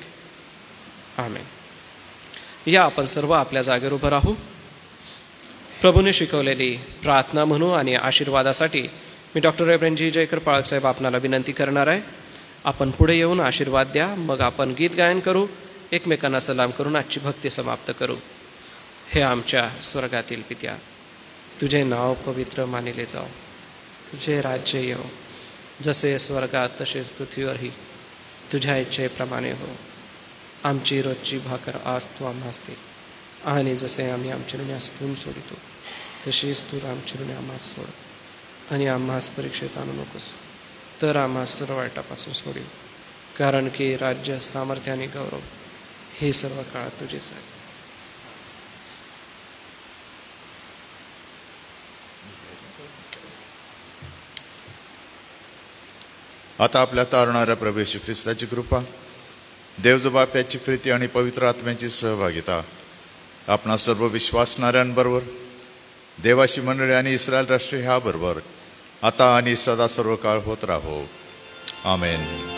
आमेन. या आपण सर्व आपल्या जागेवर उभं राहू. प्रभूने शिकवलेली प्रार्थना म्हणू आणि आशीर्वादासाठी मी डॉक्टर रेव्हरंड जी जयकर पाळक साहेब आपणाला विनंती करणार आहे. आपण पुढे येऊन आशीर्वाद द्या. मग आपण गीत गायन करू, एकमेकांना सलाम करून आजची भक्ती समाप्त करू. हे आमच्या स्वर्गातील पित्या, तुझे नाव पवित्र मानिले जाओ, तुझे राज्य येवो, जसे स्वर्गात तसेच पृथ्वीवरही तुझ्या इच्छेप्रमाणे हो. आमची रोजची भाकर आज तू आम्हास दे, आणि जसे आम्ही आमच्या ऋण्यास ऋण सोडितो तशीच तू आमची ऋणे आम्हास सोड, आणि आम्हास परीक्षेत आणू नकोस, तर आम्हास सर्व वाईटापासून सोडील. कारण की राज्य, सामर्थ्य आणि गौरव हे सर्व काळात तुझेच आहे. आता आपल्या तारणाऱ्या प्रभू येशू ख्रिस्ताची कृपा, देवजो बाप्याची प्रीती आणि पवित्र आत्म्याची सहभागिता आपणा सर्व विश्वासणाऱ्यांबरोबर, देवाची मंडळी आणि इस्रायल राष्ट्र ह्याबरोबर आता आणि सदा सर्व काळ होत राहो. आमेन.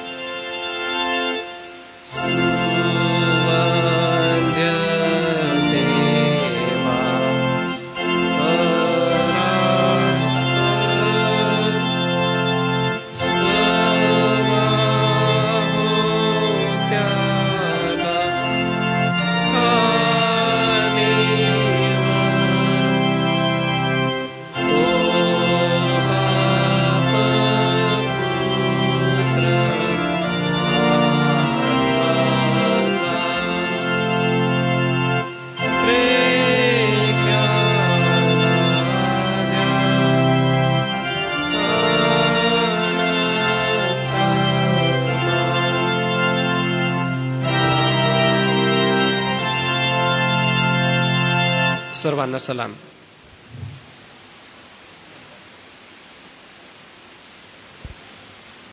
सर्वांना सलाम.